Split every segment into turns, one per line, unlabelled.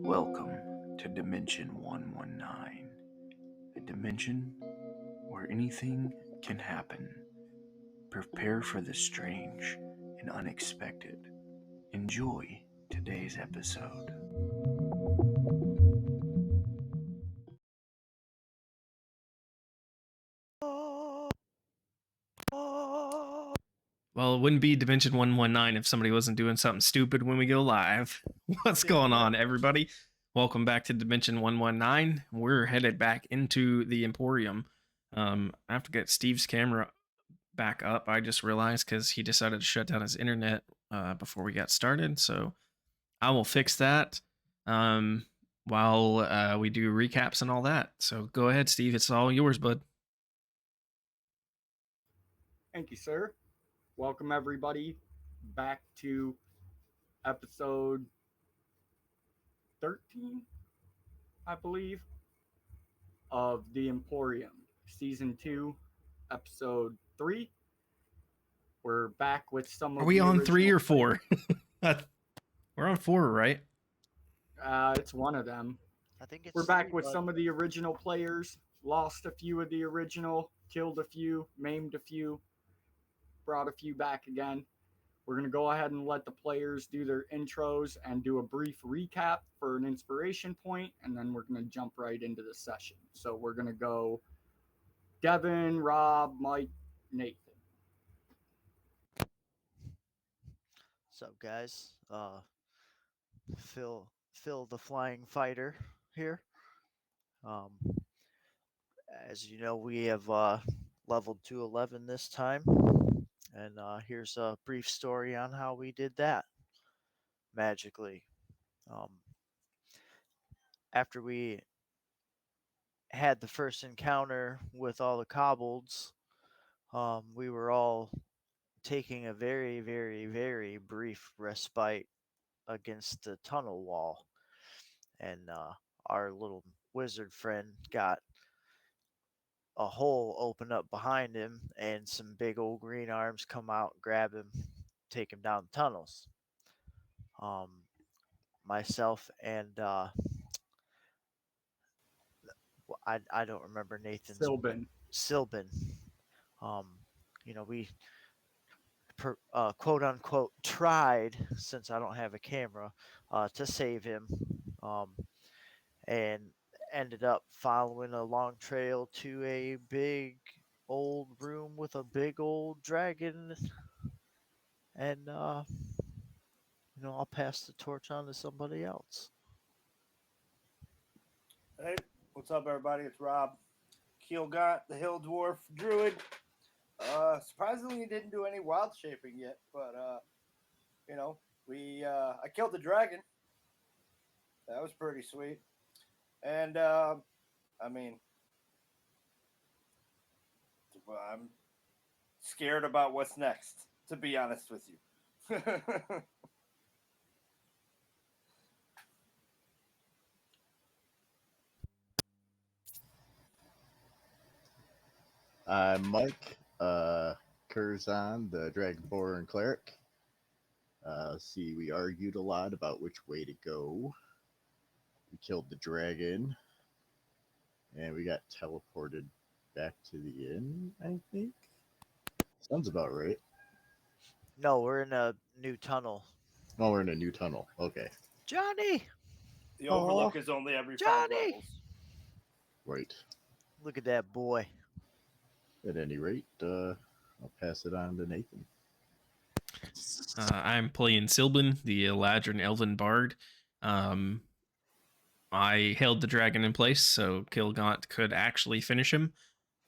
Welcome to Dimension 119, a dimension where anything can happen. Prepare for the strange and unexpected. Enjoy today's episode.
Well, it wouldn't be Dimension 119 if somebody wasn't doing something stupid when we go live. What's going on, everybody? Welcome back to Dimension 119. We're headed back into the Emporium. I have to get Steve's camera back up. I just realized because he decided to shut down his internet before we got started. So I will fix that while we do recaps and all that. So go ahead, Steve. It's all yours, bud.
Thank you, sir. Welcome, everybody, back to episode 13, I believe, of The Emporium, Season 2, Episode 3. We're back with some of
Are we
the
on 3
original
or 4? We're on 4, right?
It's one of them.
I think it's
We're back
3,
with
bud.
some of the original players. Lost a few of the original, killed a few, maimed a few, brought a few back again. We're going to go ahead and let the players do their intros and do a brief recap for an inspiration point, and then we're going to jump right into the session. So we're going to go Devin, Rob, Mike, Nathan.
What's up, guys? Phil the Flying Fighter here. As you know, we have leveled to 11 this time, and here's a brief story on how we did that magically. After we had the first encounter with all the kobolds, we were all taking a very, very, very brief respite against the tunnel wall, and our little wizard friend got a hole open up behind him, and some big old green arms come out, grab him, take him down the tunnels. Myself and I don't remember Nathan's Silbin. We quote unquote tried, since I don't have a camera, to save him, and ended up following a long trail to a big old room with a big old dragon, and I'll pass the torch on to somebody else.
Hey, what's up, everybody? It's Rob Keelgott, the Hill Dwarf Druid. Surprisingly, he didn't do any wild shaping yet, but I killed the dragon. That was pretty sweet. And I'm scared about what's next, to be honest with you.
I'm Mike, Curzon, the Dragonborn Cleric. We argued a lot about which way to go. We killed the dragon, and we got teleported back to the inn, I think. Sounds about right.
No, we're in a new tunnel.
Oh, we're in a new tunnel. Okay.
Johnny!
The Overlook is only every 5 levels.
Right.
Look at that boy.
At any rate, I'll pass it on to Nathan.
I'm playing Silbin, the Eladrin Elven Bard. I held the dragon in place so Kilgaunt could actually finish him.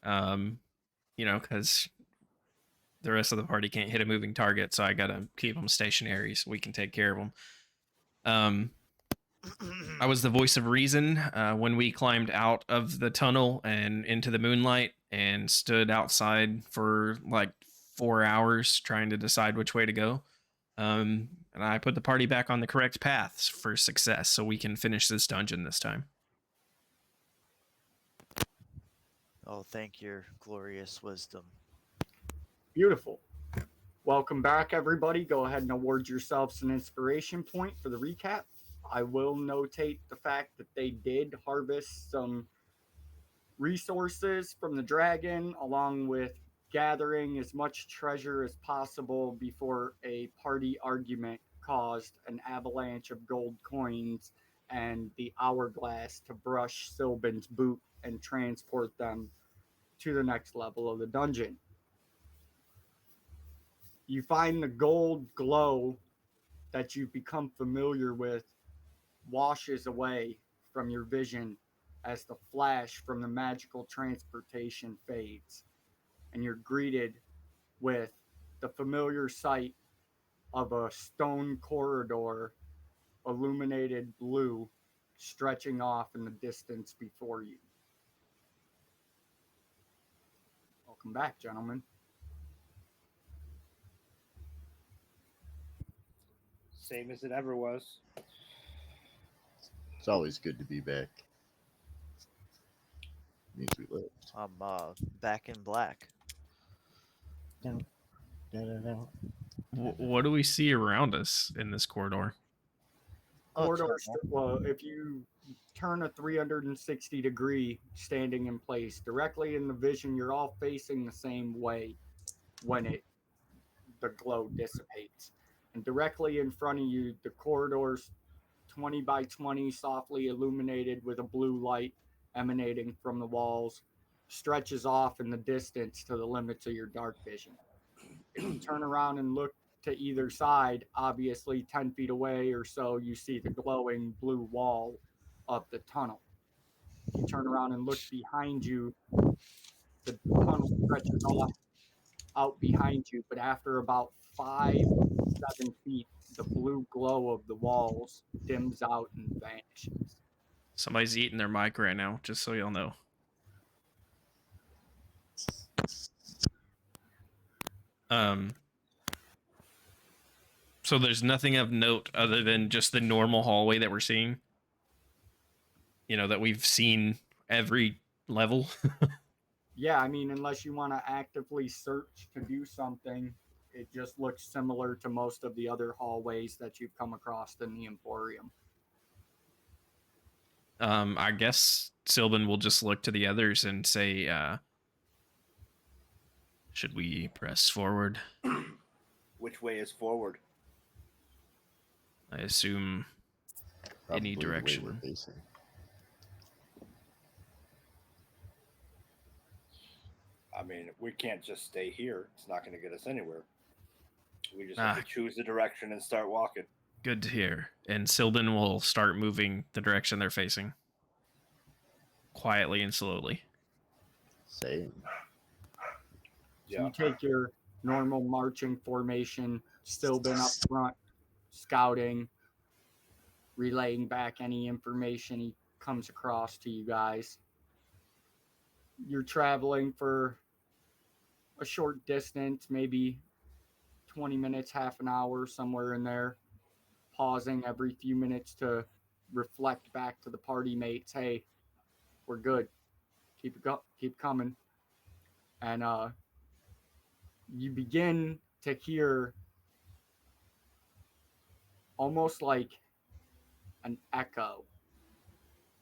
Because the rest of the party can't hit a moving target, so I gotta keep them stationary so we can take care of them. I was the voice of reason when we climbed out of the tunnel and into the moonlight and stood outside for like 4 hours trying to decide which way to go. And I put the party back on the correct paths for success so we can finish this dungeon this time.
Oh, thank your glorious wisdom.
Beautiful. Welcome back, everybody. Go ahead and award yourselves an inspiration point for the recap. I will notate the fact that they did harvest some resources from the dragon, along with gathering as much treasure as possible before a party argument caused an avalanche of gold coins and the hourglass to brush Sylban's boot and transport them to the next level of the dungeon. You find the gold glow that you've become familiar with washes away from your vision as the flash from the magical transportation fades, and you're greeted with the familiar sight of a stone corridor illuminated blue stretching off in the distance before you. Welcome back, gentlemen.
Same as it ever was.
It's always good to be back. Means we lived.
I'm back in black.
Down, down, down.
What do we see around us in this corridor?
Corridor, well, if you turn a 360-degree standing in place directly in the vision, you're all facing the same way when the glow dissipates. And directly in front of you, the corridor's 20 by 20, softly illuminated with a blue light emanating from the walls, stretches off in the distance to the limits of your dark vision. If you turn around and look to either side, obviously 10 feet away or so, you see the glowing blue wall of the tunnel. If you turn around and look behind you, the tunnel stretches off out behind you, but after about 5-7 feet, the blue glow of the walls dims out and vanishes.
Somebody's eating their mic right now, just so y'all know. So there's nothing of note other than just the normal hallway that we're seeing. That we've seen every level.
Yeah, I mean, unless you want to actively search to do something, it just looks similar to most of the other hallways that you've come across in the Emporium.
I guess Sylvan will just look to the others and say, should we press forward?
Which way is forward?
I assume
Probably
any
the way
direction.
we're facing.
I mean, we can't just stay here. It's not going to get us anywhere. We just have to choose the direction and start walking.
Good to hear. And Sylvan will start moving the direction they're facing. Quietly and slowly.
Same.
So you take your normal marching formation, still been up front, scouting, relaying back any information he comes across to you guys. You're traveling for a short distance, maybe 20 minutes, half an hour, somewhere in there, pausing every few minutes to reflect back to the party mates, hey, we're good. Keep coming. And you begin to hear almost like an echo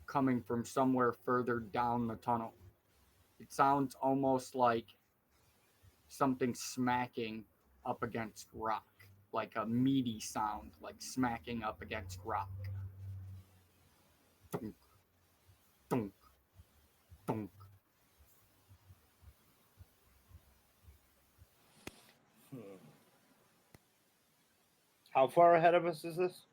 coming from somewhere further down the tunnel. It sounds almost like something smacking up against rock, like a meaty sound, like smacking up against rock. Dunk, dunk, dunk.
How far ahead of us is this?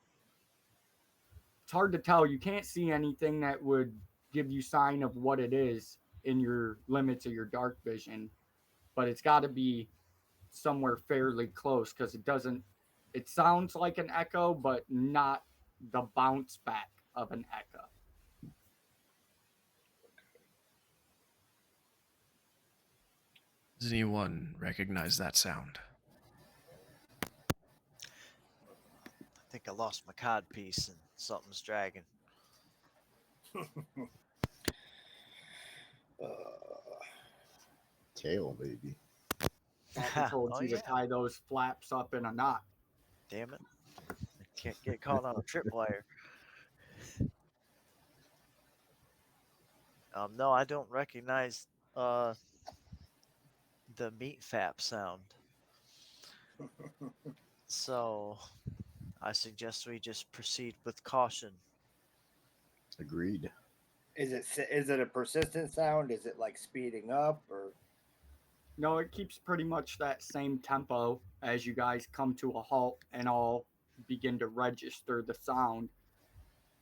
it's hard to tell. You can't see anything that would give you sign of what it is in your limits of your dark vision, but it's got to be somewhere fairly close because it doesn't. It sounds like an echo, but not the bounce back of an echo.
Does anyone recognize that sound?
I think I lost my cod piece and something's dragging.
Tail, maybe.
I told
Oh
you to
yeah,
tie those flaps up in a knot.
damn it! I can't get caught on a tripwire. No, I don't recognize uh the meat fap sound. So I suggest we just proceed with caution.
Agreed.
Is it a persistent sound? Is it like speeding up or?
No, it keeps pretty much that same tempo as you guys come to a halt and all begin to register the sound.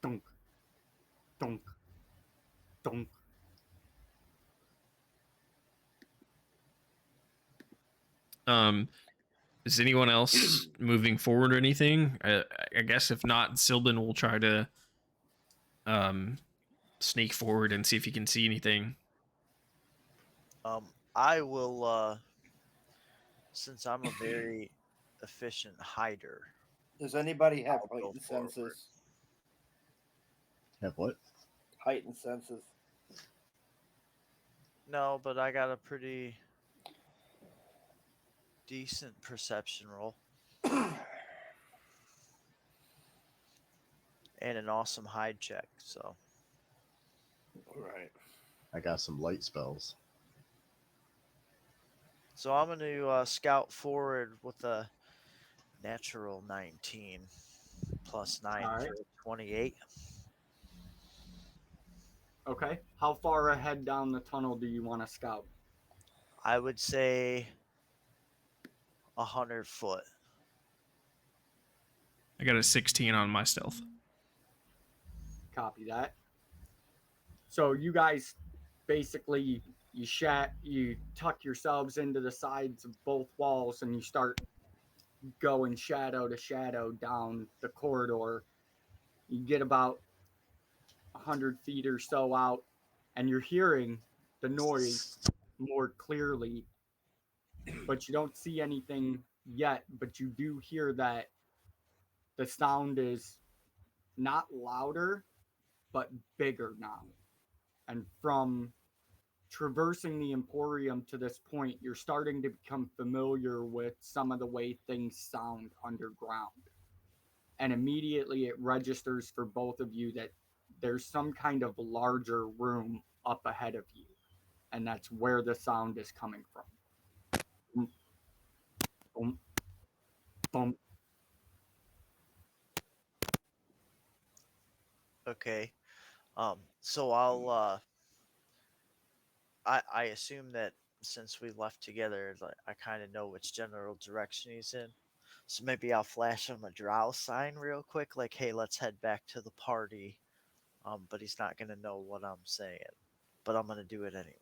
Dunk, dunk, dunk.
Is anyone else moving forward or anything? I guess if not, Sylvan will try to sneak forward and see if he can see anything.
I will since I'm a very efficient hider.
Does anybody have
I'll go
heightened
forward.
senses?
Have what?
Heightened senses.
No, but I got a pretty decent perception roll and an awesome hide check. So
Right.
I got some light spells.
I'm going to scout forward with a natural 19 plus 9
All right.
for 28.
Okay. How far ahead down the tunnel do you want to scout?
I would say 100 foot.
I got a 16 on my stealth.
Copy that. So you guys basically you tuck yourselves into the sides of both walls and you start going shadow to shadow down the corridor. You get about 100 feet or so out and you're hearing the noise more clearly, but you don't see anything yet, but you do hear that the sound is not louder but bigger now. And from traversing the Emporium to this point, you're starting to become familiar with some of the way things sound underground. And immediately it registers for both of you that there's some kind of larger room up ahead of you. And that's where the sound is coming from. Boom, boom.
Okay. So I assume that since we left together, like I kind of know which general direction he's in. So maybe I'll flash him a drow sign real quick, like, "Hey, let's head back to the party." But he's not gonna know what I'm saying, but I'm gonna do it anyway.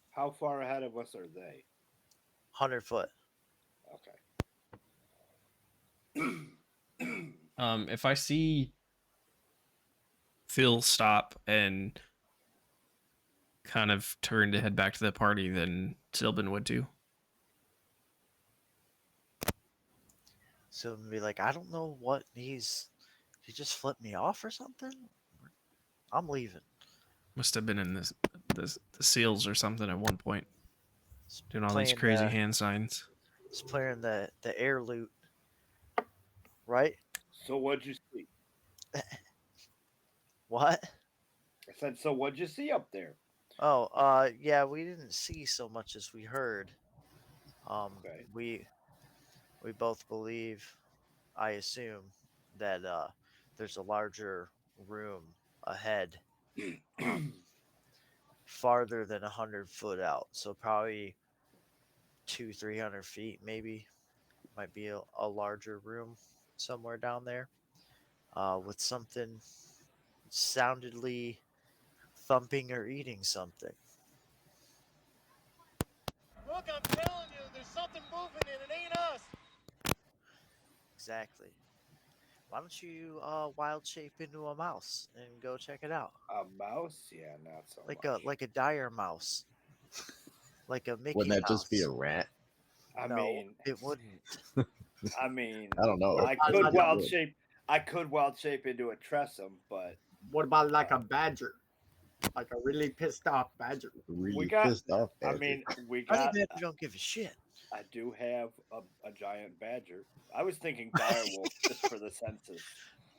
How far ahead of us are they?
100 foot.
Okay.
If I see Phil stop and kind of turn to head back to the party, then Sylvan would too.
So I'm gonna be like, I don't know what he's. He just flipped me off or something. I'm leaving.
Must have been in the seals or something at one point,
He's
doing all these
playing
crazy
the,
hand signs.
He's playing the air lute, right?
So what'd you see?
What?
I said, so what'd you see up there?
Oh, yeah, we didn't see so much as we heard.
Okay.
We both believe, I assume, that there's a larger room ahead, farther than 100 foot out. So probably 200-300 feet, maybe. Might be a larger room somewhere down there, with something soundedly thumping or eating something.
Look, I'm telling you, there's something moving and it ain't us.
Exactly. Why don't you wild shape into a mouse and go check it out?
A mouse? Yeah, not so
Like
much.
a dire mouse. Like a Mickey
Wouldn't that
Mouse.
just be a rat?
I
No,
mean,
it wouldn't.
I mean,
I don't know.
What
I
about
could
like
wild shape. I could wild shape into a tressum, but
what about like a badger? Like a really pissed off badger.
we
Really
got.
pissed off
I
badger.
mean, we
Honey
got.
badger don't give a shit.
I do have a giant badger. I was thinking direwolf just for the census.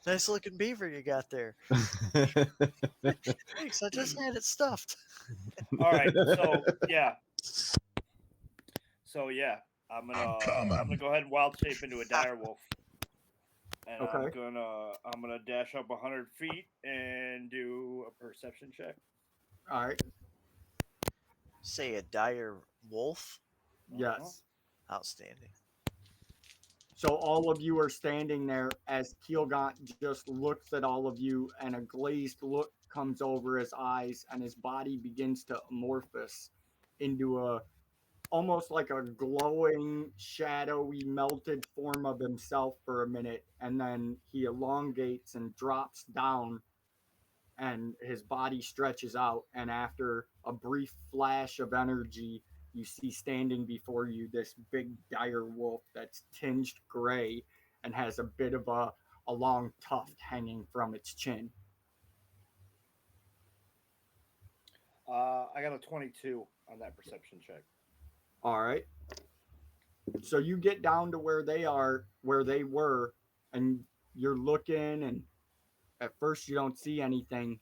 Nice looking beaver you got there. Thanks, I just had it stuffed.
All right, so yeah, I'm gonna go ahead and wild shape into a direwolf, and
Okay.
I'm gonna dash up 100 feet and do a perception check.
All right.
Say a dire wolf.
Yes.
Outstanding.
So all of you are standing there as Keelgaunt just looks at all of you, and a glazed look comes over his eyes, and his body begins to amorphous into a almost like a glowing, shadowy, melted form of himself for a minute, and then he elongates and drops down, and his body stretches out, and after a brief flash of energy, you see standing before you this big dire wolf that's tinged gray and has a bit of a long tuft hanging from its chin.
I got a 22 on that perception check.
All right. So you get down to where they are, where they were, and you're looking, and at first you don't see anything,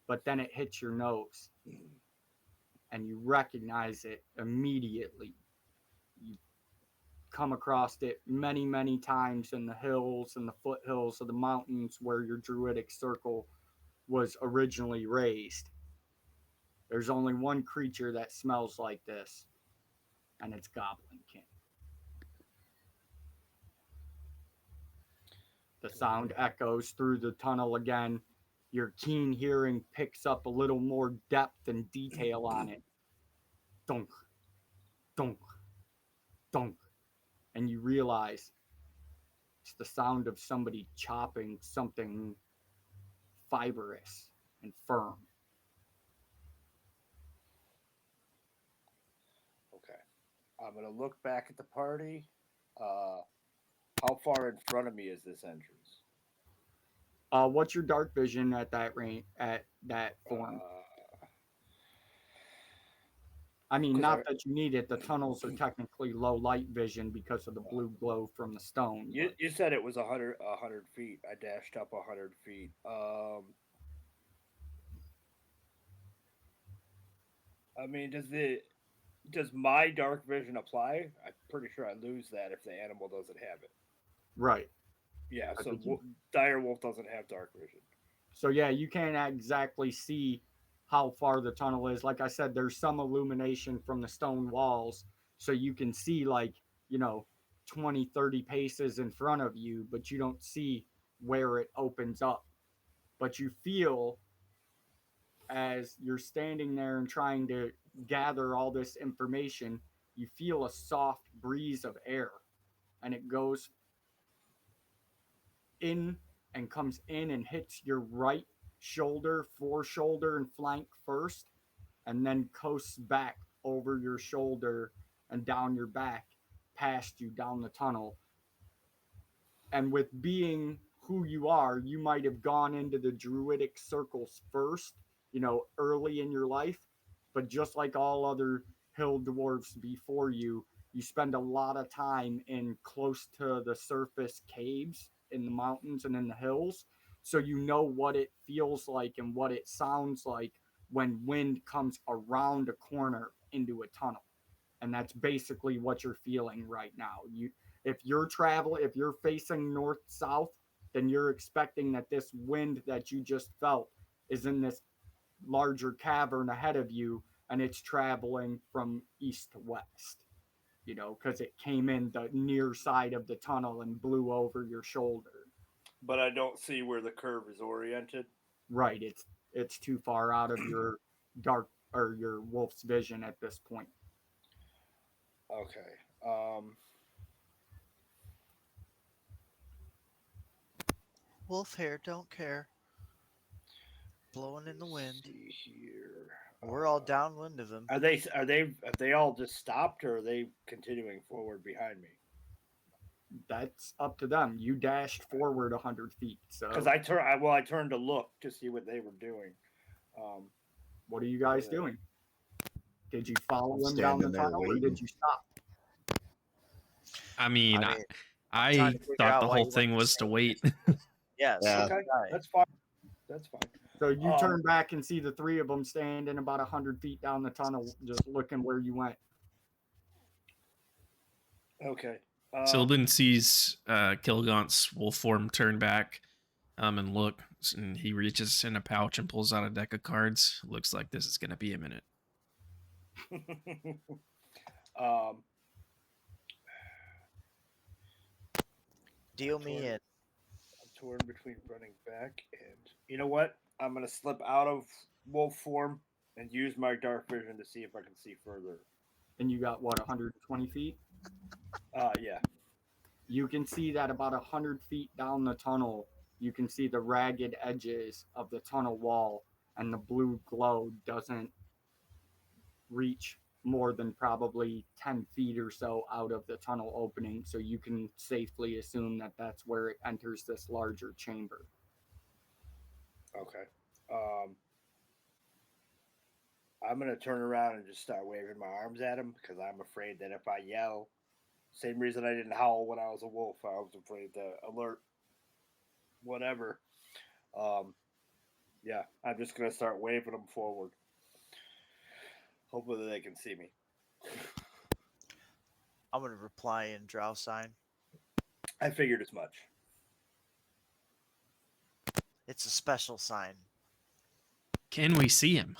but then it hits your nose and you recognize it immediately. You come across it many, many times in the hills and the foothills of the mountains where your druidic circle was originally raised. There's only one creature that smells like this, and it's Goblin King. The sound echoes through the tunnel again. Your keen hearing picks up a little more depth and detail on it. Dunk, dunk, dunk. And you realize it's the sound of somebody chopping something fibrous and firm.
Okay, I'm gonna look back at the party. How far in front of me is this entrance?
What's your dark vision at that range, at that form? I mean,
'Cause
not that you need it. The tunnels are technically low light vision because of the blue glow from the stone.
you said it was 100 feet. I dashed up 100 feet. I mean, does my dark vision apply? I'm pretty sure I lose that if the animal doesn't have it.
Right.
Yeah,
I
so
think you-
dire wolf doesn't have dark vision.
So yeah, you can't exactly see how far the tunnel is. Like I said, there's some illumination from the stone walls, so you can see like, you know, 20, 30 paces in front of you, but you don't see where it opens up. But you feel as you're standing there and trying to gather all this information, you feel a soft breeze of air, and it goes in and comes in and hits your right shoulder, foreshoulder, and flank first, and then coasts back over your shoulder and down your back, past you down the tunnel. And with being who you are, you might have gone into the druidic circles first, you know, early in your life. But just like all other hill dwarves before you spend a lot of time in close to the surface caves in the mountains and in the hills. So you know what it feels like and what it sounds like when wind comes around a corner into a tunnel. And that's basically what you're feeling right now. If you're facing north south, then you're expecting that this wind that you just felt is in this larger cavern ahead of you, and it's traveling from east to west. you know, because it came in the near side of the tunnel and blew over your shoulder.
But I don't see where the curve is oriented.
Right, it's too far out of your dark or your wolf's vision at this point.
Okay.
Wolf hair don't care. Blowing in the wind.
See here.
We're all downwind of him.
Are they have they all just stopped, or are they continuing forward behind me?
That's up to them. You dashed forward 100 feet. So
Because I turned to look to see what they were doing.
what are you guys
Yeah.
doing? Did you follow
I'm
them down the
standing there
tunnel, or
waiting.
did you stop?
I mean,
I mean,
I
trying to figure
thought
out
the
why
whole
you
thing
went
was to
the
wait.
Yes.
Yeah.
Okay,
Right.
that's fine. That's fine.
So you turn back and see the three of them standing about 100 feet down the tunnel, just looking where you went.
Okay.
Sylvan sees Kilgaunt's wolf form turn back and look, and he reaches in a pouch and pulls out a deck of cards. Looks like this is going to be a minute.
Deal me in.
I'm torn between running back and you know what? I'm gonna slip out of wolf form and use my dark vision to see if I can see further.
And you got what, 120 feet?
Yeah.
You can see that about 100 feet down the tunnel, you can see the ragged edges of the tunnel wall, and the blue glow doesn't reach more than probably 10 feet or so out of the tunnel opening. So you can safely assume that that's where it enters this larger chamber.
Okay. I'm gonna turn around and just start waving my arms at him because I'm afraid that if I yell, same reason I didn't howl when I was a wolf, I was afraid to alert whatever. Yeah, I'm just gonna start waving them forward. Hopefully they can see me.
I'm gonna reply in drow sign.
I figured as much.
It's a special sign.
Can we see him?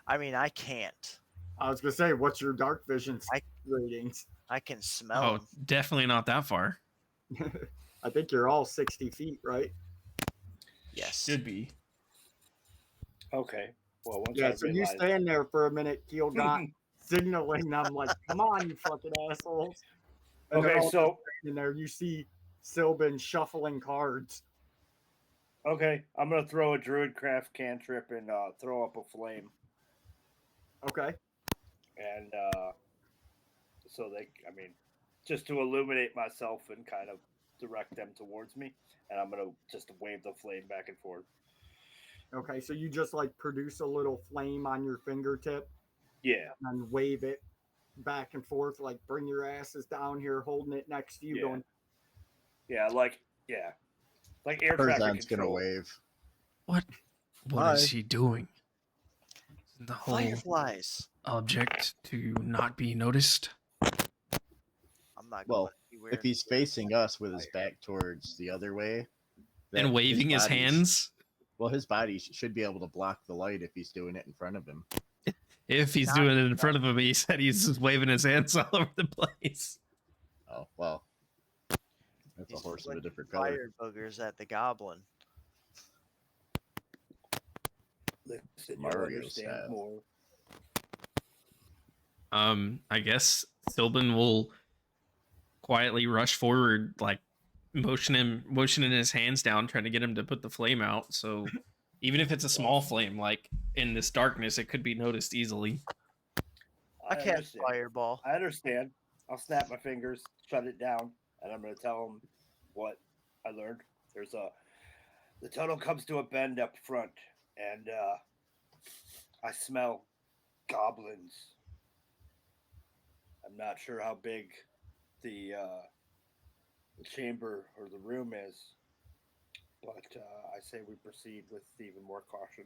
I mean, I can't.
I was gonna say, what's your dark vision ratings?
I can smell
Oh,
him.
definitely not that far.
I think you're all 60 feet, right?
Yes.
Should be.
Okay. Well, once
Yeah,
I
so you
realize,
stand there for a minute, Keelgott, signaling them like, come on, you fucking assholes. And they're
okay,
all
so
in there, you see Sylvan shuffling cards.
okay, I'm gonna throw a druidcraft cantrip and throw up a flame,
Okay.
and so they, I mean, just to illuminate myself and kind of direct them towards me, and I'm gonna just wave the flame back and forth.
Okay, so you just like produce a little flame on your fingertip
Yeah,
and wave it back and forth, like bring your asses down here, holding it next to you,
Yeah.
going,
like air traffic
Curzon's gonna
control.
wave.
What
Hi.
is he doing? The whole
Fireflies.
object to not be noticed.
I'm not
Well,
going anywhere.
if he's facing us with his back towards the other way,
And
then
waving his
body's-
hands.
Well, his body should be able to block the light if he's doing it in front of him.
If he's
Not-
doing it in front of him, he said he's just waving his hands all over the place.
Oh well, that's
He's
a horse of a
flicking
different color.
fire boogers at the goblin.
Listen,
Mario
you understand
style.
more.
I guess Sylvan will quietly rush forward, like motioning his hands down, trying to get him to put the flame out. So even if it's a small flame, like in this darkness, it could be noticed easily.
I cast
understand.
fireball.
I understand. I'll snap my fingers, shut it down, and I'm going to tell them what I learned. The tunnel comes to a bend up front, and I smell goblins. I'm not sure how big the chamber or the room is, but I say we proceed with even more caution.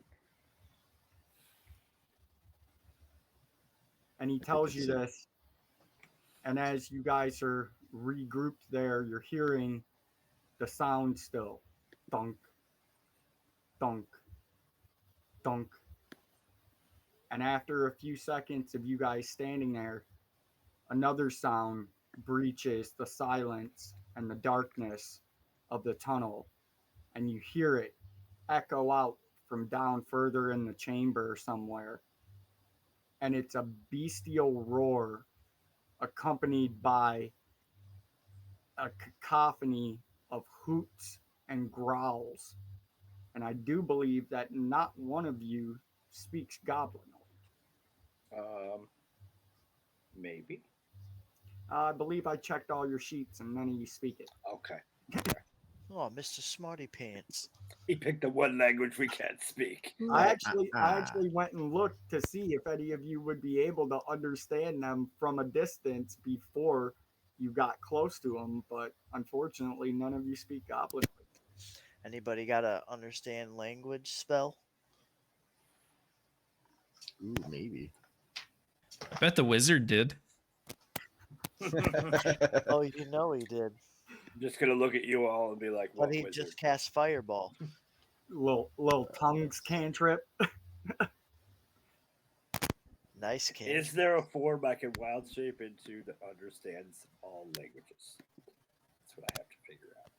and he tells you this. And as you guys are regrouped there, you're hearing the sound still. Thunk, thunk, thunk. And after a few seconds of you guys standing there, another sound breaches the silence and the darkness of the tunnel, and you hear it echo out from down further in the chamber somewhere. And it's a bestial roar accompanied by a cacophony of hoots and growls. And I do believe that not one of you speaks Goblinoid.
Maybe.
I believe I checked all your sheets and none of you speak it.
Okay.
Oh, Mr. Smarty Pants.
He picked the one language we can't speak.
I actually went and looked to see if any of you would be able to understand them from a distance before you got close to them, but unfortunately, none of you speak Goblin.
Anybody got a understand language spell?
Ooh, maybe.
I bet the wizard did.
Oh, you know he did.
I'm just gonna look at you all and be like, "What
But he
wizard?"
just cast Fireball.
Little tongues cantrip.
Nice can.
Is there a form I can wild shape into that understands all languages? That's what I have to figure out.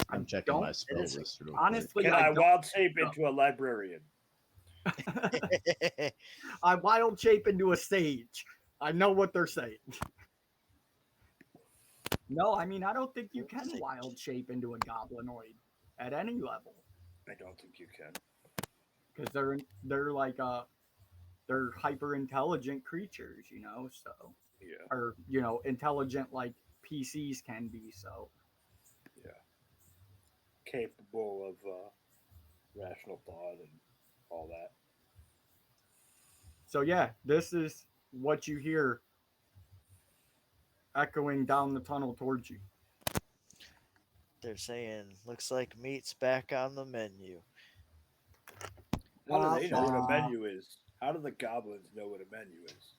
I'm checking my
don't-
spell
is-
list. Real
honestly,
Can
I
I
don't
wild shape
know.
into a librarian?
I wild shape into a sage. I know what they're saying. No, I mean I don't think you can
Sage.
wild shape into a goblinoid at any level
I don't think you can.
because they're like they're hyper intelligent creatures, you know. So
Yeah,
or intelligent like PCs can be. So
capable of rational thought and all that.
yeah, this is what you hear echoing down the tunnel towards you.
They're saying, looks like meat's back on the menu.
How do they know what a
Wah,
menu is? How do the goblins know what a menu is?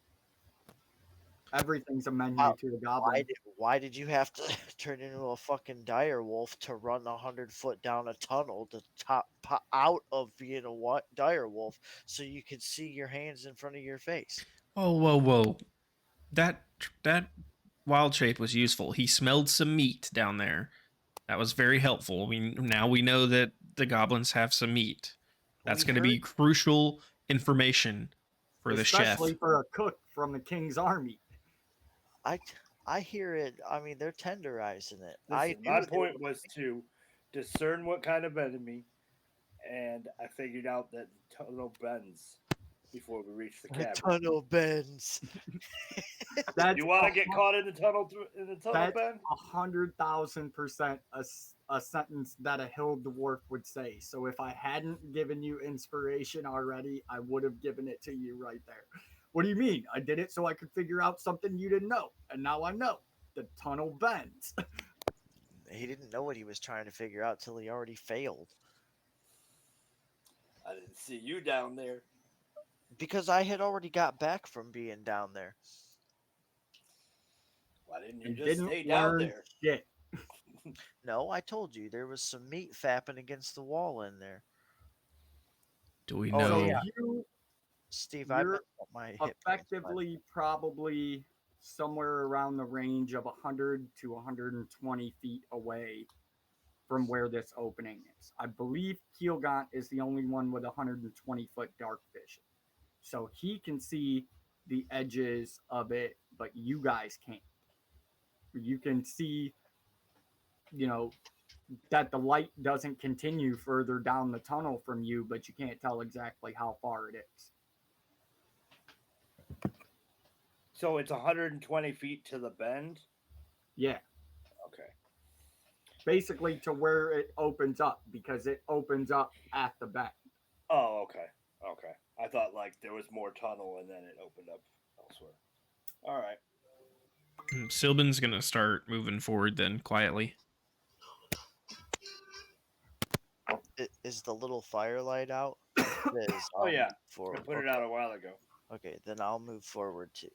Everything's a menu
How-
to a goblin.
Why did you have to turn into a fucking dire wolf to run 100 foot down a tunnel to out of being a dire wolf so you could see your hands in front of your face?
Oh, whoa. That wild shape was useful. He smelled some meat down there. That was very helpful. Now we know that the goblins have some meat. That's
We
going to be
heard-
crucial information for the chef.
Especially for a cook from the king's army.
I hear it. I mean, they're tenderizing it.
Listen, my point was to discern what kind of enemy, and I figured out that the tunnel bends before we reach the
The
cavern.
tunnel bends.
That's
You want to get caught in the tunnel
That's
bend?
100,000% a sentence that a hill dwarf would say. So if I hadn't given you inspiration already, I would have given it to you right there. What do you mean? I did it so I could figure out something you didn't know, and now I know. The tunnel bends.
He didn't know what he was trying to figure out till he already failed.
I didn't see you down there.
Because I had already got back from being down there.
Why didn't you
And
just
didn't
stay down
learn
there?
shit.
No, I told you there was some meat fapping against the wall in there.
Do we
Oh,
know?
So
yeah.
you're
Steve, I messed up my hit points, but-
effectively probably somewhere around the range of 100 to 120 feet away from where this opening is. I believe Keelgaunt is the only one with 120-foot dark vision. So he can see the edges of it, but you guys can't. You can see, that the light doesn't continue further down the tunnel from you, but you can't tell exactly how far it is.
So it's 120 feet to the bend?
Yeah,
Okay.
basically to where it opens up, because it opens up at the bend.
Oh, okay. Okay. I thought like there was more tunnel and then it opened up elsewhere. All right.
Sylvan's going to start moving forward then quietly.
Is the little firelight out? If it is,
Oh,
I'll
yeah.
move forward.
I put it out a while ago.
Okay, then I'll move forward too.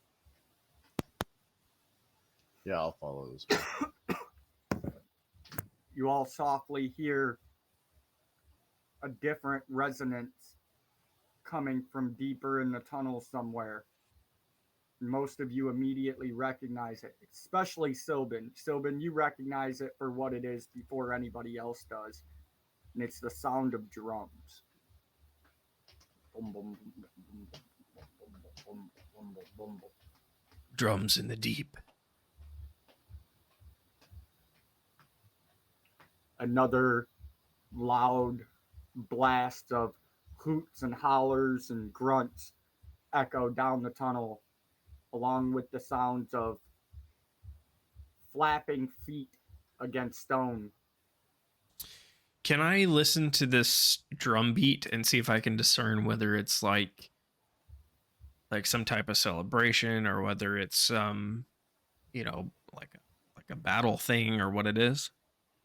Yeah, I'll follow as well.
You all softly hear a different resonance coming from deeper in the tunnel somewhere. Most of you immediately recognize it, especially Sylvan. Sylvan, you recognize it for what it is before anybody else does, and it's the sound of drums. Boom, boom, boom, boom, boom, boom, boom, boom, boom.
Drums in the deep.
Another loud blast of hoots and hollers and grunts echo down the tunnel, along with the sounds of flapping feet against stone.
Can I listen to this drum beat and see if I can discern whether it's like some type of celebration or whether it's like a battle thing or what it is?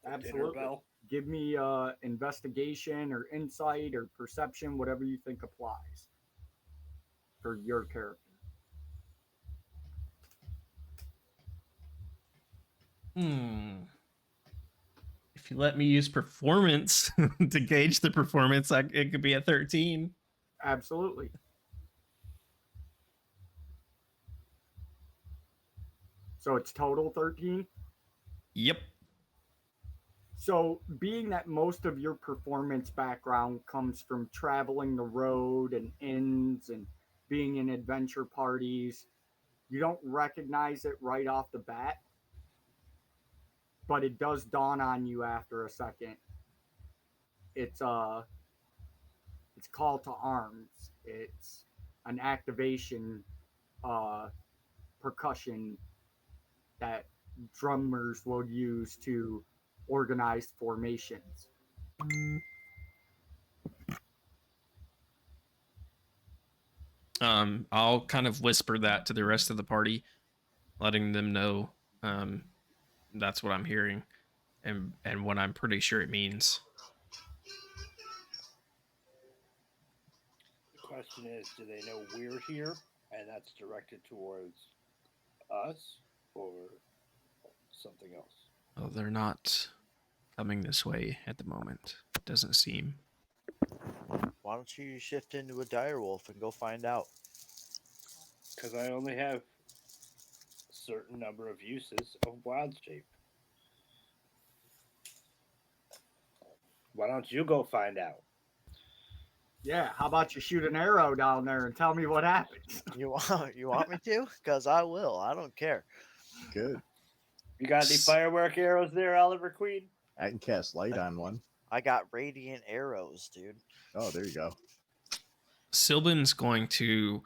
Absolutely.
Bell.
Give me investigation or insight or perception, whatever you think applies for your character.
If you let me use performance to gauge the performance, it could be a 13.
Absolutely. So it's total 13?
Yep.
So, being that most of your performance background comes from traveling the road and inns and being in adventure parties, you don't recognize it right off the bat, but it does dawn on you after a second. It's call to arms. It's an activation percussion that drummers will use to organize formations.
I'll kind of whisper that to the rest of the party, letting them know that's what I'm hearing and what I'm pretty sure it means.
The question is, do they know we're here and that's directed towards us or something else?
Oh, they're not coming this way at the moment. It doesn't seem.
Why don't you shift into a direwolf and go find out?
Because I only have a certain number of uses of wild shape. Why don't you go find out?
Yeah, how about you shoot an arrow down there and tell me what happens?
You want me to? Because I will. I don't care.
Good.
You got any firework arrows there, Oliver Queen?
I can cast light on one.
I got radiant arrows, dude.
Oh, there you go.
Sylvan's going to.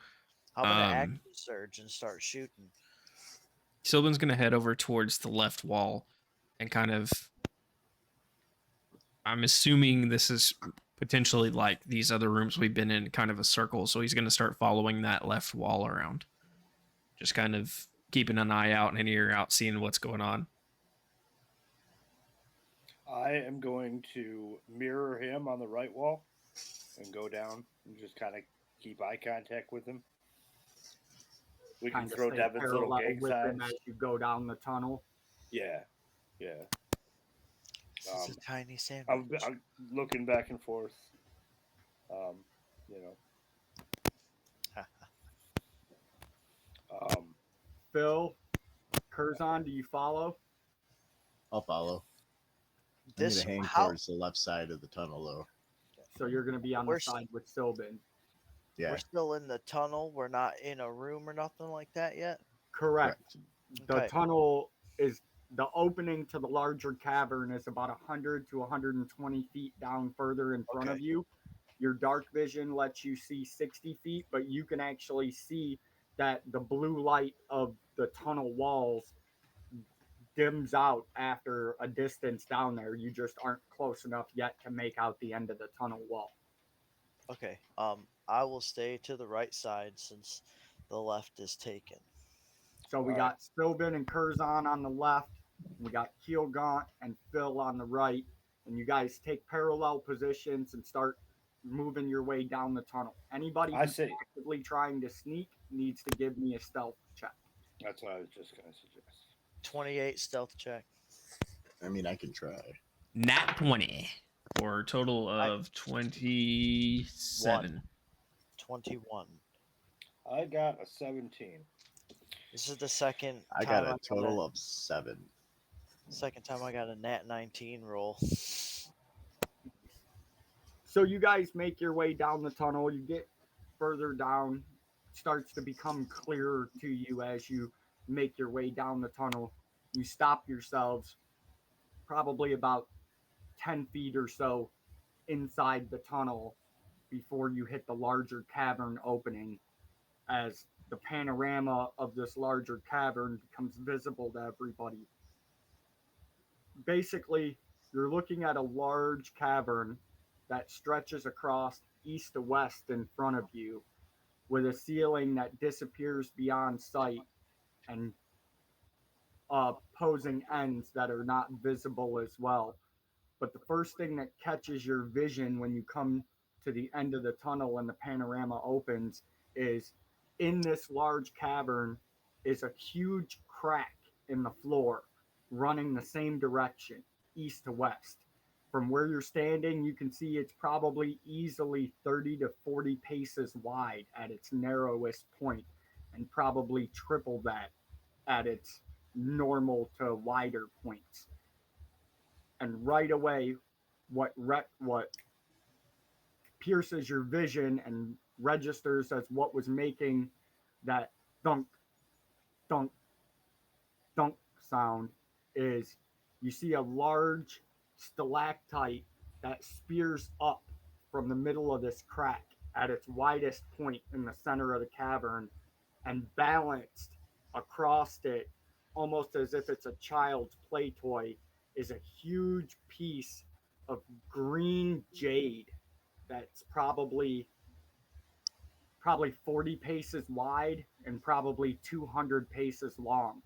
I'm gonna action surge and start shooting.
Sylvan's going to head over towards the left wall and kind of. I'm assuming this is potentially like these other rooms we've been in, kind of a circle. So he's going to start following that left wall around. Just kind of keeping an eye out and an ear out, seeing what's going on.
I am going to mirror him on the right wall and go down and just kind of keep eye contact with him. We can throw Devin's little gang signs
as you go down the tunnel.
Yeah.
It's a tiny sandwich.
I'm looking back and forth.
Phil, Curzon, do you follow?
I'll follow. I'm going to hang towards the left side of the tunnel, though.
So you're going to be on the side with Sylvan.
Yeah.
We're still in the tunnel. We're not in a room or nothing like that yet?
Correct. The
Okay.
tunnel is, the opening to the larger cavern is about 100 to 120 feet down further in front of you. Your dark vision lets you see 60 feet, but you can actually see that the blue light of the tunnel walls dims out after a distance down there. You just aren't close enough yet to make out the end of the tunnel wall.
Okay. I will stay to the right side since the left is taken.
So we got Sylvan and Curzon on the left. We got Keelgaunt and Phil on the right. And you guys take parallel positions and start moving your way down the tunnel. Anybody who's actively trying to sneak needs to give me a stealth check.
That's what I was just going to suggest.
28 stealth check.
I mean, I can try.
Nat 20 for a total of 27.
21.
I got a 17.
This is the second
I
time
got a total of 7.
second time I got a nat 19 roll.
So you guys make your way down the tunnel. You get further down. It starts to become clearer to you as you make your way down the tunnel. You stop yourselves probably about 10 feet or so inside the tunnel before you hit the larger cavern opening, as the panorama of this larger cavern becomes visible to everybody. Basically, you're looking at a large cavern that stretches across east to west in front of you, with a ceiling that disappears beyond sight and opposing ends that are not visible as well. But the first thing that catches your vision when you come to the end of the tunnel and the panorama opens is, in this large cavern is a huge crack in the floor running the same direction, east to west. From where you're standing, you can see it's probably easily 30 to 40 paces wide at its narrowest point, and probably triple that at its normal to wider points. And right away, what pierces your vision and registers as what was making that thunk, thunk, thunk sound is, you see a large stalactite that spears up from the middle of this crack at its widest point in the center of the cavern, and balanced across it, almost as if it's a child's play toy, is a huge piece of green jade that's probably 40 paces wide and probably 200 paces long,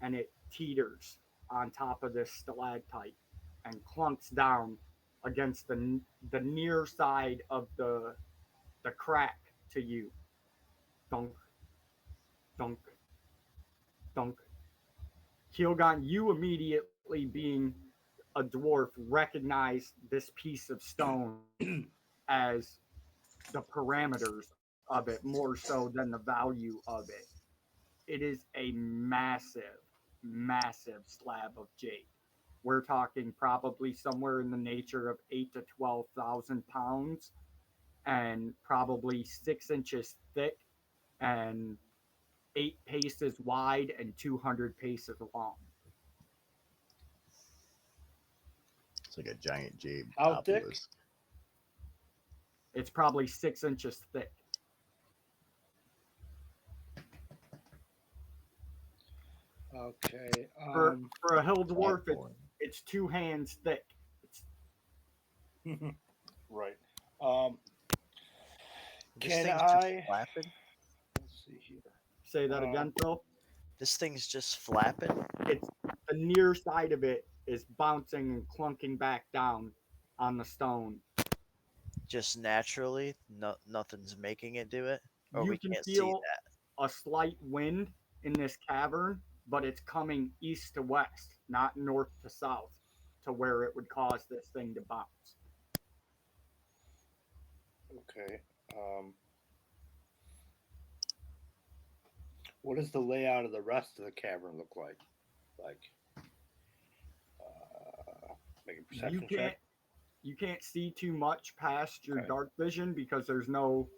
and it teeters on top of this stalactite and clunks down against the near side of the crack to you. Dunk, dunk, dunk. Kyogon, you immediately, being a dwarf, recognize this piece of stone as the parameters of it more so than the value of it. It is a massive, massive slab of jade. We're talking probably somewhere in the nature of 8 to 12,000 pounds, and probably 6 inches thick, and 8 paces wide and 200 paces long.
It's like a giant jade
How thick?
obelisk.
It's probably 6 inches thick.
Okay.
For a hill dwarf,
Platform.
it's 2 hands thick. It's,
Right.
This
Can
thing's
I?
just flapping.
Let's see here.
say that again, Phil.
This thing's just flapping.
It's the near side of it is bouncing and clunking back down on the stone.
Just naturally. No, nothing's making it do it. Or
You
we
can
can't see
feel
that.
a slight wind in this cavern, but it's coming east to west, not north to south, to where it would cause this thing to bounce.
Okay. What does the layout of the rest of the cavern look like? Like, make a
You
perception
can't
check.
you can't see too much past your
Okay.
dark vision because there's no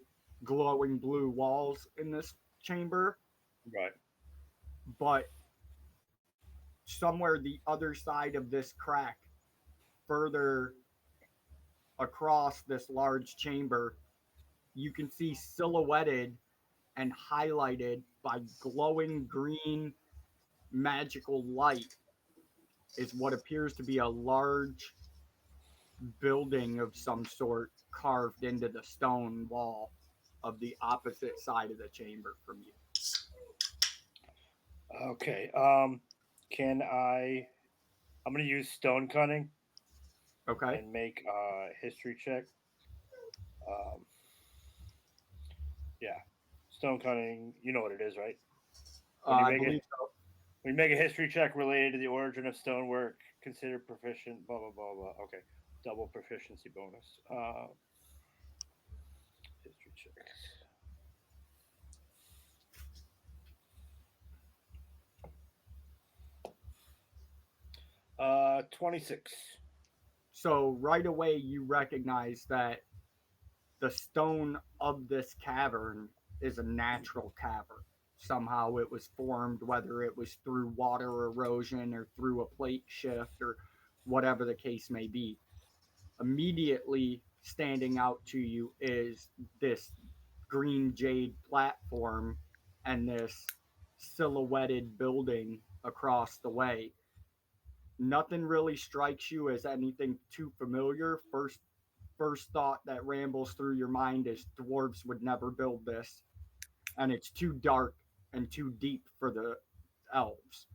glowing blue walls in this chamber,
Right.
but somewhere the other side of this crack, further across this large chamber, you can see silhouetted and highlighted by glowing green magical light is what appears to be a large building of some sort carved into the stone wall of the opposite side of the chamber from you.
Okay. Can I? I'm gonna use stone cutting
Okay.
and make a history check. Um, yeah, stone cutting. You know what it is, right? When you
I
make
believe
it, when you make a history check related to the origin of stonework, consider proficient. Blah blah blah blah. Okay, double proficiency bonus. History check. 26.
So right away you recognize that the stone of this cavern is a natural cavern. Somehow it was formed, whether it was through water erosion or through a plate shift or whatever the case may be. Immediately standing out to you is this green jade platform and this silhouetted building across the way. Nothing really strikes you as anything too familiar. First thought that rambles through your mind is dwarves would never build this, and it's too dark and too deep for the elves.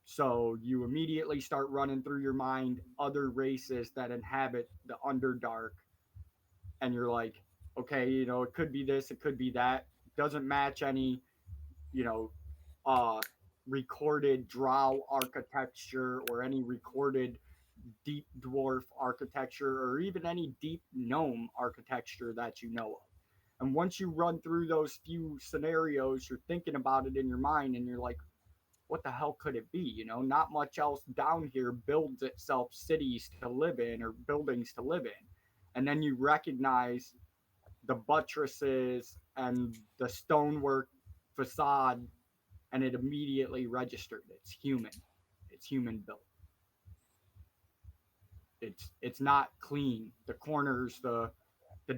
So you immediately start running through your mind other races that inhabit the Underdark, and you're like, okay, it could be this, it could be that. Doesn't match any, you know, uh, recorded drow architecture or any recorded deep dwarf architecture or even any deep gnome architecture that you know of. And once you run through those few scenarios, you're thinking about it in your mind and you're like, what the hell could it be? Not much else down here builds itself cities to live in or buildings to live in. And then you recognize the buttresses and the stonework facade, and it immediately registered. It's human. It's human built. It's not clean. The corners, the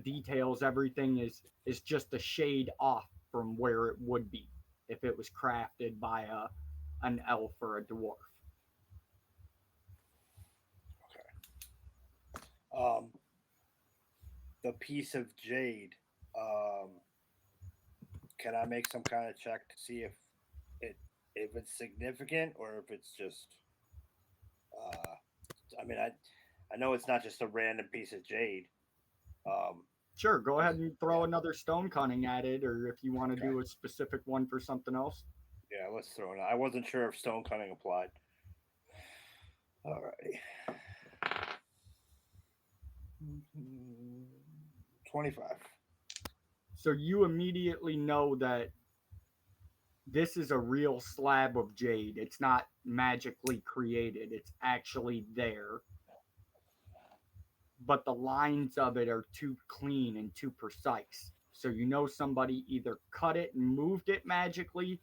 details, everything is just a shade off from where it would be if it was crafted by an elf or a dwarf.
The piece of jade. Can I make some kind of check to see it if it's significant or if it's just? I mean, I know it's not just a random piece of jade.
Sure, go ahead and throw another stone cunning at it, or if you want to
Okay.
do a specific one for something else.
Yeah, let's throw it. I wasn't sure if stone cunning applied. Alrighty. 25.
So you immediately know that this is a real slab of jade. It's not magically created, it's actually there. But the lines of it are too clean and too precise. So you know somebody either cut it and moved it magically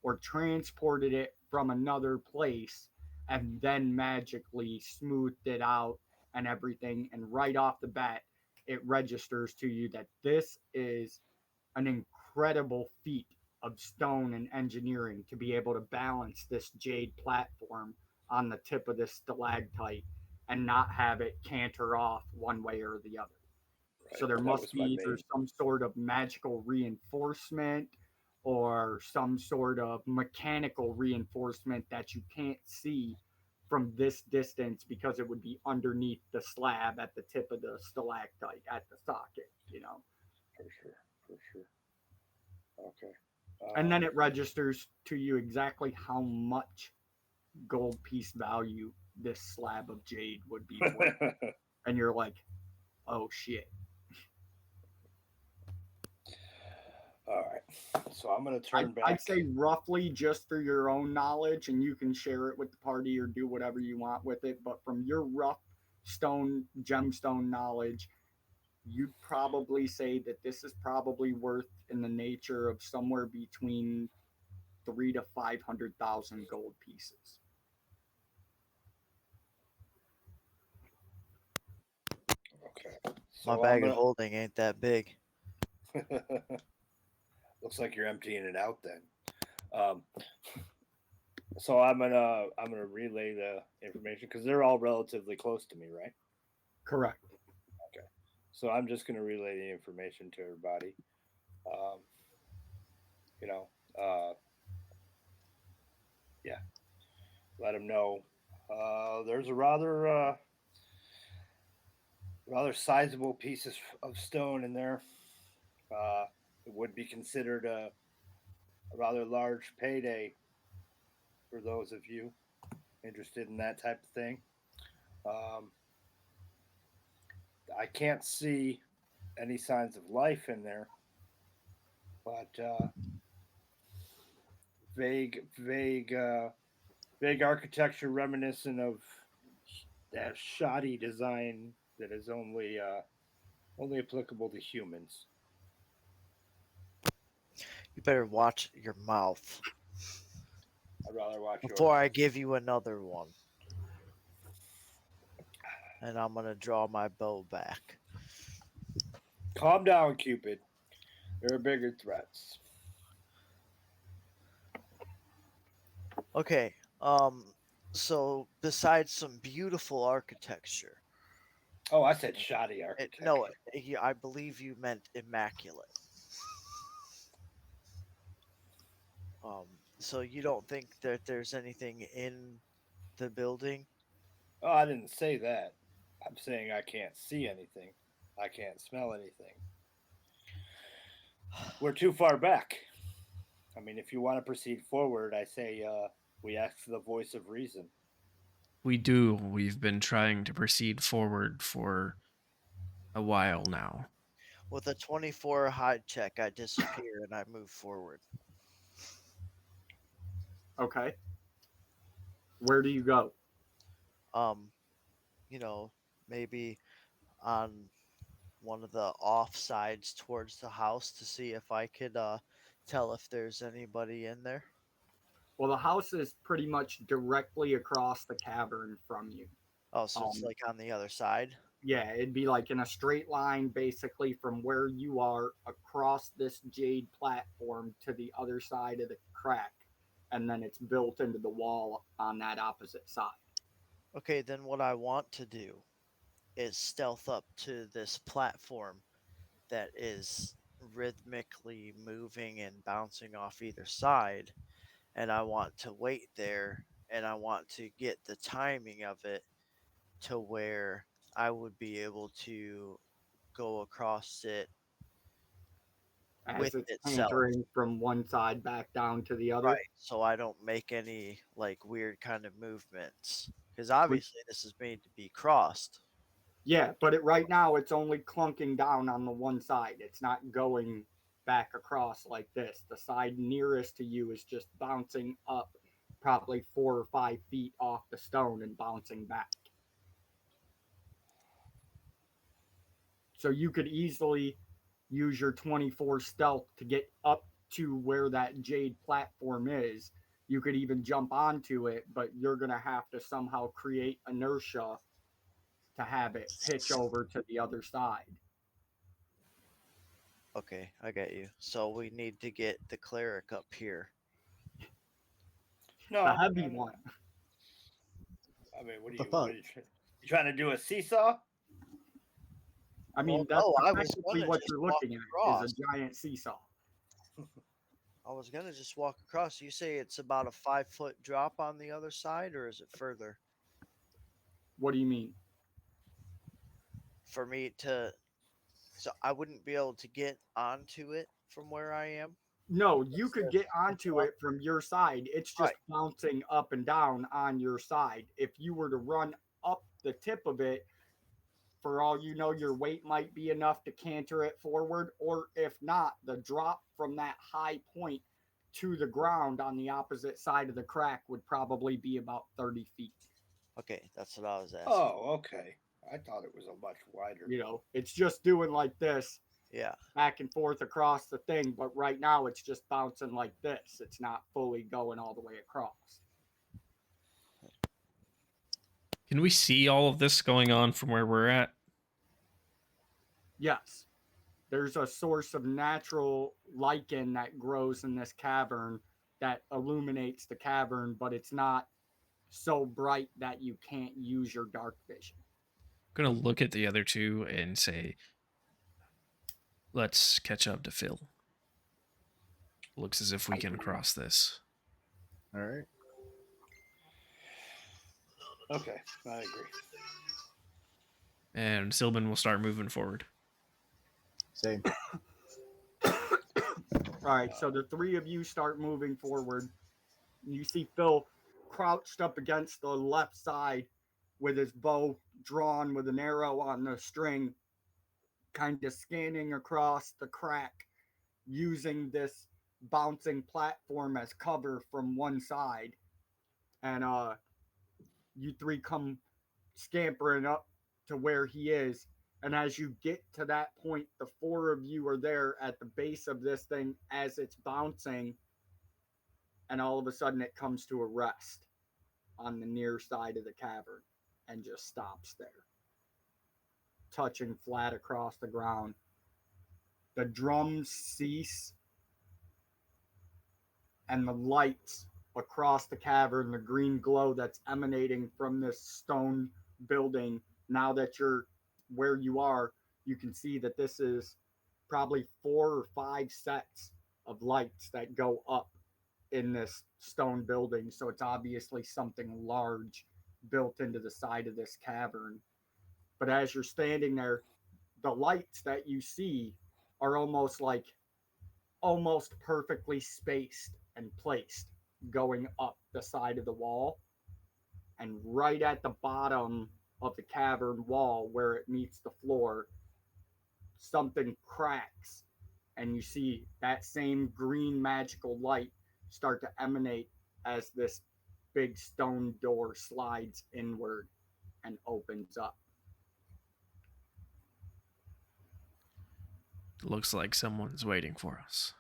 or transported it from another place and then magically smoothed it out and everything. And right off the bat, it registers to you that this is an incredible feat of stone and engineering to be able to balance this jade platform on the tip of this stalactite and not have it canter off one way or the other.
Right.
So there
That
must
was
be
my
either
main.
some sort of magical reinforcement or some sort of mechanical reinforcement that you can't see from this distance because it would be underneath the slab at the tip of the stalactite at the socket.
For sure. For sure. Okay.
And then it registers to you exactly how much gold piece value this slab of jade would be worth. And you're like, oh shit.
All right. So I'm going to turn back.
I'd say roughly just for your own knowledge, and you can share it with the party or do whatever you want with it. But from your rough gemstone knowledge, you'd probably say that this is probably worth in the nature of somewhere between 300,000 to 500,000 gold pieces.
Okay.
My
So
bag of holding ain't that big.
Looks like you're emptying it out then. So I'm gonna relay the information because they're all relatively close to me, right?
Correct.
Okay. So I'm just gonna relay the information to everybody. Um, you know, yeah, let them know. There's a rather sizable piece of stone in there. It would be considered a rather large payday for those of you interested in that type of thing. Um, I can't see any signs of life in there, but vague architecture reminiscent of that shoddy design that is only applicable to humans.
You better watch your mouth
I'd rather watch your
before I
mouth.
give you another one. And I'm gonna draw my bow back.
Calm down, Cupid. There are bigger threats.
Okay. So besides some beautiful architecture,
Oh, I said shoddy architecture.
no, I believe you meant immaculate. So you don't think that there's anything in the building?
Oh, I didn't say that. I'm saying I can't see anything. I can't smell anything. We're too far back. I mean, if you want to proceed forward, I say we ask the voice of reason.
We do. We've been trying to proceed forward for a while now.
With a 24 hide check, I disappear and I move forward.
Okay. Where do you go?
Um, maybe on one of the off sides towards the house to see if I could tell if there's anybody in there.
Well, the house is pretty much directly across the cavern from you.
Oh, so it's
Um,
like on the other side.
yeah, it'd be like in a straight line basically from where you are across this jade platform to the other side of the crack. And then it's built into the wall on that opposite side.
Okay, then what I want to do is stealth up to this platform that is rhythmically moving and bouncing off either side, and I want to wait there and I want to get the timing of it to where I would be able to go across it
As
with
it's
itself.
cantering from one side back down to the other.
Right. So I don't make any like weird kind of movements. Because
Which,
obviously this is made to be crossed.
yeah, but right now it's only clunking down on the one side. It's not going back across like this. The side nearest to you is just bouncing up probably 4 or 5 feet off the stone and bouncing back. So you could easily use your 24 stealth to get up to where that jade platform is. You could even jump onto it, but you're going to have to somehow create inertia to have it pitch over to the other side.
Okay, I get you. So we need to get the cleric up here.
The
No,
heavy
no, no.
one.
I mean, what are
The
you?
fuck?
What are you trying to do? A seesaw?
I mean,
Well,
that's
no, I was
effectively
gonna
what
just
you're
walk
looking at
across.
is a giant seesaw.
I was gonna just walk across. You say it's about a 5 foot drop on the other side, or is it further
What do you mean?
for me to? So I wouldn't be able to get onto it from where I am.
No, you
It's
could
just
get
it's
onto
up.
it from your side. It's just
Right.
bouncing up and down on your side. If you were to run up the tip of it, for all you know, your weight might be enough to canter it forward, or if not, the drop from that high point to the ground on the opposite side of the crack would probably be about 30 feet.
Okay, that's what I was asking.
Oh, okay. I thought it was a much wider.
You know, it's just doing like this
Yeah.
back and forth across the thing, but right now it's just bouncing like this. It's not fully going all the way across.
Can we see all of this going on from where we're at?
Yes, there's a source of natural lichen that grows in this cavern that illuminates the cavern, but it's not so bright that you can't use your dark vision.
I'm gonna look at the other two and say, let's catch up to Phil. Looks as if we can cross this.
All right.
Okay, I agree.
And Sylvan will start moving forward.
Same.
All right, so the three of you start moving forward. You see Phil crouched up against the left side with his bow drawn with an arrow on the string, kind of scanning across the crack using this bouncing platform as cover from one side. And you three come scampering up to where he is. And as you get to that point, the four of you are there at the base of this thing as it's bouncing. And all of a sudden, it comes to a rest on the near side of the cavern and just stops there, touching flat across the ground. The drums cease, and the lights across the cavern, the green glow that's emanating from this stone building, now that you're where you are, you can see that this is probably 4 or 5 sets of lights that go up in this stone building. So it's obviously something large built into the side of this cavern. But as you're standing there, the lights that you see are almost perfectly spaced and placed going up the side of the wall. And right at the bottom of the cavern wall where it meets the floor, something cracks, and you see that same green magical light start to emanate as this big stone door slides inward and opens up.
Looks like someone's waiting for us.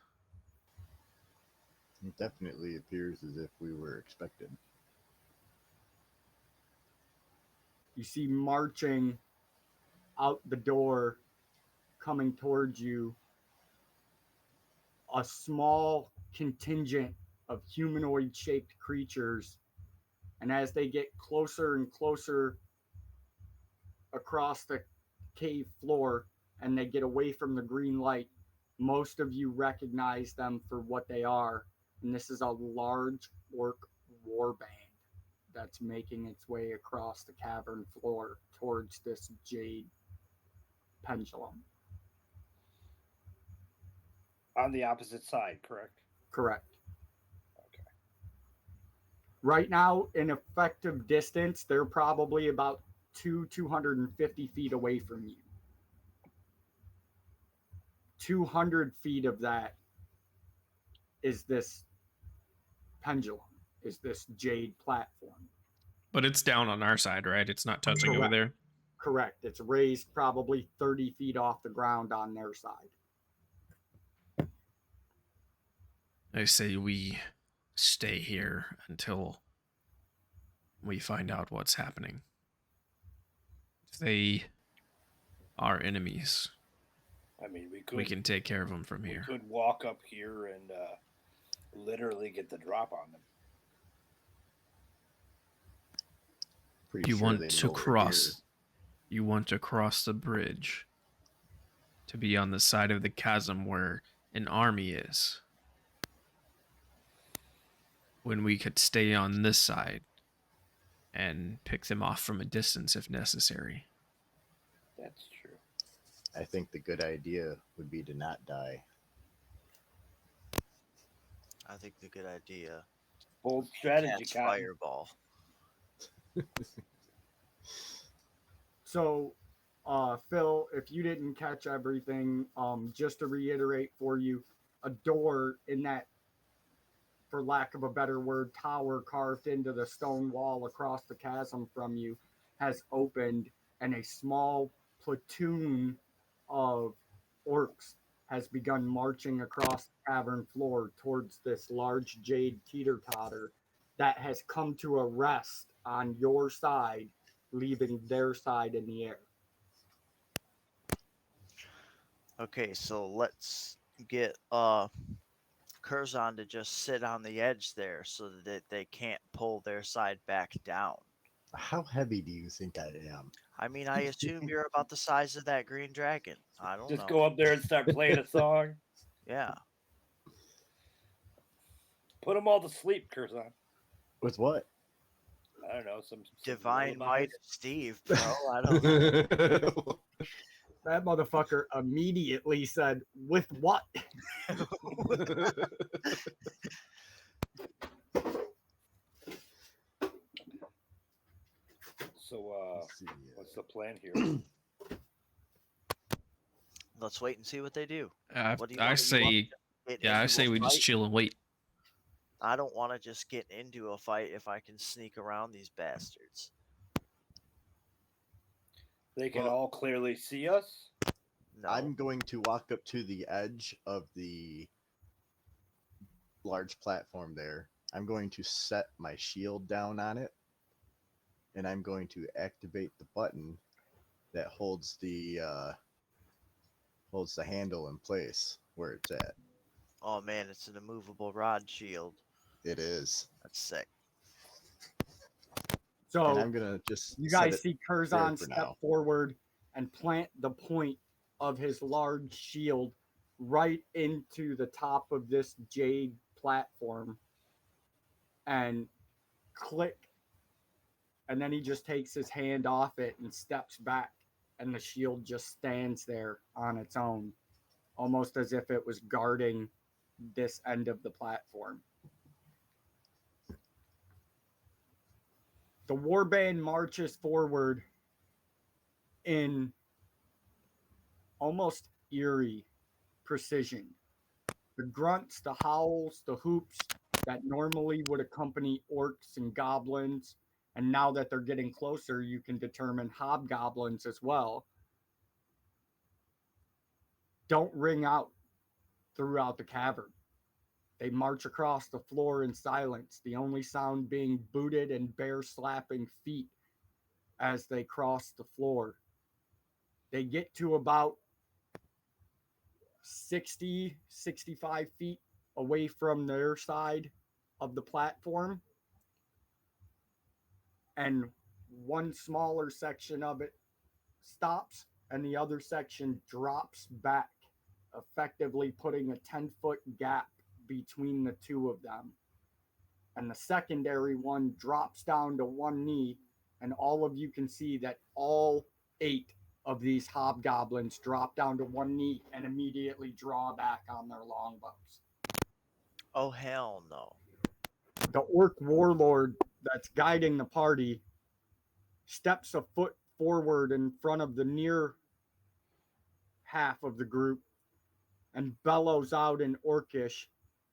It definitely appears as if we were expected.
You see marching out the door, coming towards you, a small contingent of humanoid shaped creatures. And as they get closer and closer across the cave floor and they get away from the green light, most of you recognize them for what they are. And this is a large orc warband that's making its way across the cavern floor towards this jade pendulum.
On the opposite side, correct?
Correct.
Okay.
Right now, in effective distance, they're probably about 250 feet away from you. 200 feet of that is this pendulum, is this jade platform.
But it's down on our side, right? It's not touching over
Correct.
there.
Correct. It's raised probably 30 feet off the ground on their side.
I say we stay here until we find out what's happening. If they are enemies,
I mean,
we can take care of them from here.
We could walk up here and literally get the drop on them.
Pretty
You
sure
want
they
to
know we're
cross. You want to cross the bridge to be on the side of the chasm where an army is. When we could stay on this side and pick them off from a distance if necessary.
That's true.
here. I think the good idea would be to not die.
I think the good idea.
Bold strategy,
Cast
Cotton.
fireball.
So, Phil, if you didn't catch everything, just to reiterate for you, a door in that, for lack of a better word, tower carved into the stone wall across the chasm from you has opened, and a small platoon of orcs has begun marching across the cavern floor towards this large jade teeter-totter that has come to a rest on your side, leaving their side in the air.
Okay, so let's get Curzon to just sit on the edge there so that they can't pull their side back down.
How heavy do you think I am?
I mean, I assume you're about the size of that green dragon. I don't
Just
know.
go up there and start playing a song.
Yeah.
Put them all to sleep, Curzon.
With what?
I don't know, some
Divine
lullabies.
might of Steve, bro. I don't know.
That motherfucker immediately said, "With what?"
So,
Let's see,
what's the plan here?
Let's wait and see what they do. What do you
I
want? You want
say,
to get
yeah, I
into
say
a
we just
fight?
chill and wait.
I don't want to just get into a fight if I can sneak around these bastards.
They can
Well-
all clearly see us.
No.
I'm going to walk up to the edge of the large platform there. I'm going to set my shield down on it, and I'm going to activate the button that holds the handle in place where it's at.
Oh man, it's an immovable rod shield.
It is.
That's sick.
So
And I'm gonna just
you
set
guys
it
see
there
Curzon
for
step
now.
forward and plant the point of his large shield right into the top of this jade platform and click. And then he just takes his hand off it and steps back, and the shield just stands there on its own, almost as if it was guarding this end of the platform. The warband marches forward in almost eerie precision. The grunts, the howls, the hoops that normally would accompany orcs and goblins, and now that they're getting closer, you can determine hobgoblins as well, don't ring out throughout the cavern. They march across the floor in silence, the only sound being booted and bear slapping feet as they cross the floor. They get to about 60, 65 feet away from their side of the platform, and one smaller section of it stops and the other section drops back, effectively putting a 10-foot gap between the two of them. And the secondary one drops down to one knee, and all of you can see that all 8 of these hobgoblins drop down to one knee and immediately draw back on their longbows.
Oh hell no.
The orc warlord that's guiding the party steps a foot forward in front of the near half of the group and bellows out in orcish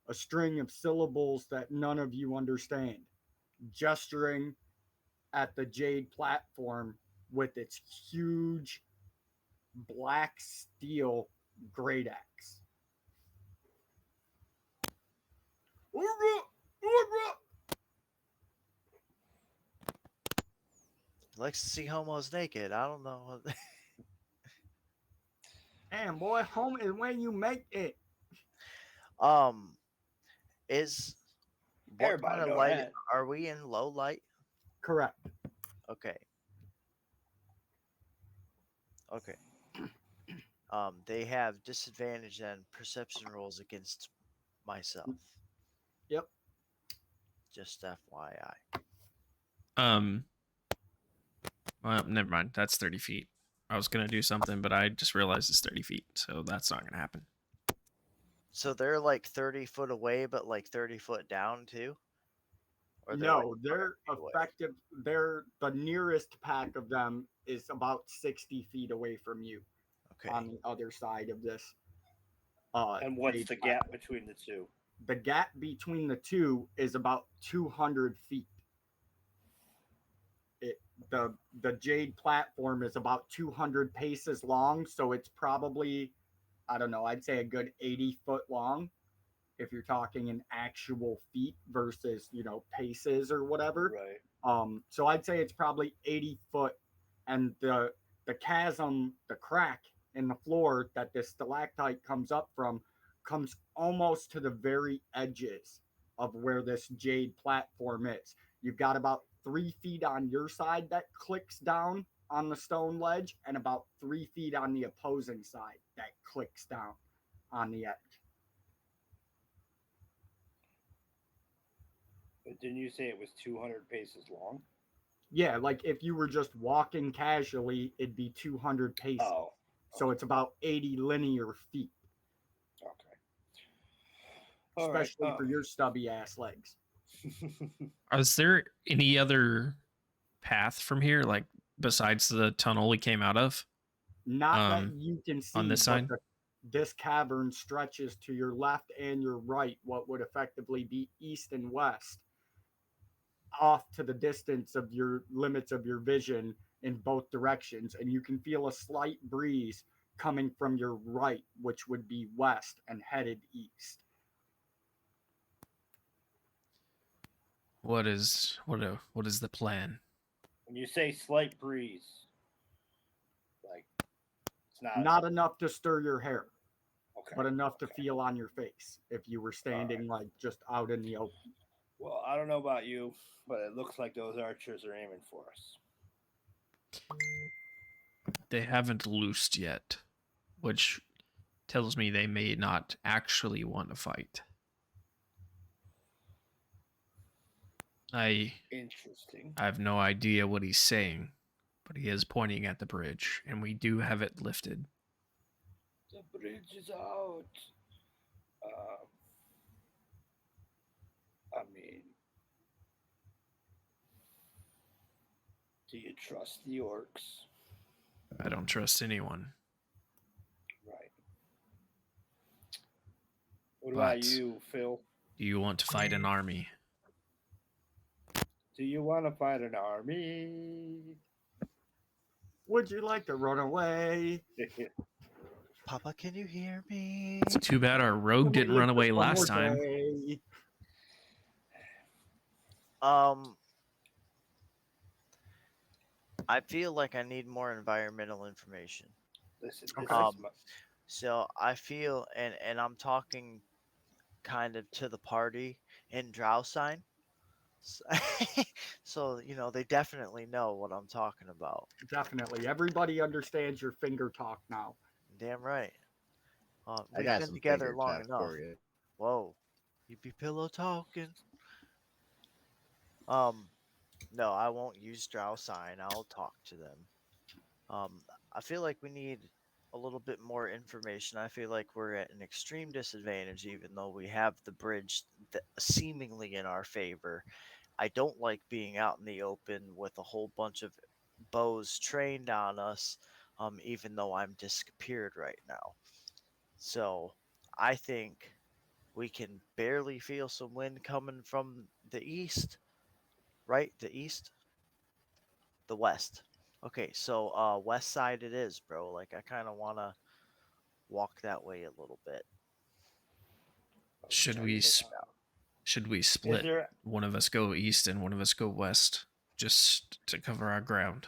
a string of syllables that none of you understand, gesturing at the jade platform with its huge black steel great axe.
He likes to see homos naked. I don't know.
Damn, boy, home is when you make it.
um, is what
Everybody
kind of
know
light
that.
are we in? Low light.
Correct.
Okay. Okay. They have disadvantage and perception rolls against myself.
Yep.
Just FYI.
Well, never mind. That's 30 feet. I was gonna do something, but I just realized it's 30 feet, so that's not gonna happen.
So they're like 30 foot away, but like 30 foot down too? Or
No,
like
they're
100 feet away?
effective. They're the nearest pack of them is about 60 feet away from you
Okay.
on the other side of this.
And what's
jade
the
platform.
gap between the two?
The gap between the two is about 200 feet. The jade platform is about 200 paces long, so it's probably, I don't know, I'd say a good 80 foot long if you're talking in actual feet versus, paces or whatever.
Right.
So I'd say it's probably 80 foot, and the chasm, the crack in the floor that this stalactite comes up from, comes almost to the very edges of where this jade platform is. You've got about 3 feet on your side that clicks down on the stone ledge, and about 3 feet on the opposing side that clicks down on the edge.
But didn't you say it was 200 paces long?
Yeah, like if you were just walking casually, it'd be 200 paces.
Oh.
So it's about 80 linear feet,
Okay. All
especially
right.
for your stubby ass legs.
Is there any other path from here, like besides the tunnel we came out of?
Not that you can see,
on this side?
this cavern stretches to your left and your right, what would effectively be east and west, off to the distance of your limits of your vision. in both directions, and you can feel a slight breeze coming from your right, which would be west and headed east.
What is the plan?
When you say slight breeze, like it's not
Not enough to stir your hair,
okay.
but enough to
okay.
feel on your face if you were standing like just out in the open.
Well, I don't know about you, but it looks like those archers are aiming for us.
They haven't loosed yet, which tells me they may not actually want to fight.
Interesting.
I have no idea what he's saying, but he is pointing at the bridge, and we do have it lifted.
The bridge is out. I mean, do you trust the orcs?
I don't trust anyone.
Right. What about
But-
you, Phil?
Do you want to fight an army?
Do you want to fight an army?
Would you like to run away?
Papa, can you hear me?
It's too bad our rogue didn't run away
One
last
more
time.
day.
I feel like I need more environmental information.
Listen,
So I feel, and I'm talking kind of to the party in Drow sign. So, they definitely know what I'm talking about.
Definitely. Everybody understands your finger talk now.
Damn right.
I
We've
got
been
some
together
finger
long
talk
enough.
for you.
Whoa. You be pillow talking. No, I won't use Drow sign. I'll talk to them. I feel like we need a little bit more information. I feel like we're at an extreme disadvantage, even though we have the bridge seemingly in our favor. I don't like being out in the open with a whole bunch of bows trained on us, even though I'm disappeared right now. So I think we can barely feel some wind coming from the east, right? The east, the west. Okay, so west side it is, bro. Like I kind of want to walk that way a little bit.
Should
Check
we
this out.
should we split?
there-
One of us go east and one of us go west, just to cover our ground.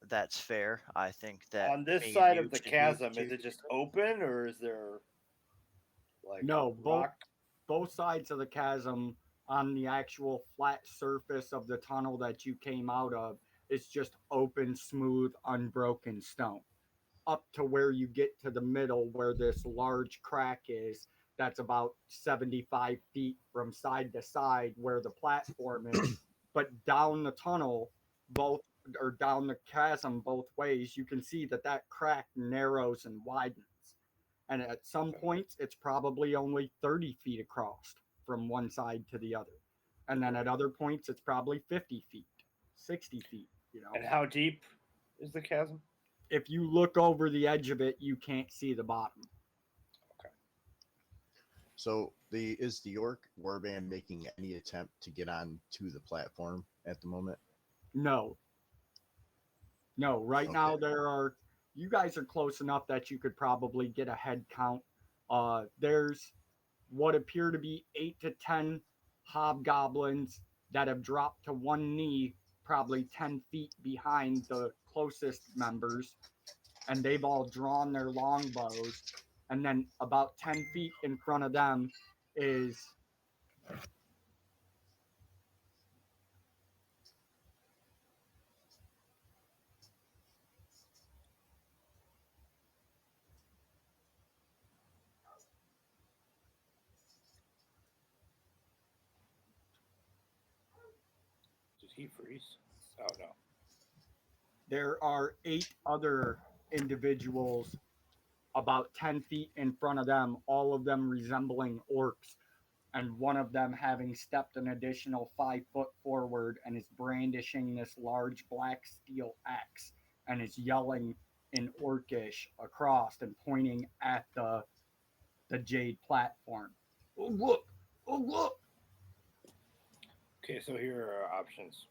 That's fair. I think that
on this
me and
side
you
of the
should be
chasm,
two
is it just
together.
open or is there like
No,
rock?
both sides of the chasm on the actual flat surface of the tunnel that you came out of is just open, smooth, unbroken stone. Up to where you get to the middle, where this large crack is, that's about 75 feet from side to side where the platform is. But down the tunnel, down the chasm both ways, you can see that crack narrows and widens. And at some points, it's probably only 30 feet across from one side to the other. And then at other points, it's probably 50 feet, 60 feet,
And how deep is the chasm?
If you look over the edge of it, you can't see the bottom.
So is the orc warband making any attempt to get on to the platform at the moment?
No. Right now you guys are close enough that you could probably get a head count. There's what appear to be 8 to 10 hobgoblins that have dropped to one knee, probably 10 feet behind the closest members, and they've all drawn their longbows. And then about 10 feet in front of them is
Did he freeze? Oh no.
there are 8 other individuals about 10 feet in front of them, all of them resembling orcs, and one of them having stepped an additional 5 foot forward and is brandishing this large black steel axe and is yelling in orcish across and pointing at the jade platform. Oh look! Oh look!
Okay, so here are our options.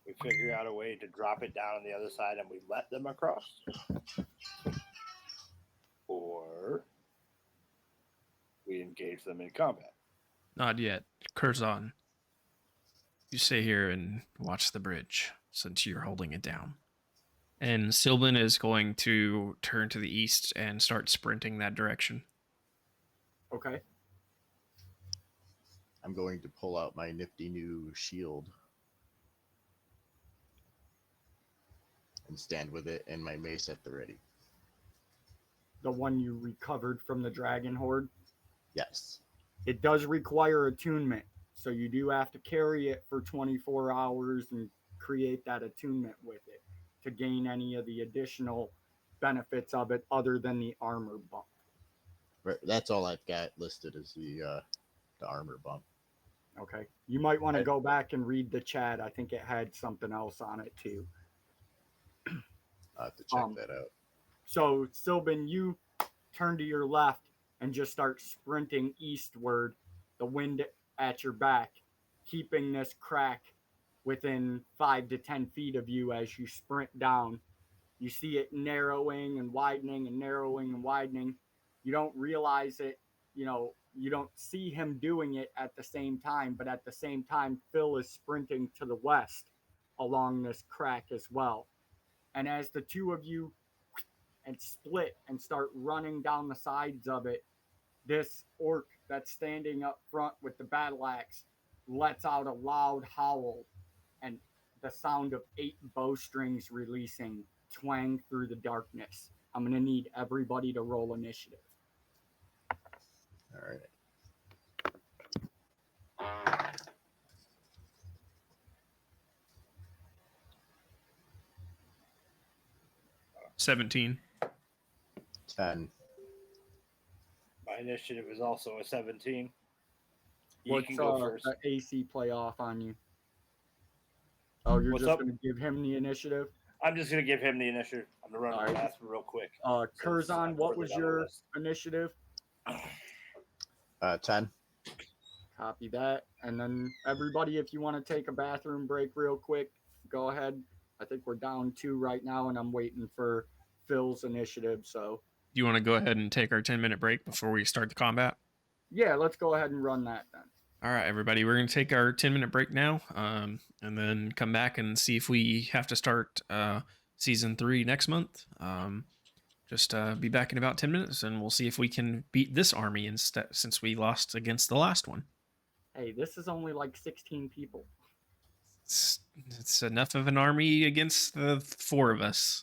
We figure out a way to drop it down on the other side and we let them across? Or we engage them in combat?
Not yet. Curzon, you stay here and watch the bridge since you're holding it down. And Sylvan is going to turn to the east and start sprinting that direction.
Okay.
I'm going to pull out my nifty new shield and stand with it and my mace at the ready.
The one you recovered from the dragon horde.
Yes.
It does require attunement, so you do have to carry it for 24 hours and create that attunement with it to gain any of the additional benefits of it other than the armor bump.
Right, that's all I've got listed as the armor bump.
Okay. You might want to go back and read the chat. I think it had something else on it too.
I'll have to check that out.
So, Sylvan, you turn to your left and just start sprinting eastward, the wind at your back, keeping this crack within 5 to 10 feet of you as you sprint down. You see it narrowing and widening and narrowing and widening. You don't realize it, you don't see him doing it at the same time, but at the same time, Phil is sprinting to the west along this crack as well. And as the two of you and split and start running down the sides of it, this orc that's standing up front with the battle axe lets out a loud howl, and the sound of 8 bowstrings releasing twang through the darkness. I'm going to need everybody to roll initiative.
All right.
17.
10.
My initiative is also a 17. You
What's
can go first.
the AC play off on you? Oh, you're
What's
just
up?
going to give him the initiative?
I'm just going to give him the initiative. I'm going to run
All
the
right.
math real quick.
Curzon,
I'm
what
further
was
down the
your
list.
initiative?
10.
Copy that. And then everybody, if you want to take a bathroom break real quick, go ahead. I think we're down 2 right now, and I'm waiting for Phil's initiative. So,
Do you want to go ahead and take our 10-minute break before we start the combat?
yeah, let's go ahead and run that then.
All right, everybody, we're going to take our 10-minute break now, and then come back and see if we have to start season 3 next month. Just be back in about 10 minutes, and we'll see if we can beat this army instead, since we lost against the last one.
Hey, this is only like 16 people.
It's enough of an army against the 4 of us.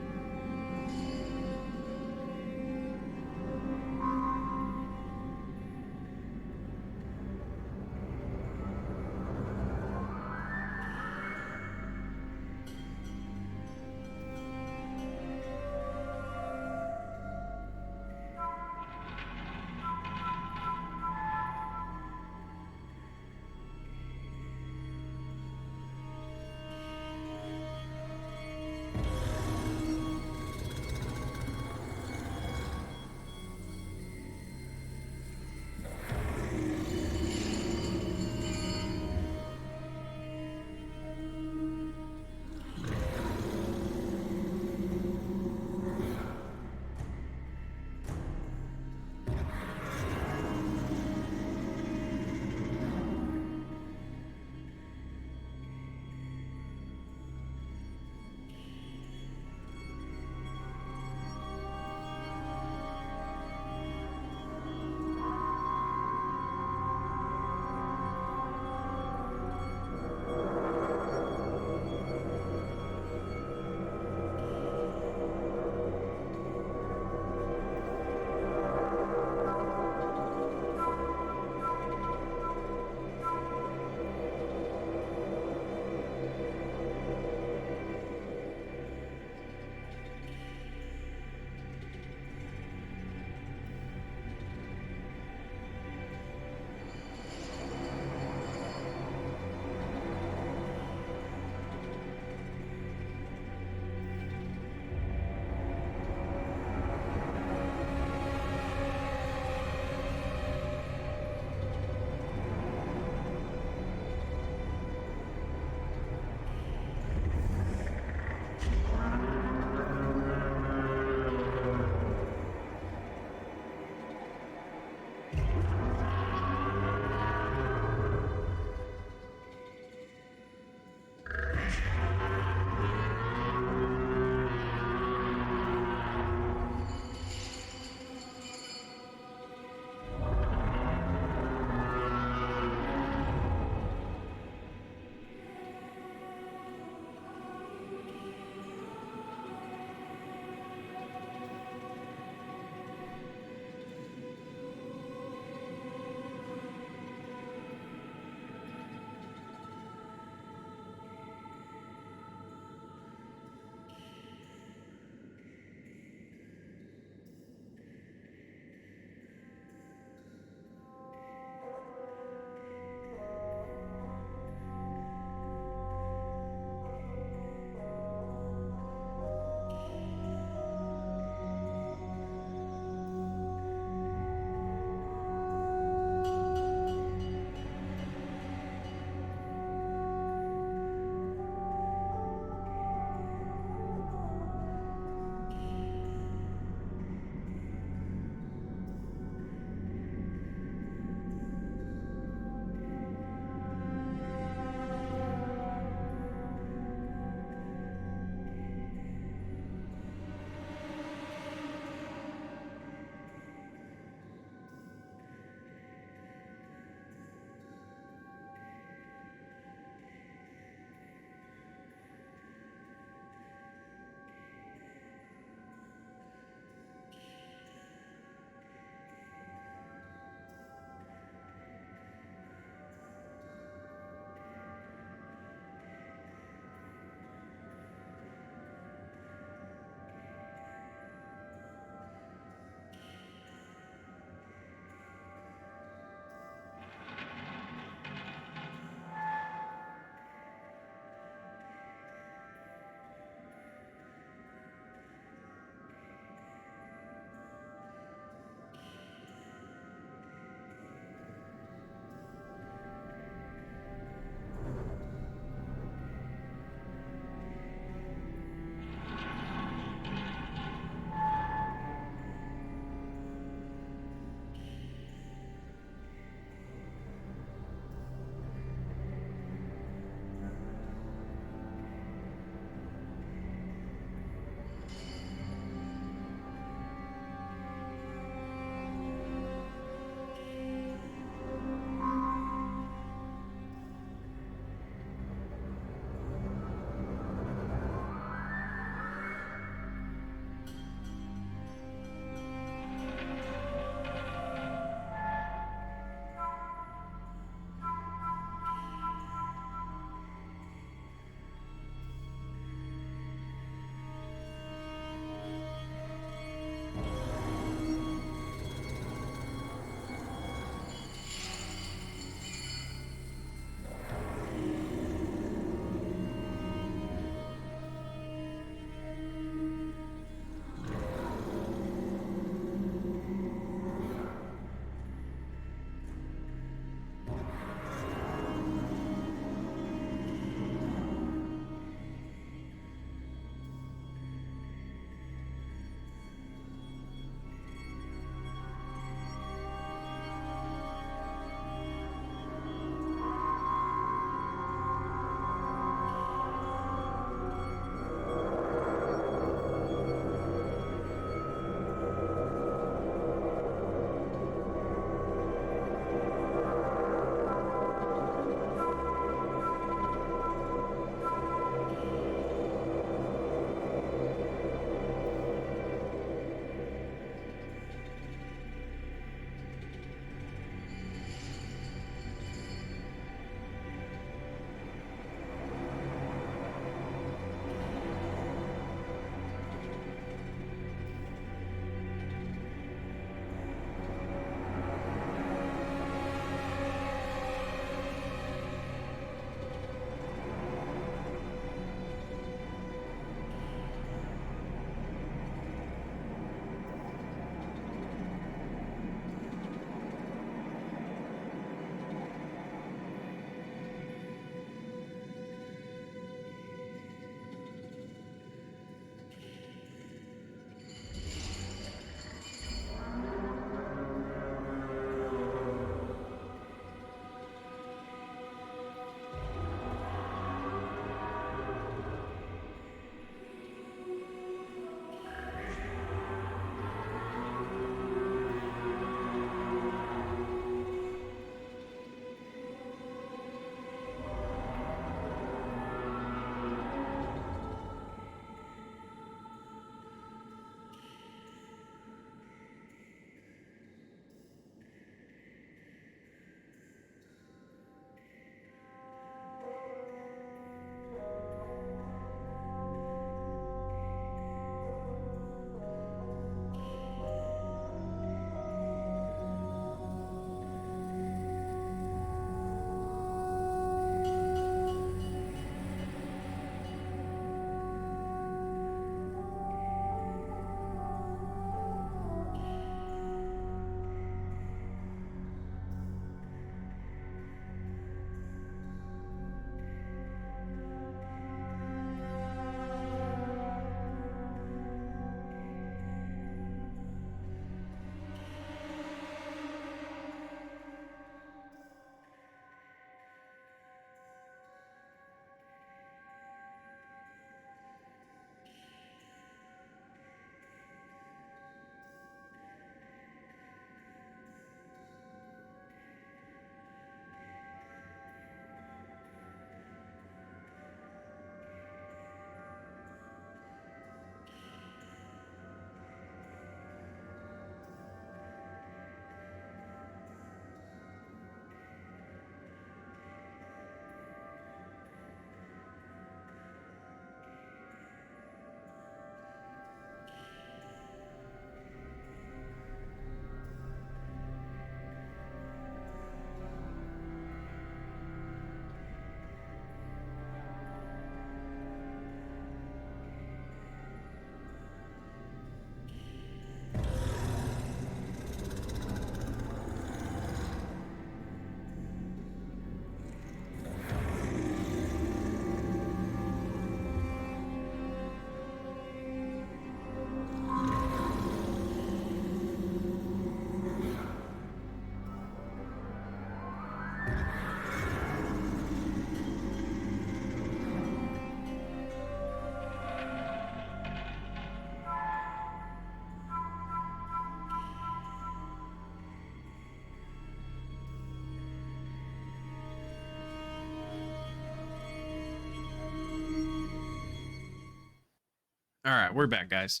All right, we're back, guys.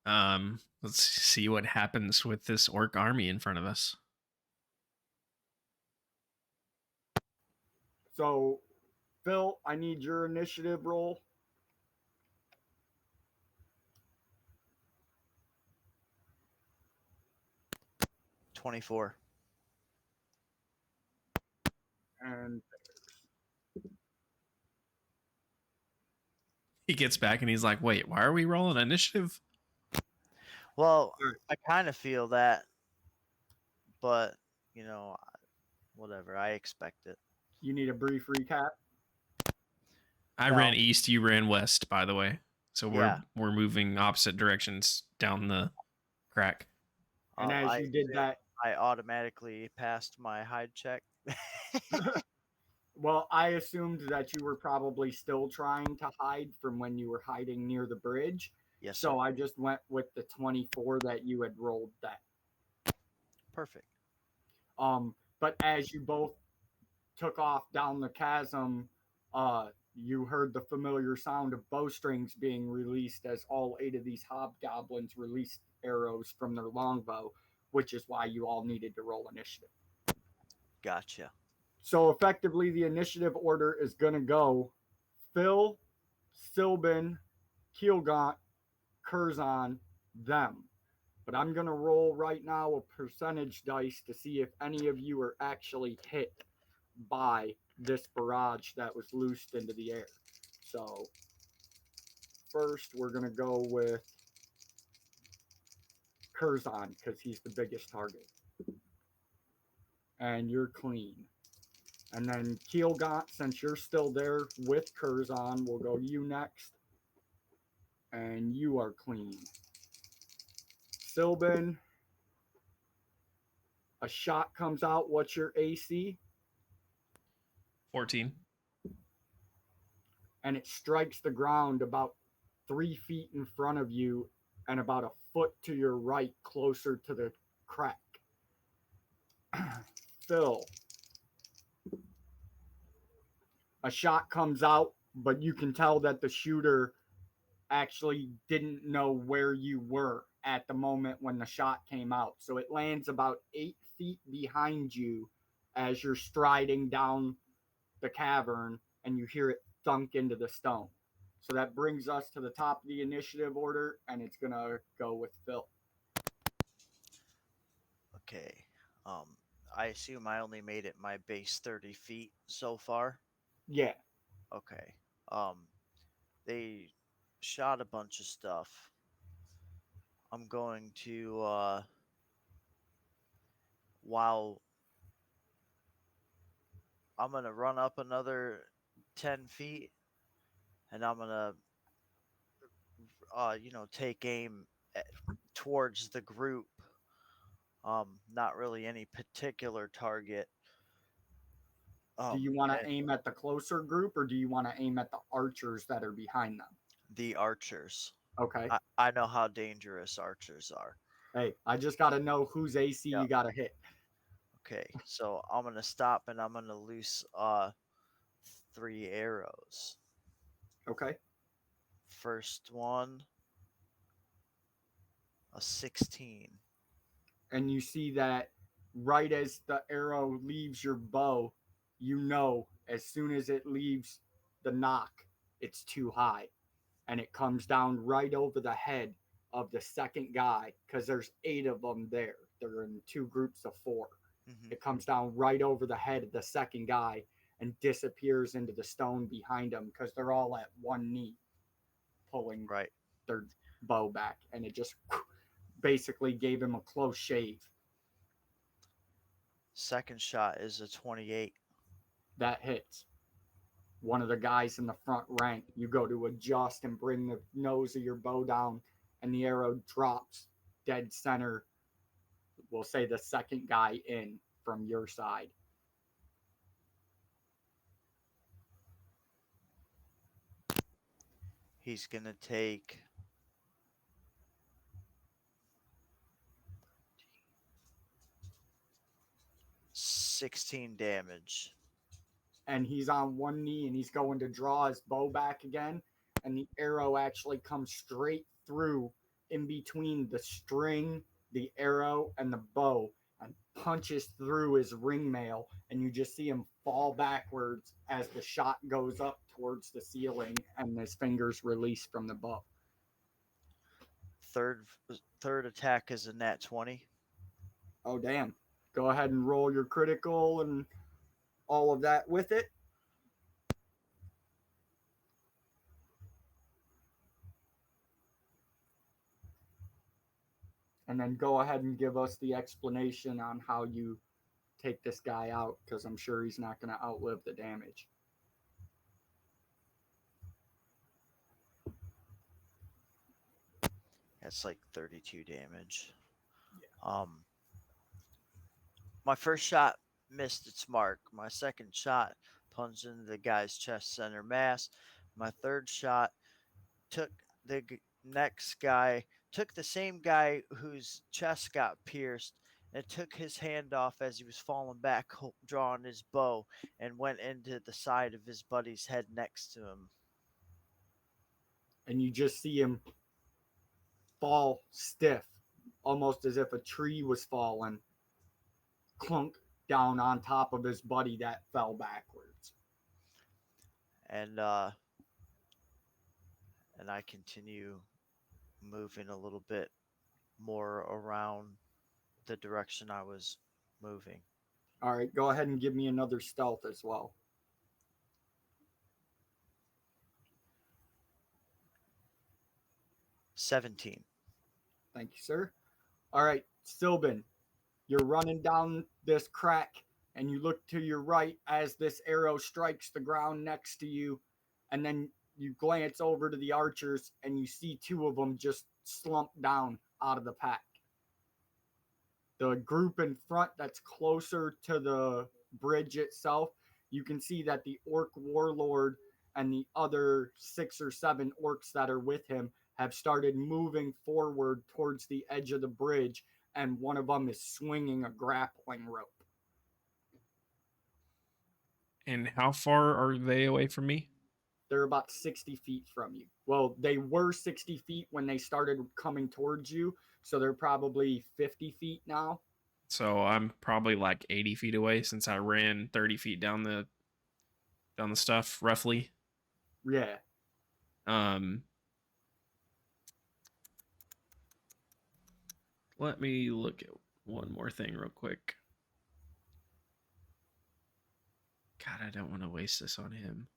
Let's see what happens with this orc army in front of us.
So, Phil, I need your initiative roll.
$24.
And
He gets back and he's like, "Wait, why are we rolling initiative?"
Well,
Alright.
I kind of feel that, but whatever. I expect it.
you need a brief recap.
I
No.
ran east, you ran west, by the way. So
Yeah.
we're moving opposite directions down the crack.
And as
I
you did that,
I automatically passed my hide check.
well, I assumed that you were probably still trying to hide from when you were hiding near the bridge.
Yes,
So
sir.
I just went with the 24 that you had rolled that.
Perfect.
But as you both took off down the chasm, you heard the familiar sound of bowstrings being released as all 8 of these hobgoblins released arrows from their longbow, which is why you all needed to roll initiative.
Gotcha.
So effectively, the initiative order is going to go Phil, Silbin, Keelgaunt, Curzon, them. But I'm going to roll right now a percentage dice to see if any of you are actually hit by this barrage that was loosed into the air. So first, we're going to go with Curzon because he's the biggest target. And you're clean. And then Keelgaunt, since you're still there with Curzon, we'll go you next. And you are clean. Silbin, a shot comes out. What's your AC?
14.
And it strikes the ground about 3 feet in front of you and about a foot to your right, closer to the crack. Phil, a shot comes out, but you can tell that the shooter actually didn't know where you were at the moment when the shot came out. So it lands about 8 feet behind you as you're striding down the cavern and you hear it thunk into the stone. So that brings us to the top of the initiative order, and it's going to go with Phil.
Okay. I assume I only made it my base 30 feet so far.
Yeah.
Okay. They shot a bunch of stuff. I'm going to while I'm gonna run up another 10 feet, and I'm gonna take aim towards the group. Not really any particular target.
Do you want to aim at the closer group or do you want to aim at the archers that are behind them?
The archers?
Okay.
I know how dangerous archers are.
Hey, I just got to know whose AC you got to hit.
Okay, so I'm gonna stop and I'm gonna loose 3 arrows.
Okay.
First one, a 16.
And you see that right as the arrow leaves your bow, you know as soon as it leaves the nock, it's too high. And it comes down right over the head of the second guy because there's 8 of them there. They're in 2 groups of 4.
Mm-hmm.
It comes down right over the head of the second guy and disappears into the stone behind him because they're all at one knee pulling
Right.
their bow back. And it just basically gave him a close shave.
Second shot is a 28.
That hits. One of the guys in the front rank, you go to adjust and bring the nose of your bow down, and the arrow drops dead center. We'll say the second guy in from your side.
He's gonna take 16 damage.
And he's on one knee and he's going to draw his bow back again. and the arrow actually comes straight through in between the string, the arrow, and the bow, and punches through his ring mail, and you just see him fall backwards as the shot goes up towards the ceiling and his fingers release from the bow.
Third attack is a nat 20.
Oh, damn. Go ahead and roll your critical and all of that with it. And then go ahead and give us the explanation on how you take this guy out, because I'm sure he's not going to outlive the damage.
That's like 32 damage. My first shot missed its mark. My second shot plunged into the guy's chest center mass. My third shot took the took the same guy whose chest got pierced, and took his hand off as he was falling back, drawing his bow, and went into the side of his buddy's head next to him.
And you just see him fall stiff, almost as if a tree was falling, clunk down on top of his buddy that fell backwards.
And I continue moving a little bit more around the direction I was moving.
All right, go ahead and give me another stealth as well.
17.
Thank you, sir. All right, Sylvan, you're running down this crack, and you look to your right as this arrow strikes the ground next to you, and then you glance over to the archers, and you see two of them just slump down out of the pack. The group in front that's closer to the bridge itself, you can see that the orc warlord and the other 6 or 7 orcs that are with him have started moving forward towards the edge of the bridge, and one of them is swinging a grappling rope.
And how far are they away from me?
They're about 60 feet from you. Well, they were 60 feet when they started coming towards you, so they're probably 50 feet now.
So I'm probably like 80 feet away since I ran 30 feet down the stuff, roughly.
Yeah.
Let me look at one more thing real quick. God, I don't want to waste this on him.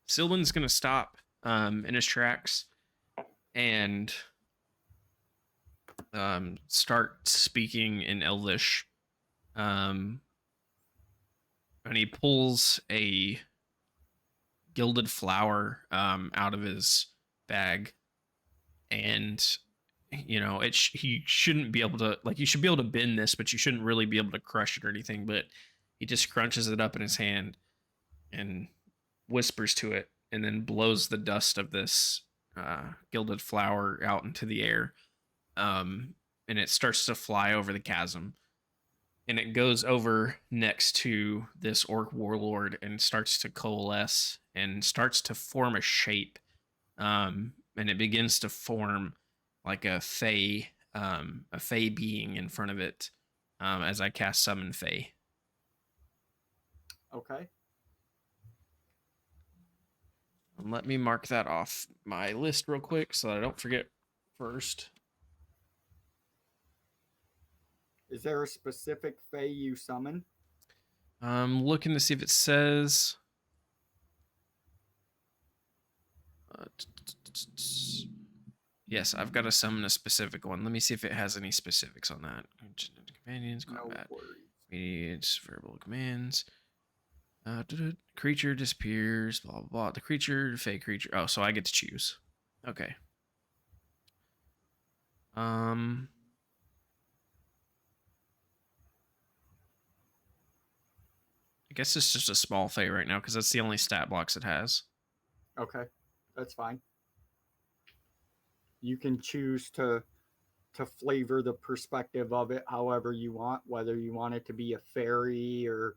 Sylvan's gonna stop in his tracks and start speaking in Elvish. And he pulls a gilded flower out of his bag, and you know he shouldn't be able to, like, you should be able to bend this, but you shouldn't really be able to crush it or anything. But he just crunches it up in his hand and whispers to it, and then blows the dust of this gilded flower out into the air, and it starts to fly over the chasm, and it goes over next to this orc warlord and starts to coalesce and starts to form a shape, and it begins to form like a fey being in front of it, as I cast Summon Fey.
Okay.
And let me mark that off my list real quick so that I don't forget first.
Is there a specific Fey you summon?
I'm looking to see if it says. Yes, I've got to summon a specific one. Let me see if it has any specifics on that. Companions, combat, immediate verbal commands. Creature disappears. Blah blah blah. The creature, fake creature. Oh, so I get to choose. Okay. I guess it's just a small Fey right now because that's the only stat blocks it has.
Okay, that's fine. You can choose to flavor the perspective of it however you want, whether you want it to be a fairy or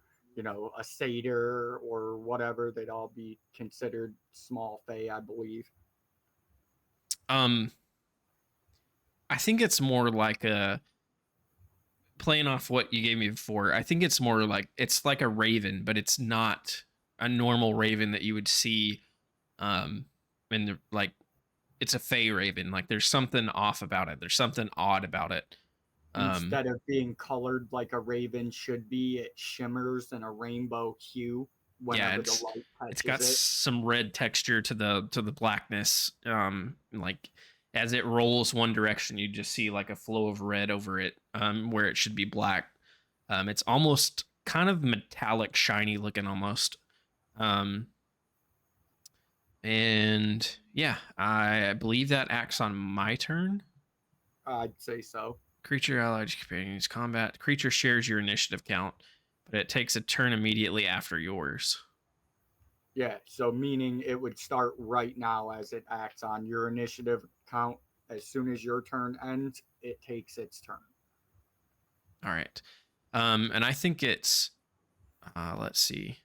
a satyr or whatever. They'd all be considered small Fey, I believe.
I think it's more like a playing off what you gave me before. I think it's more like it's like a raven, but it's not a normal raven that you would see. In the like, it's a Fey raven. Like there's something off about it. There's something odd about it.
Instead of being colored like a raven should be, it shimmers in a rainbow hue whenever the light
it's got
touches it.
some red texture to the blackness. Like as it rolls one direction, you just see like a flow of red over it, where it should be black. It's almost kind of metallic, shiny looking almost. And yeah, I believe that acts on my turn.
I'd say so.
Creature allied to companions combat. Creature shares your initiative count, but it takes a turn immediately after yours.
Yeah, so meaning it would start right now as it acts on your initiative count. As soon as your turn ends, it takes its turn.
All right. And I think it's, let's see.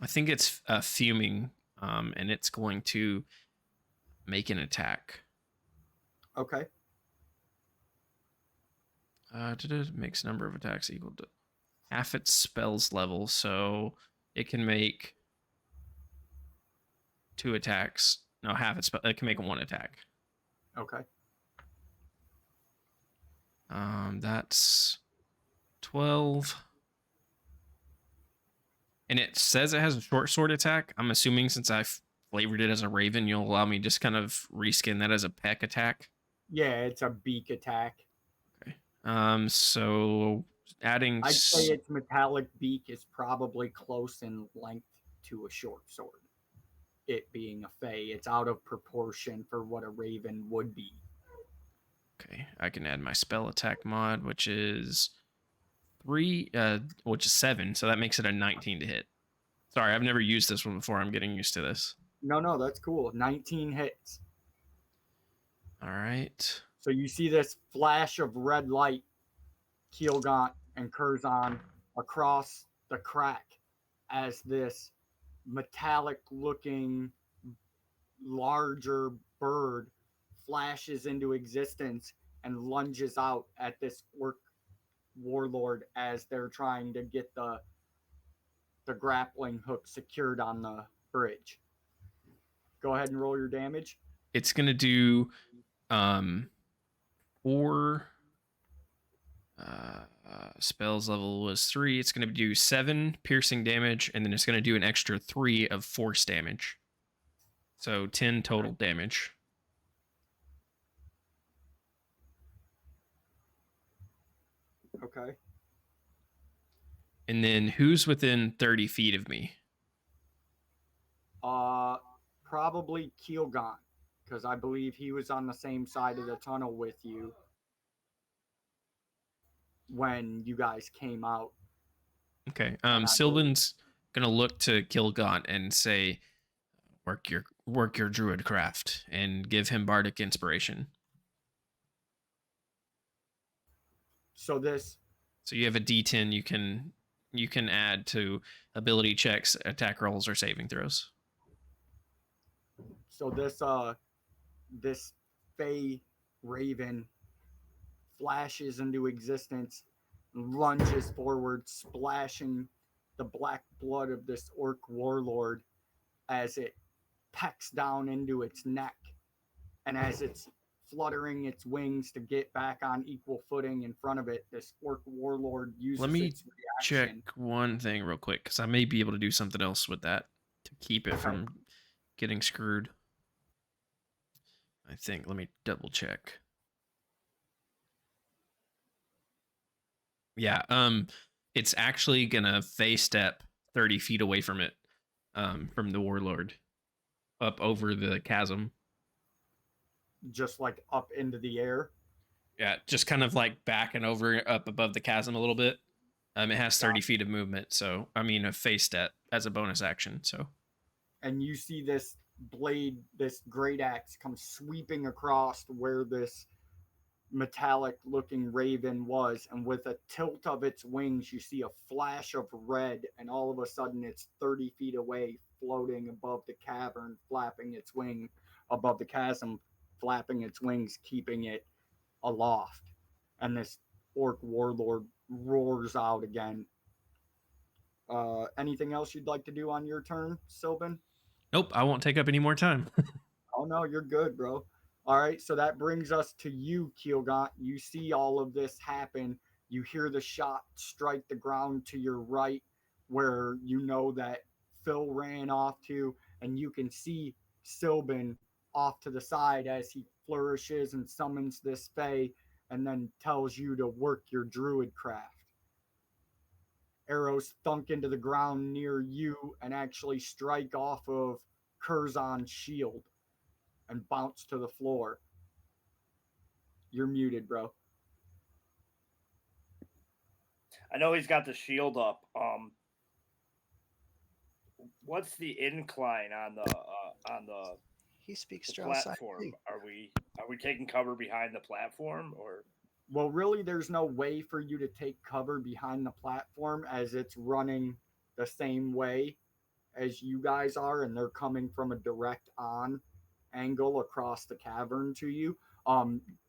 I think it's fuming, and it's going to make an attack.
Okay.
Makes number of attacks equal to half its spells level, so it can make 2 attacks. No, half its spell. It can make 1 attack.
Okay.
That's 12. And it says it has a short sword attack. I'm assuming since I flavored it as a raven, you'll allow me just kind of reskin that as a peck attack.
Yeah, it's a beak attack.
Okay. So adding.
I'd say its metallic beak is probably close in length to a short sword. It being a Fey, it's out of proportion for what a raven would be.
Okay, I can add my spell attack mod, which is 3, which is 7, so that makes it a 19 to hit. Sorry, I've never used this one before. I'm getting used to this.
No, that's cool. 19 hits.
All right.
So you see this flash of red light, Keelgaunt and Curzon, across the crack as this metallic-looking, larger bird flashes into existence and lunges out at this orc warlord as they're trying to get the grappling hook secured on the bridge. Go ahead and roll your damage.
It's gonna do 4 spells level was 3. It's gonna do 7 piercing damage, and then it's gonna do an extra 3 of force damage. So 10 total damage.
Okay.
And then who's within 30 feet of me?
Probably Keelgaunt, because I believe he was on the same side of the tunnel with you when you guys came out.
Okay. Sylvan's gonna look to Keelgaunt and say, work your druid craft, and give him bardic inspiration.
So
you have a D10 you can add to ability checks, attack rolls, or saving throws.
So this Fey raven flashes into existence, lunges forward, splashing the black blood of this orc warlord as it pecks down into its neck. And as it's fluttering its wings to get back on equal footing in front of it, this orc warlord uses its reaction.
Check one thing real quick, because I may be able to do something else with that to keep it from getting screwed. I think. Let me double check. Yeah, it's actually gonna face step 30 feet away from it, from the warlord, up over the chasm.
Just like up into the air.
Yeah, just kind of like backing over up above the chasm a little bit. It has 30 feet of movement, so I mean a face step as a bonus action. So,
and you see this blade, this great axe, come sweeping across where this metallic looking raven was, and with a tilt of its wings you see a flash of red, and all of a sudden it's 30 feet away, floating above the cavern, flapping its wing above the chasm, flapping its wings, keeping it aloft. And this orc warlord roars out again. Anything else you'd like to do on your turn, Sylvan?
nope, I won't take up any more time.
Oh no, you're good, bro. All right, so that brings us to you, Keelgaunt. You see all of this happen. You hear the shot strike the ground to your right, where you know that Phil ran off to, and you can see Sylvan off to the side as he flourishes and summons this Fae, and then tells you to work your druid craft. Arrows thunk into the ground near you and actually strike off of Curzon's shield and bounce to the floor. You're muted, bro.
I know he's got the shield up. What's the incline on the
He speaks
the
Strauss.
platform? Are we taking cover behind the platform, or?
Well, really, there's no way for you to take cover behind the platform, as it's running the same way as you guys are, and they're coming from a direct on angle across the cavern to you.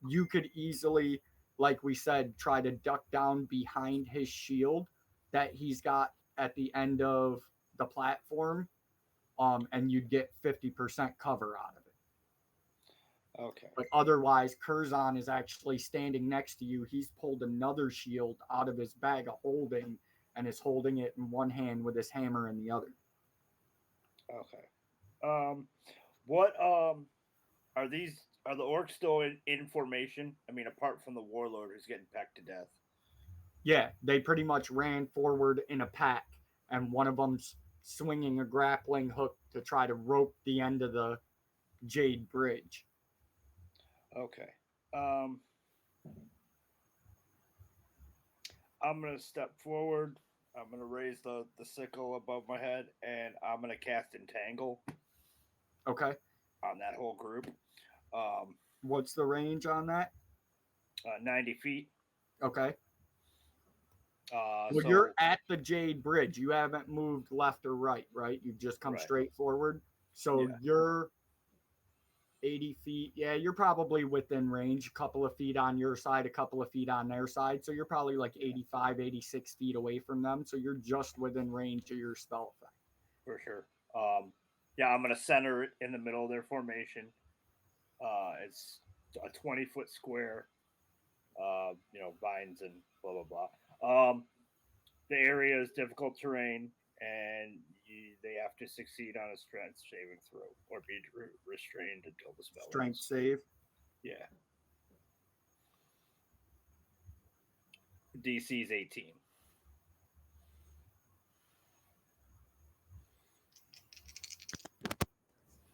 You could easily, like we said, try to duck down behind his shield that he's got at the end of the platform, and you'd get 50% cover out of it.
Okay.
But otherwise, Curzon is actually standing next to you. He's pulled another shield out of his bag of holding and is holding it in one hand with his hammer in the other.
Okay. What are these? Are the orcs still in formation? I mean, apart from the warlord who's getting pecked to death.
Yeah, they pretty much ran forward in a pack, and one of them's swinging a grappling hook to try to rope the end of the Jade Bridge.
Okay. I'm gonna step forward. I'm gonna raise the sickle above my head, and I'm gonna cast Entangle
Okay.
on that whole group.
What's the range on that?
90 feet.
Okay. Well,
So
you're at the Jade Bridge. You haven't moved left or right, right? You've just come
Right.
straight forward. So
Yeah.
you're 80 feet. Yeah, you're probably within range, a couple of feet on your side, a couple of feet on their side. So you're probably like 85, 86 feet away from them. So you're just within range of your spell effect.
for sure. Yeah, I'm gonna center it in the middle of their formation. It's a 20-foot square. Vines and blah blah blah. The area is difficult terrain, and they have to succeed on a strength saving throw or be restrained until the spell
Strength
ends.
save.
Yeah. DC is 18.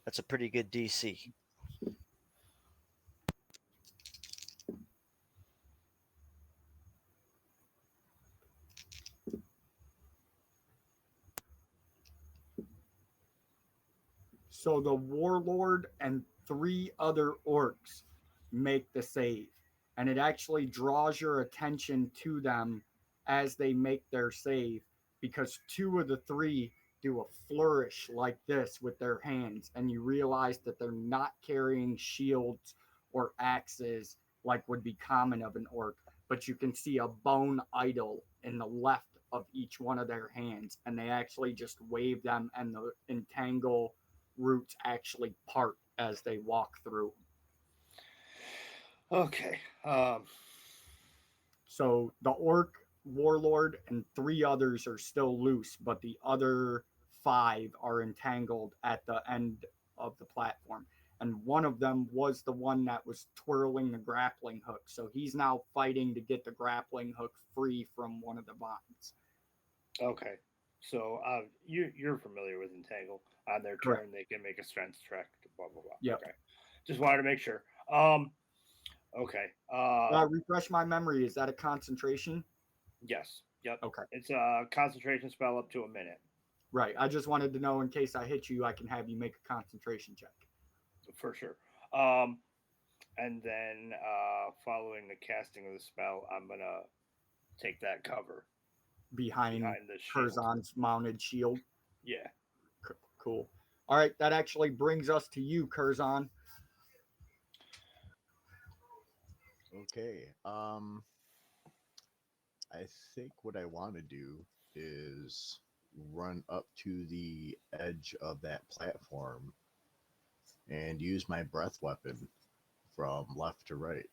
That's a pretty good DC.
So the warlord and 3 other orcs make the save. And it actually draws your attention to them as they make their save, because 2 of the 3 do a flourish like this with their hands, and you realize that they're not carrying shields or axes like would be common of an orc, but you can see a bone idol in the left of each one of their hands, and they actually just wave them, and the entangle roots actually part as they walk through.
Okay.
So the orc warlord and 3 others are still loose, but the other 5 are entangled at the end of the platform. And one of them was the one that was twirling the grappling hook. So he's now fighting to get the grappling hook free from one of the vines.
Okay. So you're familiar with Entangle. On their
Correct.
turn, they can make a strength check. Blah blah blah.
Yep.
Okay. Just wanted to make sure. Okay.
Refresh my memory. Is that a concentration?
Yes. Yep.
Okay.
It's a concentration spell up to a minute.
Right. I just wanted to know in case I hit you, I can have you make a concentration check.
For sure. And then following the casting of the spell, I'm gonna take that cover
Behind
the shield.
Curzon's mounted shield.
Yeah.
Cool. All right, that actually brings us to you, Curzon.
Okay. I think what I want to do is run up to the edge of that platform and use my breath weapon from left to right,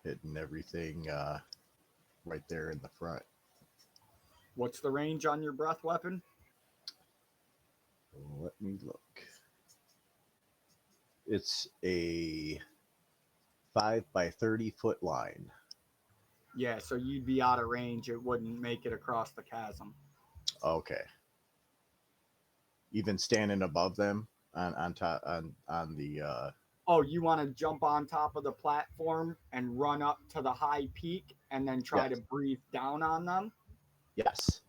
hitting everything right there in the front.
What's the range on your breath weapon?
Let me look. It's a 5 by 30-foot line.
Yeah, so you'd be out of range. It wouldn't make it across the chasm.
Okay. Even standing above them on top on the
Oh, you want to jump on top of the platform and run up to the high peak and then try to breathe down on them?
Yes.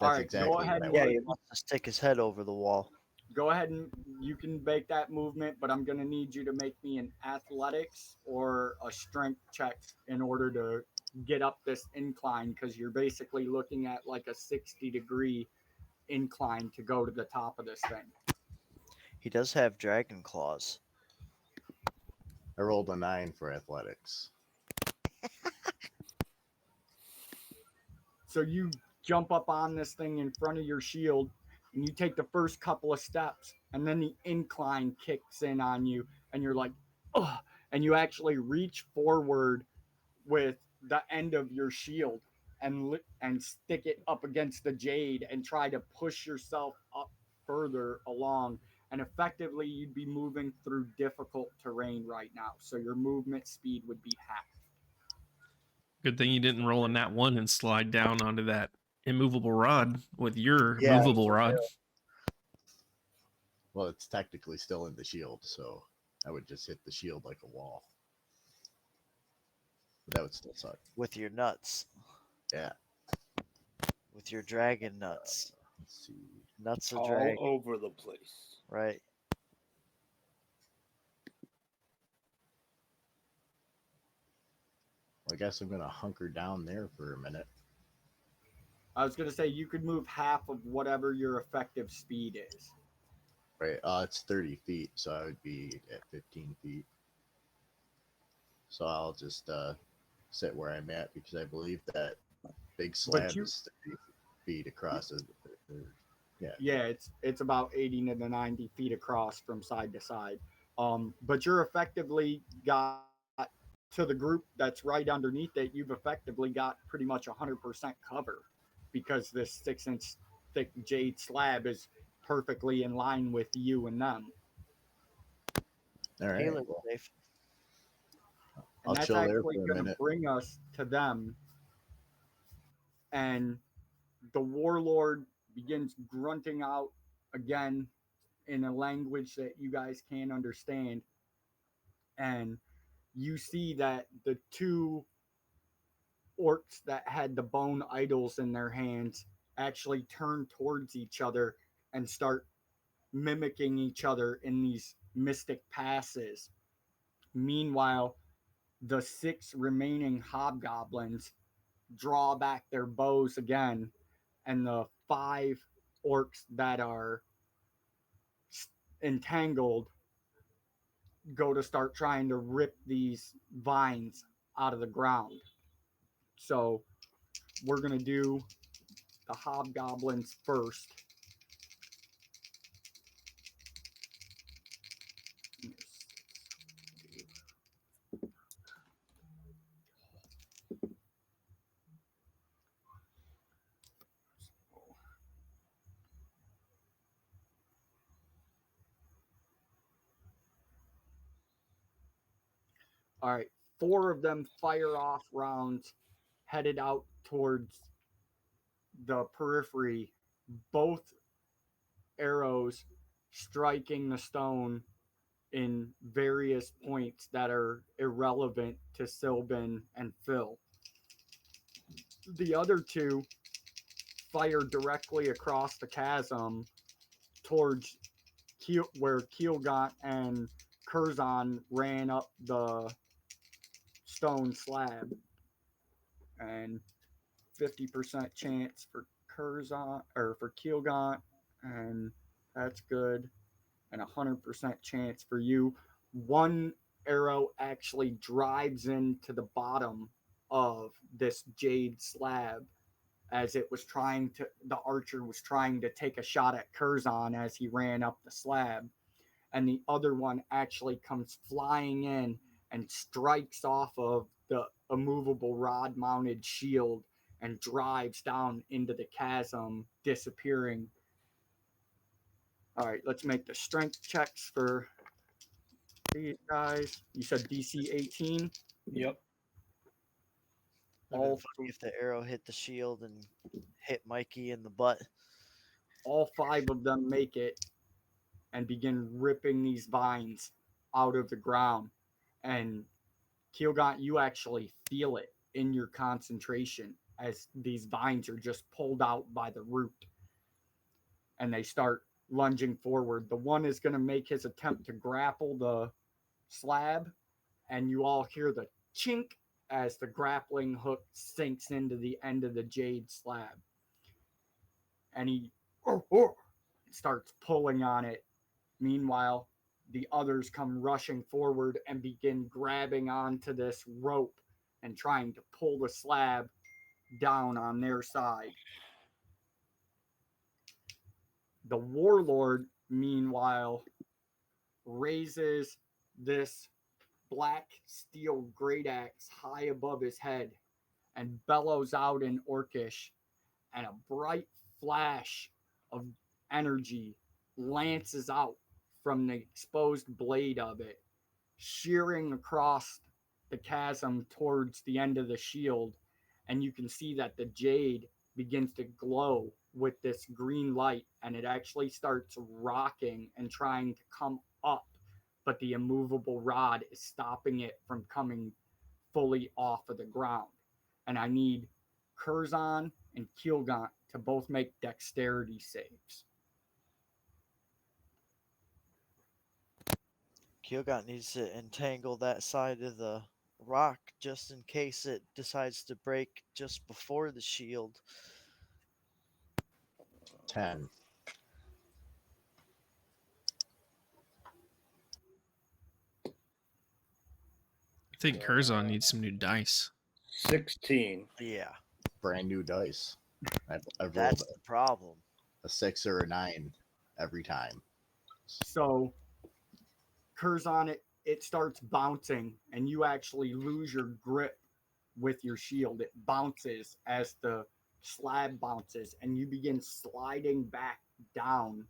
All
That's
right,
exactly
go ahead
what I
and
Yeah,
want.
he wants to stick his head over the wall.
go ahead and you can make that movement, but I'm going to need you to make me an athletics or a strength check in order to get up this incline, because you're basically looking at like a 60-degree incline to go to the top of this thing.
He does have dragon claws.
I rolled a 9 for athletics.
So you jump up on this thing in front of your shield and you take the first couple of steps, and then the incline kicks in on you and you're like, oh, and you actually reach forward with the end of your shield and stick it up against the jade and try to push yourself up further along. And effectively, you'd be moving through difficult terrain right now. So your movement speed would be half.
Good thing you didn't roll in that one and slide down onto that immovable rod with your
Yeah,
movable
for
rod.
real.
Well, it's technically still in the shield, so I would just hit the shield like a wall. But that would still suck.
With your nuts.
Yeah.
With your dragon nuts.
Let's see.
Nuts of
All
dragon.
over the place.
Right.
Well, I guess I'm gonna hunker down there for a minute.
I was going to say you could move half of whatever your effective speed is.
Right. It's 30 feet, so I would be at 15 feet. So I'll just sit where I'm at because I believe that big slab is 30 feet across.
Yeah, it's about 80 to 90 feet across from side to side. But you're effectively got to the group that's right underneath it. You've effectively got pretty much 100% cover because this 6-inch thick jade slab is perfectly in line with you and them.
All right.
Healer's
Well,
safe.
And
I'll
that's
chill there
actually
for a
going to
minute.
bring us to them. And the warlord begins grunting out again in a language that you guys can't understand. And you see that the two orcs that had the bone idols in their hands actually turn towards each other and start mimicking each other in these mystic passes. Meanwhile, the 6 remaining hobgoblins draw back their bows again, and the 5 orcs that are entangled go to start trying to rip these vines out of the ground. So we're going to do the hobgoblins first. All right, 4 of them fire off rounds headed out towards the periphery. Both arrows striking the stone in various points that are irrelevant to Sylvan and Phil. The other two fire directly across the chasm towards where Keelgaunt and Curzon ran up the stone slab. And 50% chance for Curzon or for Keelgaunt, and that's good. And 100% chance for you. One arrow actually drives into the bottom of this jade slab as it was trying to, the archer was trying to take a shot at Curzon as he ran up the slab. And the other one actually comes flying in and strikes off of the immovable rod mounted shield and drives down into the chasm, disappearing. All right, let's make the strength checks for these guys. You said DC 18.
Yep.
It'd been funny if the arrow hit the shield and hit Mikey in the butt.
All 5 of them make it and begin ripping these vines out of the ground. And Keelgaunt, you actually feel it in your concentration as these vines are just pulled out by the root. And they start lunging forward. The one is going to make his attempt to grapple the slab, and you all hear the chink as the grappling hook sinks into the end of the jade slab. And he starts pulling on it. Meanwhile, the others come rushing forward and begin grabbing onto this rope and trying to pull the slab down on their side. The warlord, meanwhile, raises this black steel great axe high above his head and bellows out in Orcish, and a bright flash of energy lances out from the exposed blade of it, shearing across the chasm towards the end of the shield. And you can see that the jade begins to glow with this green light, and it actually starts rocking and trying to come up, but the immovable rod is stopping it from coming fully off of the ground. And I need Curzon and Keelgaunt to both make dexterity saves.
Keelgaunt needs to entangle that side of the rock just in case it decides to break just before the shield.
10.
I think Curzon needs some new dice.
16.
Yeah,
Brand new dice. I've rolled
that's the problem.
a 6 or a 9 every time.
So Curzon, it starts bouncing, and you actually lose your grip with your shield. It bounces as the slab bounces, and you begin sliding back down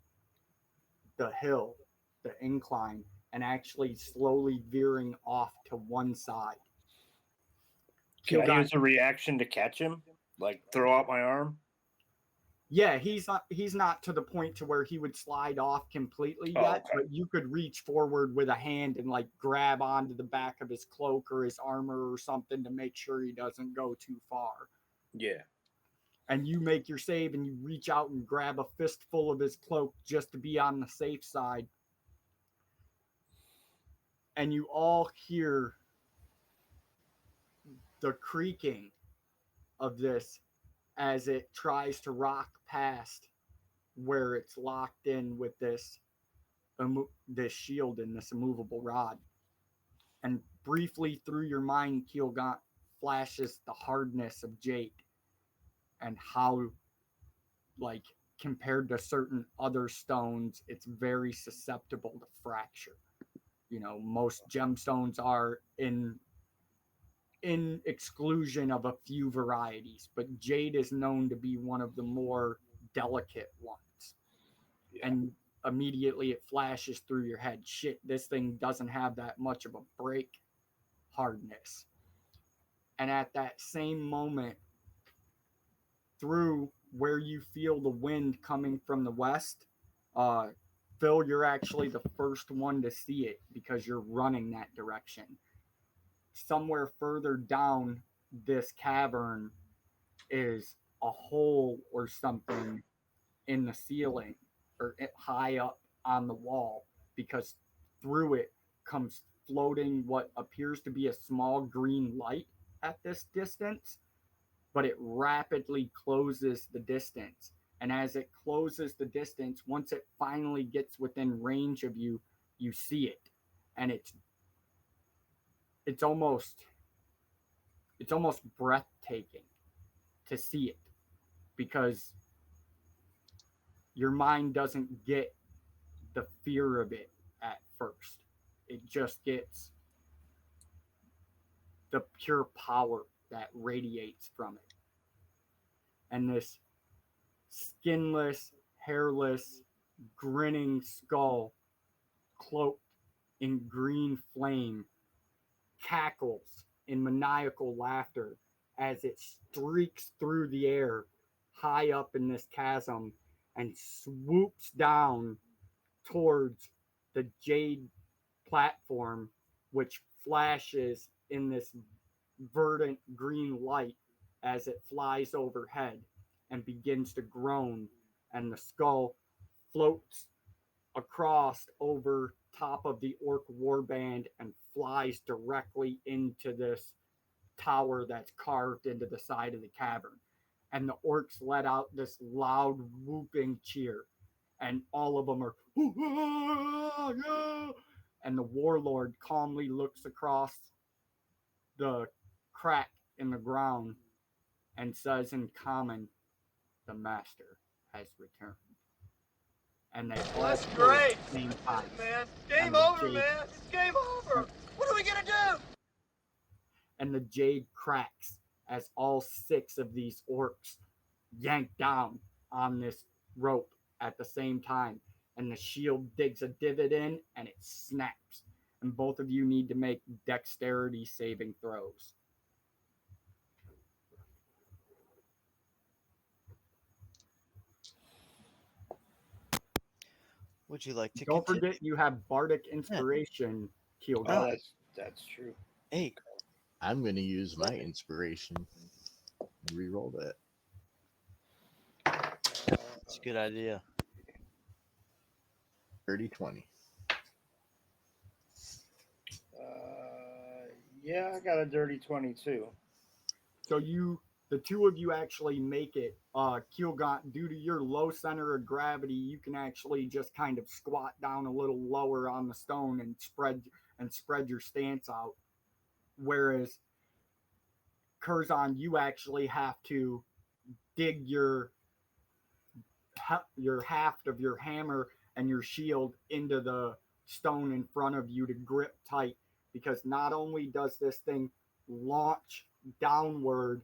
the hill, the incline, and actually slowly veering off to one side.
Can I use a reaction to catch him? Like throw out my arm?
Yeah, he's not to the point to where he would slide off completely yet,
okay.
but you could reach forward with a hand and like grab onto the back of his cloak or his armor or something to make sure he doesn't go too far.
Yeah.
And you make your save and you reach out and grab a fistful of his cloak just to be on the safe side. And you all hear the creaking of this as it tries to rock past where it's locked in with this shield and this immovable rod. And briefly through your mind, Keelgaunt, flashes the hardness of jade and how, like, compared to certain other stones, it's very susceptible to fracture. You know, most gemstones are in exclusion of a few varieties, but jade is known to be one of the more delicate ones. Yeah. And immediately it flashes through your head, shit, this thing doesn't have that much of a break hardness. And at that same moment, through where you feel the wind coming from the west, Phil, you're actually the first one to see it because you're running that direction. Somewhere further down this cavern is a hole or something in the ceiling or high up on the wall, because through it comes floating what appears to be a small green light at this distance, but it rapidly closes the distance. And as it closes the distance, once it finally gets within range of you, you see it. And it's almost breathtaking to see it, because your mind doesn't get the fear of it at first. It just gets the pure power that radiates from it. And this skinless, hairless, grinning skull cloaked in green flame cackles in maniacal laughter as it streaks through the air high up in this chasm and swoops down towards the jade platform, which flashes in this verdant green light as it flies overhead and begins to groan, and the skull floats across over top of the orc warband and flies directly into this tower that's carved into the side of the cavern. And the orcs let out this loud whooping cheer, and all of them are, and the warlord calmly looks across the crack in the ground and says in common, "The master has returned." And they all
That's
kill
great.
at the same time.
Man,
And
game
the
over,
jade,
man. It's game over. What are we gonna do?
and the jade cracks as all 6 of these orcs yank down on this rope at the same time. And the shield digs a divot in and it snaps. And both of you need to make dexterity saving throws.
Would you like to
Don't
continue?
forget you have bardic inspiration, Keel.
Oh, that's true.
Hey,
I'm going to use my inspiration and re-roll that.
it's a good idea.
30-20.
Yeah, I got a dirty 22.
So the 2 of you actually make it. Keelgaunt, due to your low center of gravity, you can actually just kind of squat down a little lower on the stone and spread your stance out. Whereas Curzon, you actually have to dig your haft of your hammer and your shield into the stone in front of you to grip tight, because not only does this thing launch downward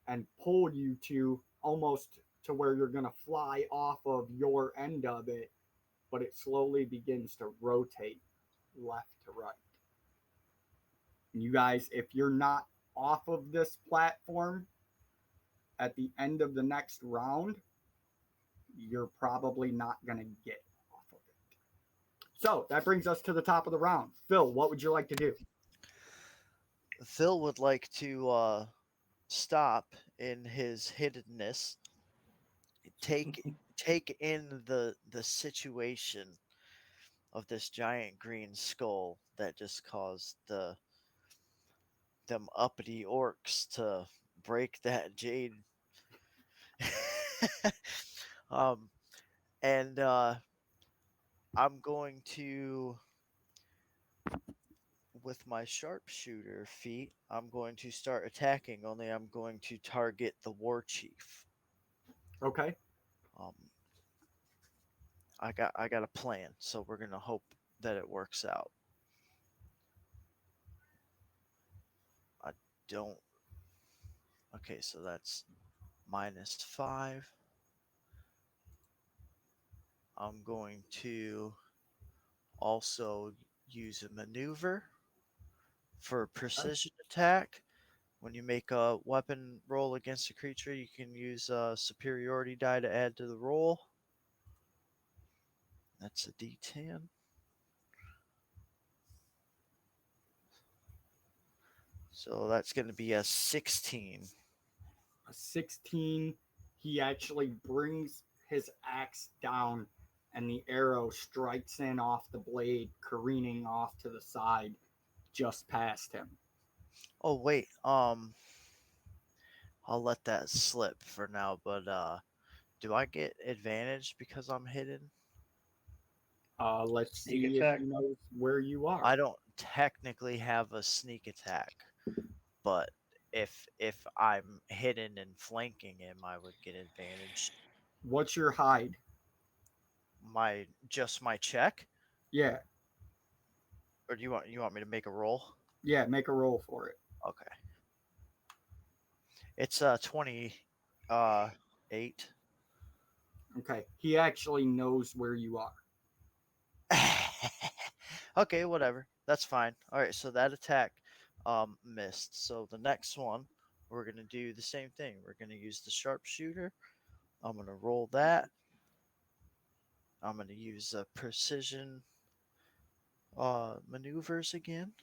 and pull you to almost to where you're going to fly off of your end of it, but it slowly begins to rotate left to right. And you guys, if you're not off of this platform at the end of the next round, you're probably not going to get off of it. So that brings us to the top of the round. Phil, what would you like to do?
Phil would like to stop in his hiddenness, take in the situation of this giant green skull that just caused them uppity orcs to break that jade. um, and I'm going to, with my sharpshooter feat, I'm going to start attacking. Only I'm going to target the war chief.
Okay.
Um, I got a plan, so we're gonna hope that it works out. I don't. Okay, so that's -5. I'm going to also use a maneuver for precision attack. When you make a weapon roll against a creature, you can use a superiority die to add to the roll. That's a D10. So that's going to be a 16.
A 16, he actually brings his axe down and the arrow strikes in off the blade, careening off to the side just past him.
Oh wait, I'll let that slip for now, but do I get advantage because I'm hidden?
Let's
Sneak
see
attack.
if he knows where you are.
I don't technically have a sneak attack, but if I'm hidden and flanking him, I would get advantage.
What's your hide?
My check,
Yeah,
or do you want me to make a roll?
yeah, make a roll for it.
Okay. It's 20 8.
Okay, he actually knows where you are.
Okay, whatever. That's fine. All right, so that attack missed. So the next one, we're going to do the same thing. We're going to use the sharpshooter. I'm going to roll that. I'm going to use precision maneuvers again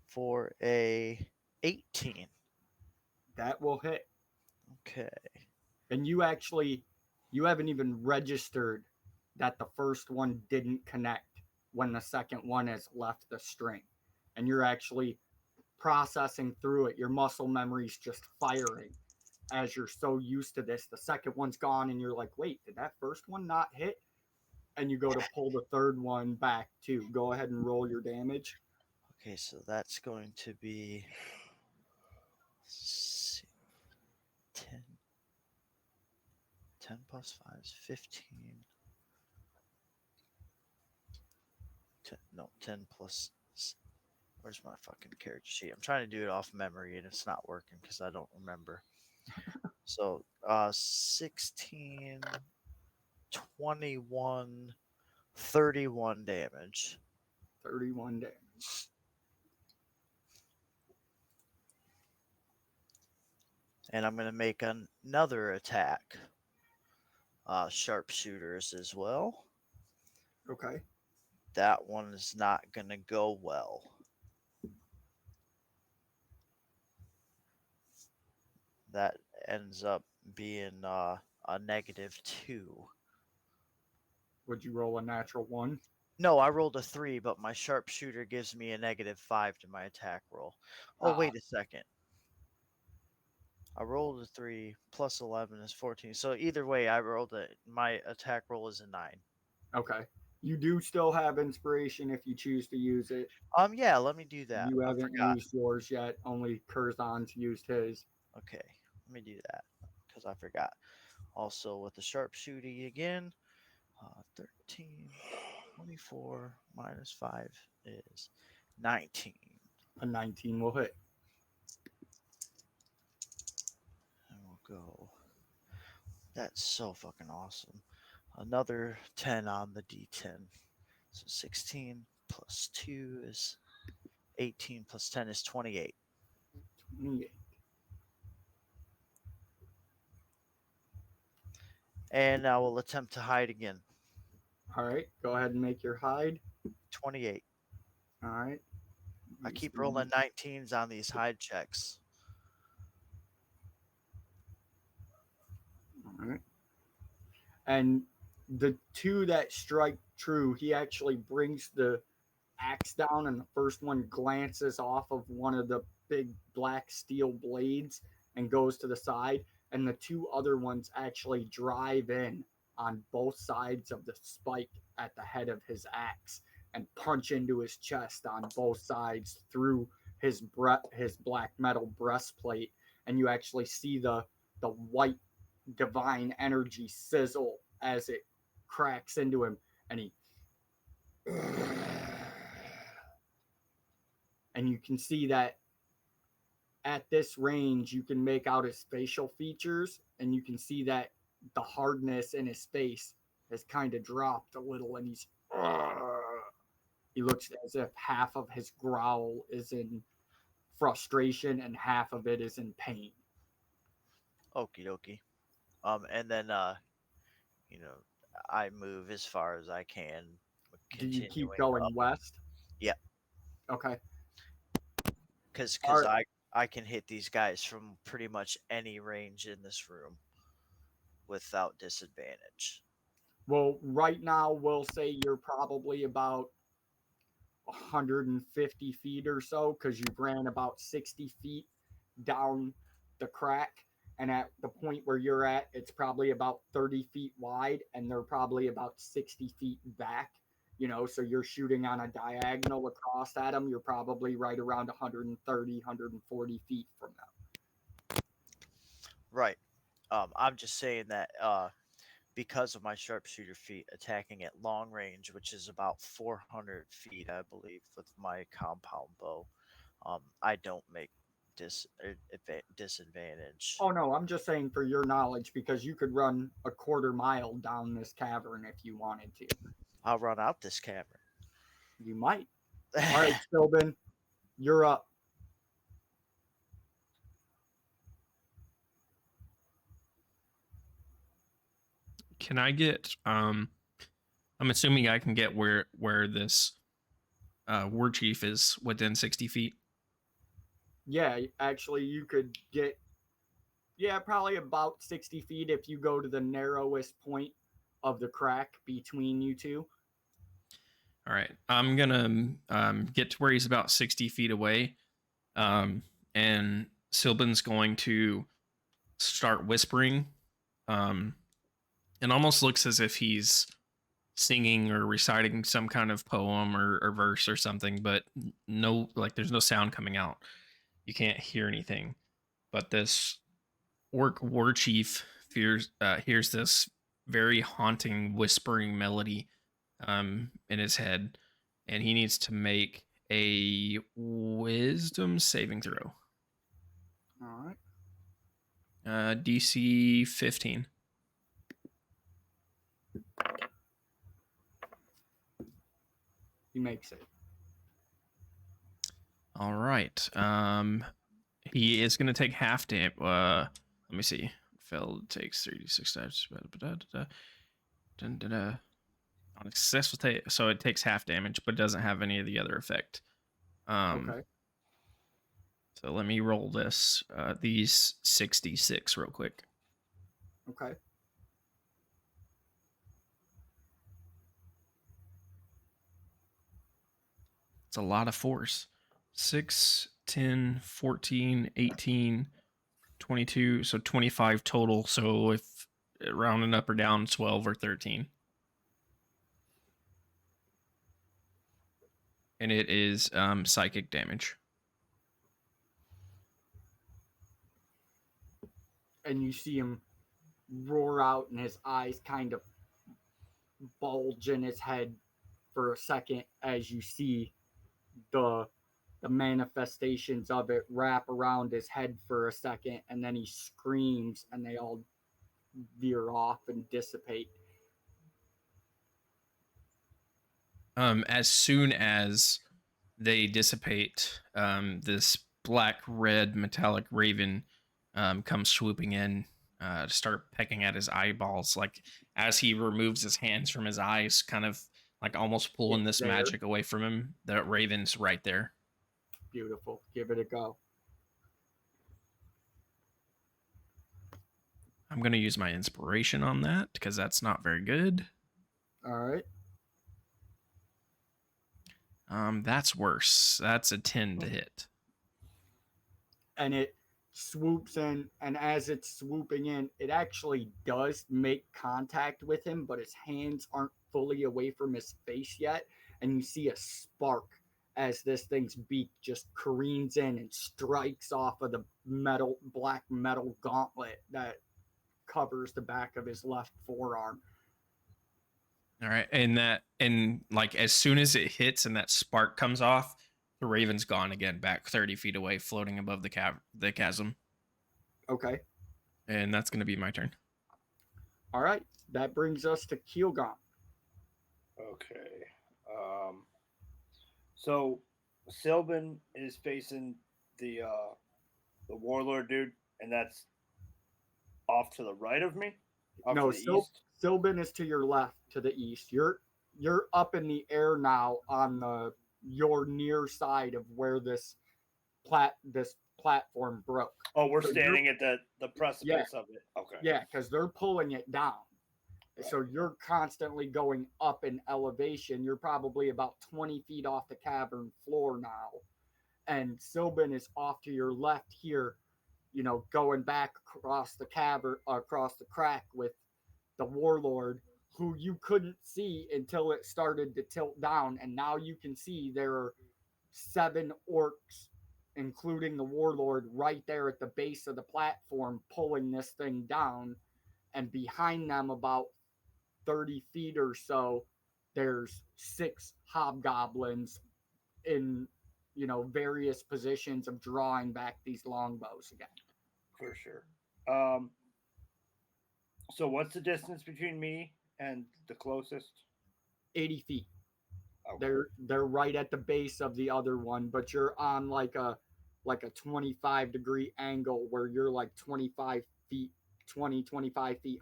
for a 18.
That will hit.
Okay.
And you haven't even registered that the first one didn't connect when the second one has left the string. And you're actually processing through it. Your muscle memory's just firing as you're so used to this. The second one's gone, and you're like, wait, did that first one not hit? And you go to pull the third one back too. Go ahead and roll your damage.
Okay, so that's going to be 10. 10 plus 5 is 15. 10 plus. Where's my fucking character sheet? I'm trying to do it off memory and it's not working because I don't remember. So 16, 21, 31 damage.
31 damage.
And I'm going to make another attack. Sharpshooters as well.
Okay.
That one is not going to go well. That ends up being a -2.
Would you roll a natural one?
No, I rolled a 3, but my sharpshooter gives me a -5 to my attack roll. Oh, wait a second. I rolled a 3 plus 11 is 14. So either way, I rolled it. My attack roll is a 9.
Okay. You do still have inspiration if you choose to use it.
Yeah, let me do that.
You
I
haven't
forgot.
used yours yet. Only Curzon's used his.
Okay, let me do that because I forgot. Also with the sharpshooting again, 13, 24 minus 5 is 19.
A 19 will hit.
And we'll go. That's so fucking awesome. Another 10 on the D10. So 16 plus 2 is 18 plus 10 is 28.
28.
And I will attempt to hide again.
All right. Go ahead and make your hide.
28.
All right.
I keep rolling 19s on these hide checks.
All right. And the two that strike true, he actually brings the axe down, and the first one glances off of one of the big black steel blades and goes to the side. And the two other ones actually drive in on both sides of the spike at the head of his axe and punch into his chest on both sides through his black metal breastplate. And you actually see the white divine energy sizzle as it cracks into him, and he and you can see that at this range you can make out his facial features, and you can see that the hardness in his face has kind of dropped a little, and he looks as if half of his growl is in frustration and half of it is in pain.
Okie dokie. And then you know, I move as far as I can,
Do you keep
continuing
going
up.
west?
Yeah,
Okay.
because
All right.
I can hit these guys from pretty much any range in this room without disadvantage.
Well, right now we'll say you're probably about 150 feet or so because you've ran about 60 feet down the crack. And at the point where you're at, it's probably about 30 feet wide and they're probably about 60 feet back. So you're shooting on a diagonal across at them. You're probably right around 130, 140 feet from them.
Right. I'm just saying that because of my sharpshooter feat attacking at long range, which is about 400 feet, I believe, with my compound bow, I don't make disadvantage.
Oh, no, I'm just saying for your knowledge because you could run a quarter mile down this cavern if you wanted to.
I'll run out this cavern.
You might. All right, Philbin, you're up.
Can I get I'm assuming I can get where this war chief is within 60 feet.
Yeah, actually, you could get, probably about 60 feet if you go to the narrowest point of the crack between you two.
All right. I'm going to get to where he's about 60 feet away. And Sylvan's going to start whispering. It almost looks as if he's singing or reciting some kind of poem or verse or something, but no, like there's no sound coming out. You can't hear anything. But this orc war chief hears this very haunting whispering melody in his head, and he needs to make a wisdom saving throw.
All right.
DC 15.
He makes it.
All right. He is going to take half damage. Let me see. Failed takes 36 times. On a successful take, so it takes half damage, but doesn't have any of the other effect.
Okay.
So let me roll this. These 66 real quick.
Okay.
It's a lot of force. 6, 10, 14, 18, 22, so 25 total. So if rounding up or down, 12 or 13. And it is psychic damage.
And you see him roar out, and his eyes kind of bulge in his head for a second as you see the manifestations of it wrap around his head for a second, and then he screams, and they all veer off and dissipate.
As soon as they dissipate, this black red metallic raven comes swooping in to start pecking at his eyeballs. Like as he removes his hands from his eyes, kind of like almost pulling this magic away from him. The raven's right there.
Beautiful. Give it a go.
I'm going to use my inspiration on that because that's not very good.
All right.
That's worse. That's a 10 to hit.
And it swoops in, and as it's swooping in, it actually does make contact with him, but his hands aren't fully away from his face yet, and you see a spark as this thing's beak just careens in and strikes off of the black metal gauntlet that covers the back of his left forearm.
All right, and like as soon as it hits and that spark comes off, the raven's gone again, back 30 feet away, floating above the chasm.
Okay.
And that's going to be my turn.
All right. That brings us to Keelgon.
Okay. So Sylvan is facing the warlord dude, and that's off to the right of me. Off
No,
to the east.
Silban is to your left, to the east. You're up in the air now on your near side of where this platform broke.
Oh, we're
So
standing at the
Yeah.
precipice of it. Okay.
Yeah, because they're pulling it down. So you're constantly going up in elevation. You're probably about 20 feet off the cavern floor now. And Silban is off to your left here, going back across the cavern, across the crack with the warlord, who you couldn't see until it started to tilt down. And now you can see there are 7 orcs, including the warlord, right there at the base of the platform, pulling this thing down. And behind them, about 30 feet or so, there's 6 hobgoblins in various positions of drawing back these longbows again.
For sure. So what's the distance between me and the closest?
80 feet.
Okay.
They're right at the base of the other one, but you're on like a 25-degree angle where you're like 25 feet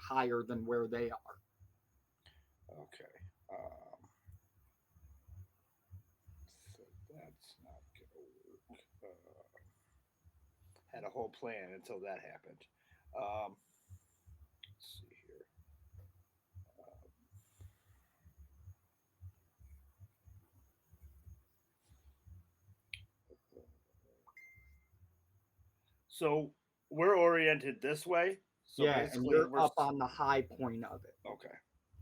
higher than where they are.
Okay. So that's not gonna work. Had a whole plan until that happened. Let's see here. So we're oriented this way. So
Yeah, and
basically,
you're
we're
up on the high point of it.
okay.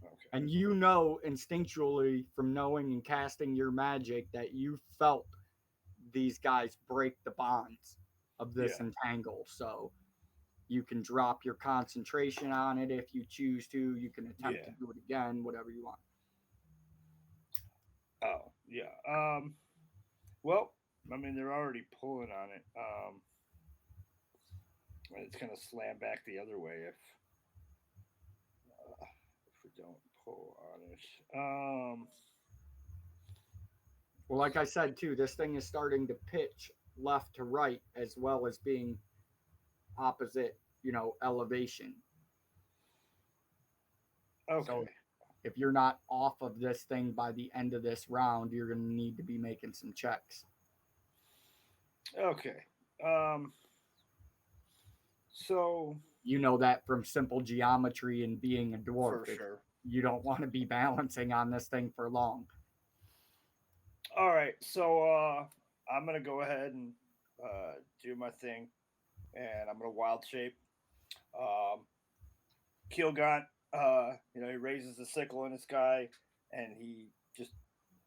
Okay.
And you know instinctually from knowing and casting your magic that you felt these guys break the bonds of this
Yeah.
entangle. So you can drop your concentration on it if you choose to. You can attempt
Yeah.
to do it again, whatever you want.
Oh, yeah. Well, I mean, they're already pulling on it. It's gonna slam back the other way if we don't pull on it.
Well, like I said too, this thing is starting to pitch left to right as well as being opposite, elevation.
Okay.
So if you're not off of this thing by the end of this round, you're going to need to be making some checks.
Okay. So
You know that from simple geometry and being a dwarf.
for sure.
You don't want to be balancing on this thing for long.
All right. So I'm gonna go ahead and do my thing, and I'm gonna wild shape. Um, Keelgaunt, he raises the sickle in the sky, and he just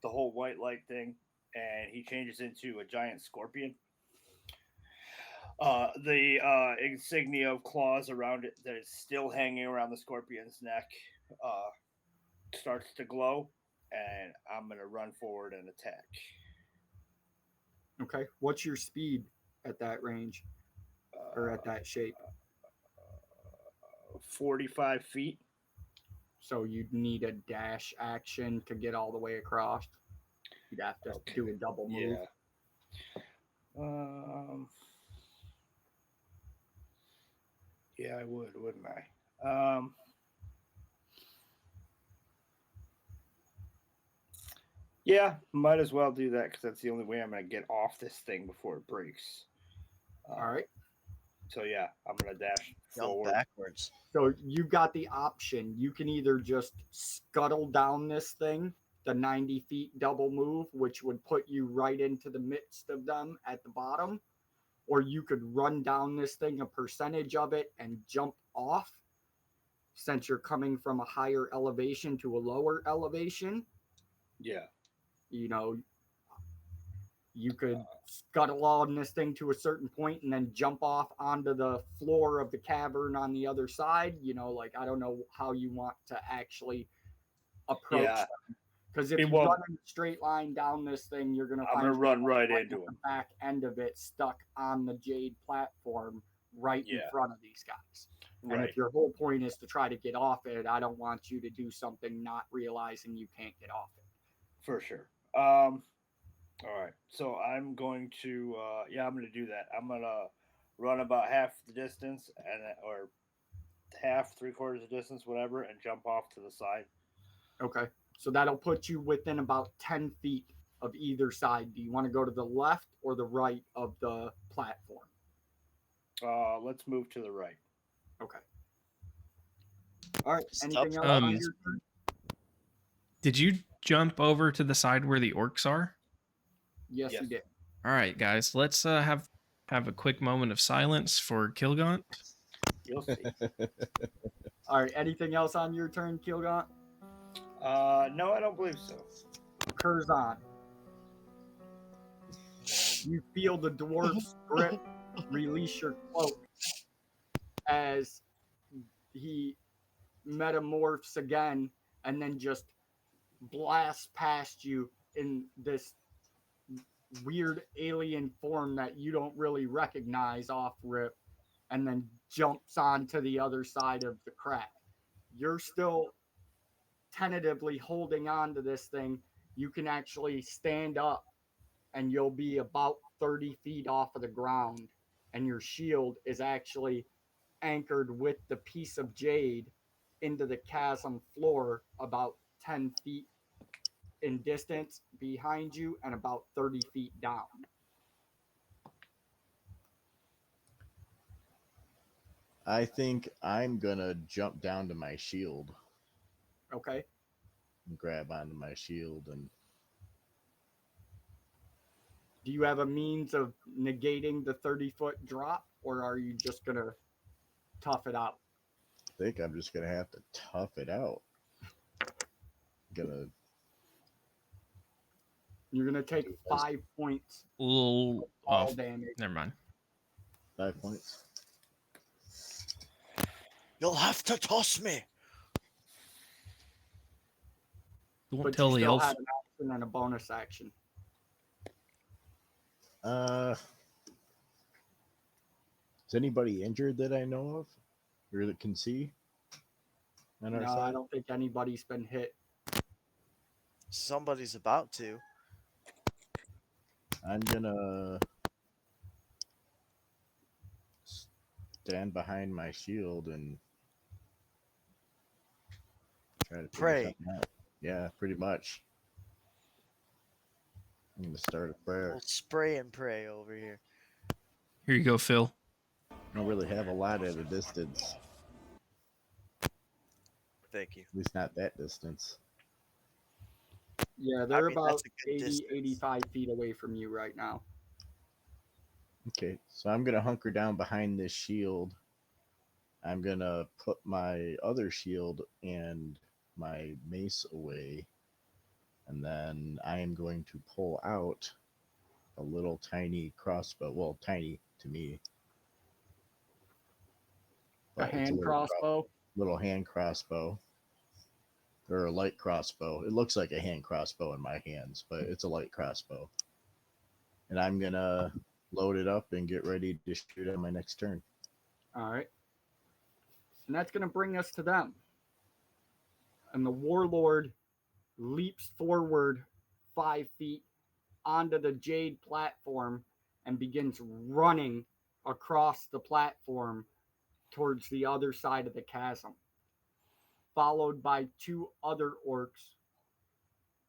the whole white light thing, and he changes into a giant scorpion. The insignia of claws around it that is still hanging around the scorpion's neck uh, starts to glow, and I'm gonna run forward and attack.
Okay. What's your speed at that range or at that shape?
45 feet.
So you'd need a dash action to get all the way across. You'd have to do a double move.
Yeah. Yeah, I would, wouldn't I? Yeah, might as well do that because that's the only way I'm going to get off this thing before it breaks.
All right.
So yeah, I'm going to dash
Jump
forward.
backwards.
So you've got the option. You can either just scuttle down this thing, the 90 feet double move, which would put you right into the midst of them at the bottom, or you could run down this thing, a percentage of it, and jump off. Since you're coming from a higher elevation to a lower elevation,
Yeah.
You could scuttle on this thing to a certain point and then jump off onto the floor of the cavern on the other side. I don't know how you want to actually approach them. Because if you run in a straight line down this thing, you're going to find
run right into
the back end of it stuck on the jade platform right in front of these guys. And if your whole point is to try to get off it, I don't want you to do something not realizing you can't get off it.
For sure. All right. So I'm going to, I'm going to do that. I'm going to run about half the distance or half, 3/4 of distance, whatever, and jump off to the side.
Okay. So that'll put you within about 10 feet of either side. Do you want to go to the left or the right of the platform?
Let's move to the right.
Okay. All right.
Stop
Anything else
Um,
on your turn?
Did you jump over to the side where the orcs are?
Yes,
Yes.
you did.
All right, guys. Let's have a quick moment of silence for Kilgaunt.
You'll see.
All right. Anything else on your turn, Kilgaunt?
No, I don't believe so.
Curzon. You feel the dwarf's grip release your cloak as he metamorphs again and then just blasts past you in this weird alien form that you don't really recognize off rip and then jumps onto the other side of the crack. You're still tentatively holding on to this thing. You can actually stand up and you'll be about 30 feet off of the ground, and your shield is actually anchored with the piece of jade into the chasm floor about 10 feet in distance behind you and about 30 feet down.
I think I'm gonna jump down to my shield
Okay.
and grab onto my shield, and
Do you have a means of negating the 30-foot drop, or are you just going to tough it out?
I think I'm just gonna have to tough it out.
You're going to take 5 points
Little
fall
off.
damage.
Never mind.
5 points.
You'll have to toss me.
Don't
But
tell
you
the
still
elf.
have an action and a bonus action.
Is anybody injured that I know of, or that can see? On our
No,
side?
I don't think anybody's been hit.
Somebody's about to.
I'm gonna stand behind my shield and try to figure
Pray.
something out. Yeah, pretty much. I'm gonna start a prayer.
We'll spray and pray over here.
Here you go, Phil.
I don't really have a lot at a distance,
Thank you.
at least not that distance.
Yeah, they're
mean,
about
that's a good
80,
distance.
85 feet away from you right now.
Okay, so I'm gonna hunker down behind this shield. I'm gonna put my other shield and my mace away, and then I am going to pull out a little tiny crossbow. Well, tiny to me,
A
but it's a
hand crossbow.
little hand crossbow, or a light crossbow. It looks like a hand crossbow in my hands, but it's a light crossbow. And I'm gonna load it up and get ready to shoot on my next turn.
All right. And that's going to bring us to them. And the warlord leaps forward 5 feet onto the jade platform and begins running across the platform towards the other side of the chasm, followed by 2 other orcs,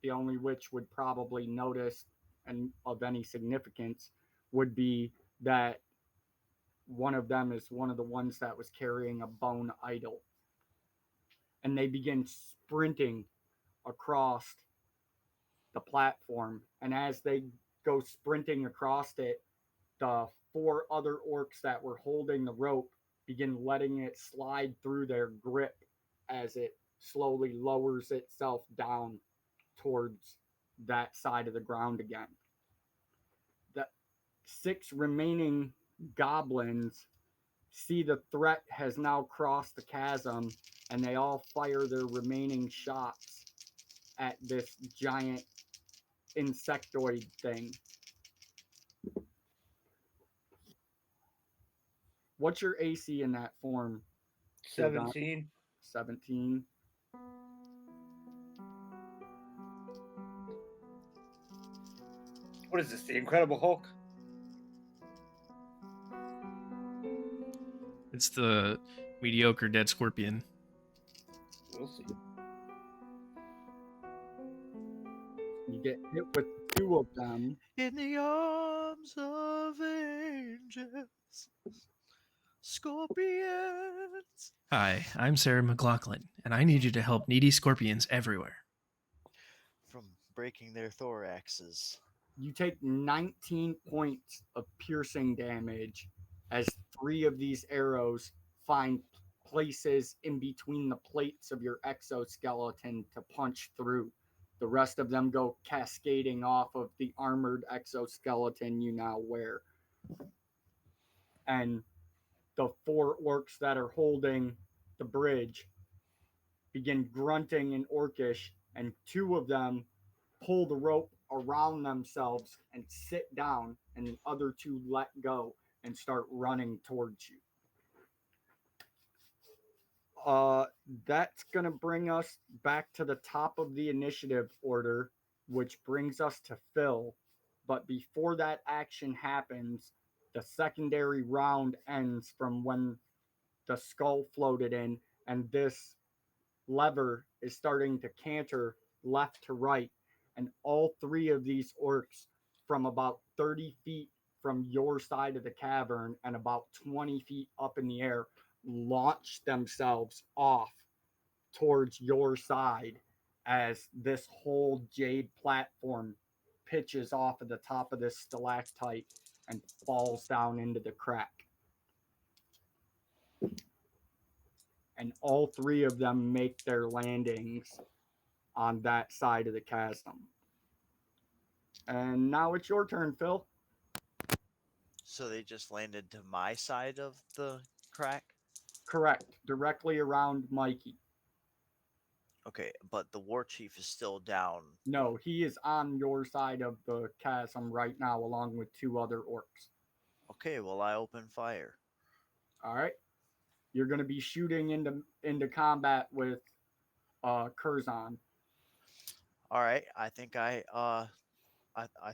the only which would probably notice and of any significance would be that one of them is one of the ones that was carrying a bone idol. And they begin sprinting across the platform. And as they go sprinting across it, the 4 other orcs that were holding the rope begin letting it slide through their grip as it slowly lowers itself down towards that side of the ground again. The 6 remaining goblins see the threat has now crossed the chasm, and they all fire their remaining shots at this giant insectoid thing. What's your AC in that form?
17.
17.
What is this? The Incredible Hulk?
It's the Mediocre dead scorpion.
We'll see.
You get hit with 2 of them.
In the arms of angels, scorpions.
Hi, I'm Sarah McLaughlin, and I need you to help needy scorpions everywhere.
From breaking their thoraxes.
You take 19 points of piercing damage as 3 of these arrows find places in between the plates of your exoskeleton to punch through. The rest of them go cascading off of the armored exoskeleton you now wear. And the 4 orcs that are holding the bridge begin grunting in Orcish, and 2 of them pull the rope around themselves and sit down, and the other 2 let go and start running towards you. That's going to bring us back to the top of the initiative order, which brings us to Phil. But before that action happens, the secondary round ends from when the skull floated in, and this lever is starting to canter left to right, and all 3 of these orcs from about 30 feet from your side of the cavern and about 20 feet up in the air launch themselves off towards your side as this whole jade platform pitches off of the top of this stalactite and falls down into the crack. And all 3 of them make their landings on that side of the chasm. And now it's your turn, Phil.
So they just landed to my side of the crack?
Correct. Directly around Mikey.
Okay, but the war chief is still down.
No, he is on your side of the chasm right now, along with 2 other orcs.
Okay, well, I open fire.
All right. You're going to be shooting into combat with Curzon.
All right, I think I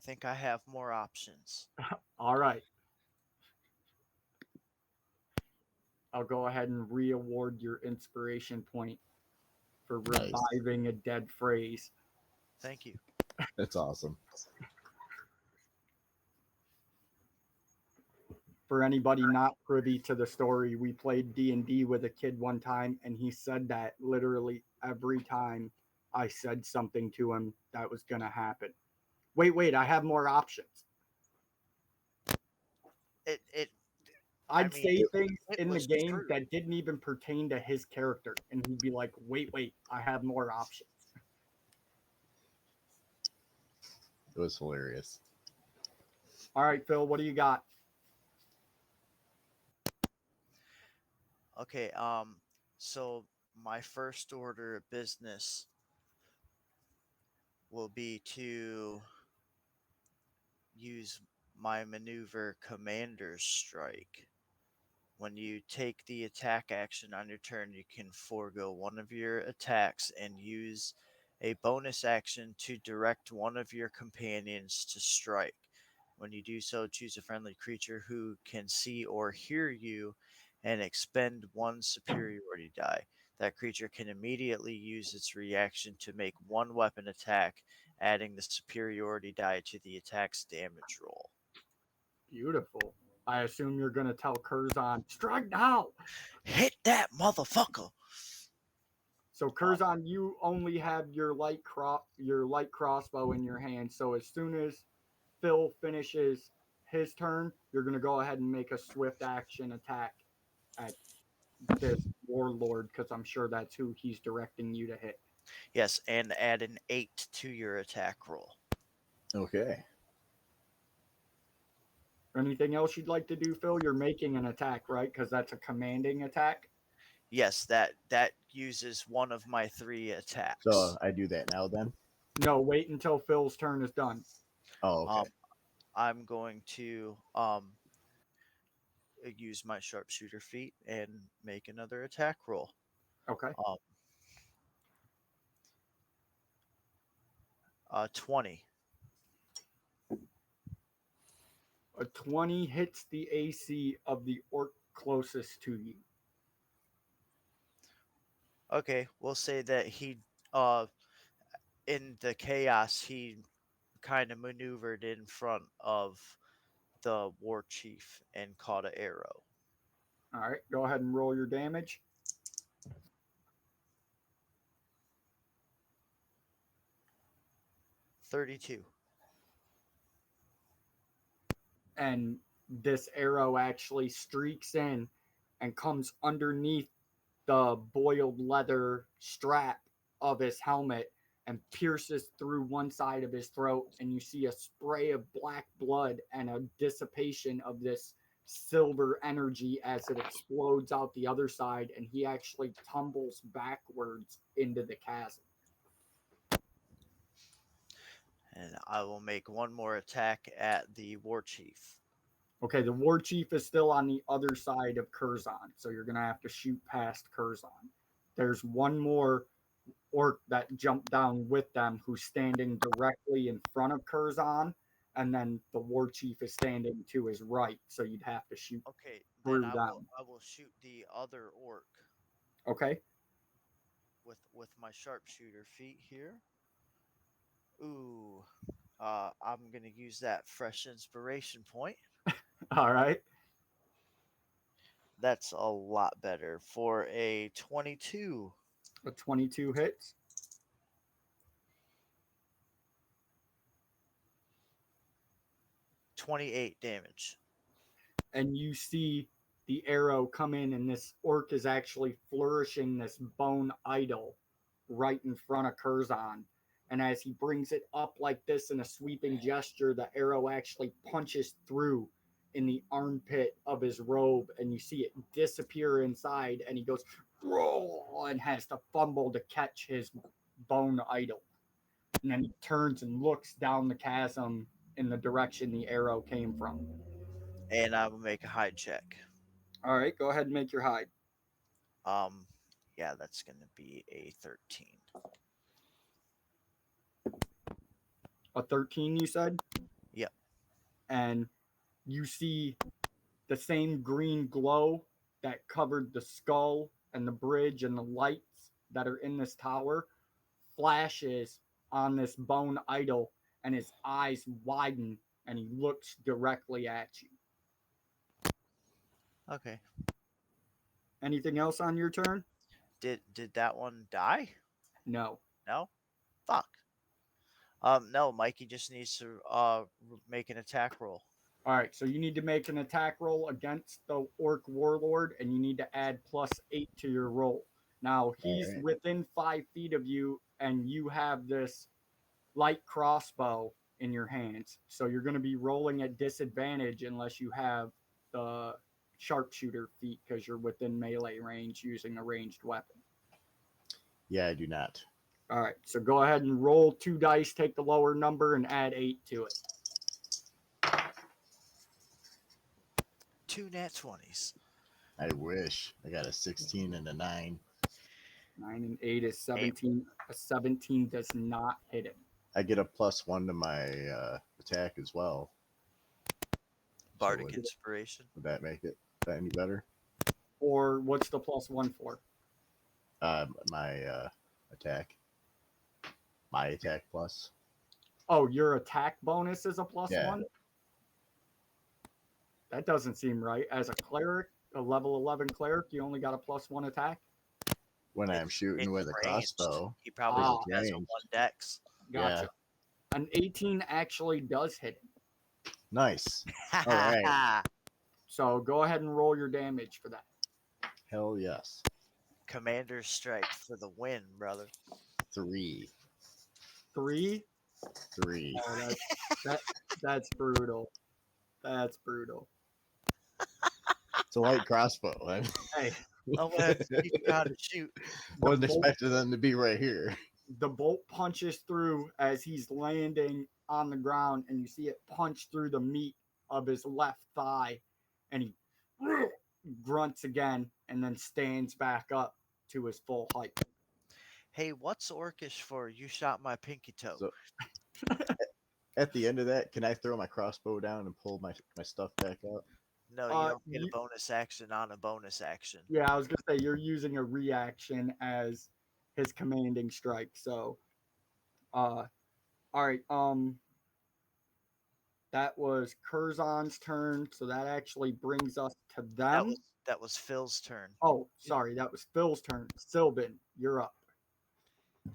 think I have more options.
All right. I'll go ahead and re-award your inspiration point for
Nice.
reviving a dead phrase.
Thank you.
That's awesome.
For anybody not privy to the story, we played D&D with a kid one time, and he said that literally every time I said something to him that was going to happen. Wait, I have more options. I'd say things in the game
true.
that didn't even pertain to his character, and he'd be like, wait, I have more options.
It was hilarious.
All right, Phil, what do you got?
Okay, so my first order of business will be to use my maneuver Commander's Strike. When you take the attack action on your turn, you can forego one of your attacks and use a bonus action to direct one of your companions to strike. When you do so, choose a friendly creature who can see or hear you and expend 1 superiority die. That creature can immediately use its reaction to make 1 weapon attack, adding the superiority die to the attack's damage roll.
Beautiful. I assume you're going to tell Curzon, strike now!
Hit that motherfucker!
So Curzon, you only have your light crossbow in your hand. So as soon as Phil finishes his turn, you're going to go ahead and make a swift action attack at this warlord, because I'm sure that's who he's directing you to hit.
Yes, and add an 8 to your attack roll.
Okay.
Anything else you'd like to do, Phil? You're making an attack, right? Because that's a commanding attack.
Yes, that uses one of my 3 attacks.
So I do that now then?
No, wait until Phil's turn is done.
Oh, okay.
I'm going to use my sharpshooter feat and make another attack roll.
Okay.
20.
A 20 hits the AC of the orc closest to you.
Okay, we'll say that uh, in the chaos, he kind of maneuvered in front of the war chief and caught an arrow.
All right, go ahead and roll your damage.
$32.
And this arrow actually streaks in and comes underneath the boiled leather strap of his helmet and pierces through one side of his throat, and you see a spray of black blood and a dissipation of this silver energy as it explodes out the other side, and he actually tumbles backwards into the chasm.
And I will make one more attack at the war chief.
Okay, the war chief is still on the other side of Curzon, so you're gonna have to shoot past Curzon. There's one more orc that jumped down with them who's standing directly in front of Curzon, and then the war chief is standing to his right, so you'd have to shoot
Okay, then
through them.
I will shoot the other orc
Okay.
with my sharpshooter feat here. Ooh, I'm gonna use that fresh inspiration point.
All right.
That's a lot better for a 22.
A 22 hits.
28 damage.
And you see the arrow come in, and this orc is actually flourishing this bone idol right in front of Curzon. And as he brings it up like this in a sweeping gesture, the arrow actually punches through in the armpit of his robe, and you see it disappear inside. And he goes, roll, and has to fumble to catch his bone idol. And then he turns and looks down the chasm in the direction the arrow came from.
And I will make a hide check.
All right, go ahead and make your hide.
Um, yeah, that's gonna be a 13.
A 13, you said?
Yep.
And you see the same green glow that covered the skull and the bridge and the lights that are in this tower flashes on this bone idol, and his eyes widen and he looks directly at you.
Okay.
Anything else on your turn?
Did that one die?
No.
No? Fuck. No, Mikey just needs to make an attack roll.
All right, so you need to make an attack roll against the orc warlord, and you need to add +8 to your roll. Now he's
right.
within 5 feet of you, and you have this light crossbow in your hands, so you're going to be rolling at disadvantage unless you have the sharpshooter feat because you're within melee range using a ranged weapon.
Yeah, I do not.
All right, so go ahead and roll 2 dice, take the lower number, and add 8 to it.
2 nat 20s.
I wish. I got a 16 and a 9.
9 and 8 is 17. A 17 does not hit him.
I get a +1 to my attack as well.
Bardic
would-
inspiration.
Would that make it any better?
Or what's the +1 for?
My attack. My attack plus.
Oh, your attack bonus is a +1?
Yeah.
That doesn't seem right. As a cleric, a level 11 cleric, you only got a +1 attack?
When I'm shooting with a
ranged.
crossbow.
He probably
Ah.
has a 1 dex.
Gotcha. An 18 actually does hit him.
Nice. right.
So go ahead and roll your damage for that.
Hell yes.
Commander's strike for the win, brother.
3.
3?
3.
Oh, that's brutal. That's brutal.
It's a light crossbow. I
Hey,
I'm gonna have to teach you how to shoot.
wasn't
the bolt,
expecting them to be right here.
the bolt punches through as he's landing on the ground, and you see it punch through the meat of his left thigh, and he grunts again and then stands back up to his full height.
Hey, what's orcish for you shot my pinky toe?
So at the end of that, can I throw my crossbow down and pull my stuff back up?
No, you don't get a bonus action on a bonus action.
Yeah, I was gonna say you're using a reaction as his commanding strike. So, all right. That was Curzon's turn, so that actually brings us to them.
That was Phil's turn.
Oh, sorry, that was Phil's turn. Sylvan, you're up.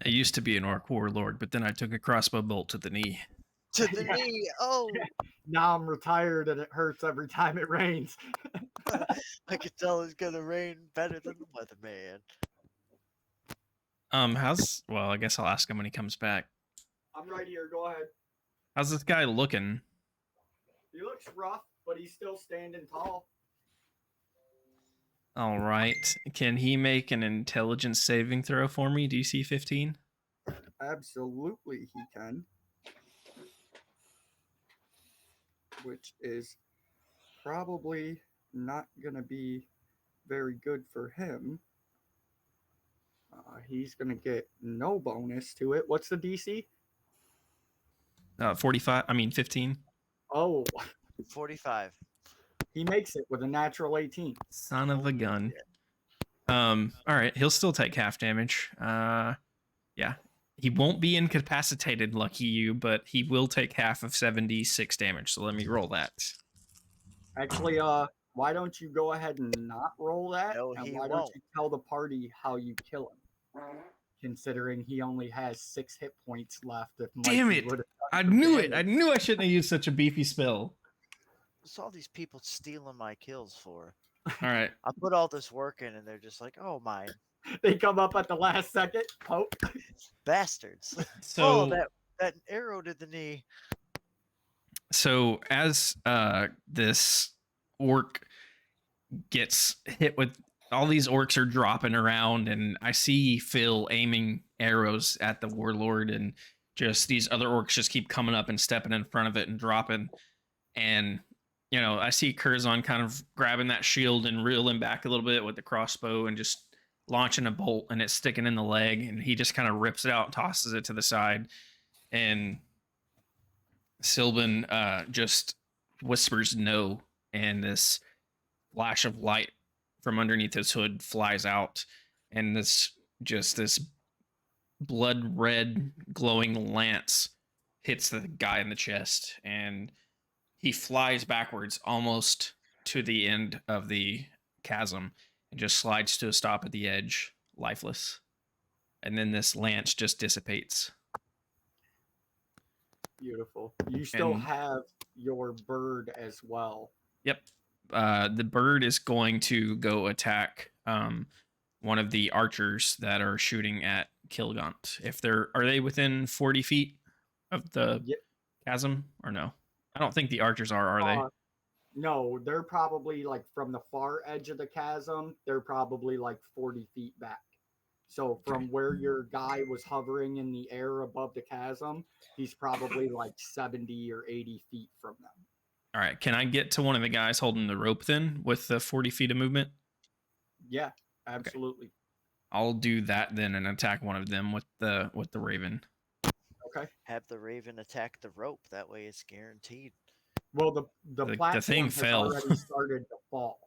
I used to be an orc warlord, but then I took a crossbow bolt to the knee.
To the knee. Oh,
Now I'm retired and it hurts every time it rains.
I could tell it's gonna rain better than the weatherman.
Well, I guess I'll ask him when he comes back.
I'm right here. Go ahead.
How's this guy looking?
He looks rough, but he's still standing tall.
All right. Can he make an intelligence saving throw for me, DC 15?
Absolutely, he can. Which is probably not going to be very good for him. He's going to get no bonus to it. What's the DC?
15.
Oh,
45.
he makes it with a natural 18.
Son of a gun. All right, he'll still take half damage. Yeah. He won't be incapacitated, lucky you, but he will take half of 76 damage. So let me roll that.
Actually, why don't you go ahead and not roll that?
No,
and
he
why
won't.
don't you tell the party how you kill him? Considering he only has 6 hit points left. If
Damn
Mikey
it!
would've
I
done some
knew it! I
damage.
knew I shouldn't have used such a beefy spell.
What's all these people stealing my kills for?
All right.
I put all this work in and they're just like, oh, mine.
They come up at the last second. Poke.
Bastards.
So
that arrow to the knee.
So as this orc gets hit with, all these orcs are dropping around, and I see Phil aiming arrows at the warlord, and just these other orcs just keep coming up and stepping in front of it and dropping. And I see Curzon kind of grabbing that shield and reeling back a little bit with the crossbow and just launching a bolt, and it's sticking in the leg, and he just kind of rips it out and tosses it to the side. And Sylvan just whispers no, and this flash of light from underneath his hood flies out, and this blood red glowing lance hits the guy in the chest, and he flies backwards almost to the end of the chasm and just slides to a stop at the edge, lifeless. And then this lance just dissipates.
Beautiful. You still have your bird as well.
Yep. The bird is going to go attack one of the archers that are shooting at Kilgaunt. Are they within 40 feet of the chasm or no? I don't think the archers are they?
No, they're probably like from the far edge of the chasm. They're probably like 40 feet back. So from where your guy was hovering in the air above the chasm, he's probably like 70 or 80 feet from them.
All right. Can I get to one of the guys holding the rope then with the 40 feet of movement?
Yeah, absolutely.
Okay. I'll do that then and attack one of them with the raven.
Okay.
Have the raven attack the rope. That way it's guaranteed.
Well, the platform
thing
has
fell.
already started to fall.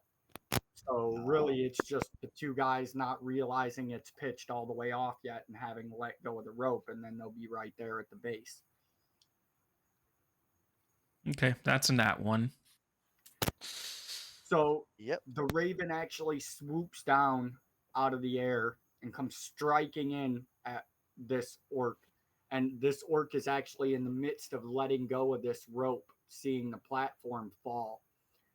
So really, it's just the two guys not realizing it's pitched all the way off yet and having let go of the rope, and then they'll be right there at the base.
Okay, that's in that one.
So the raven actually swoops down out of the air and comes striking in at this orc. And this orc is actually in the midst of letting go of this rope, seeing the platform fall.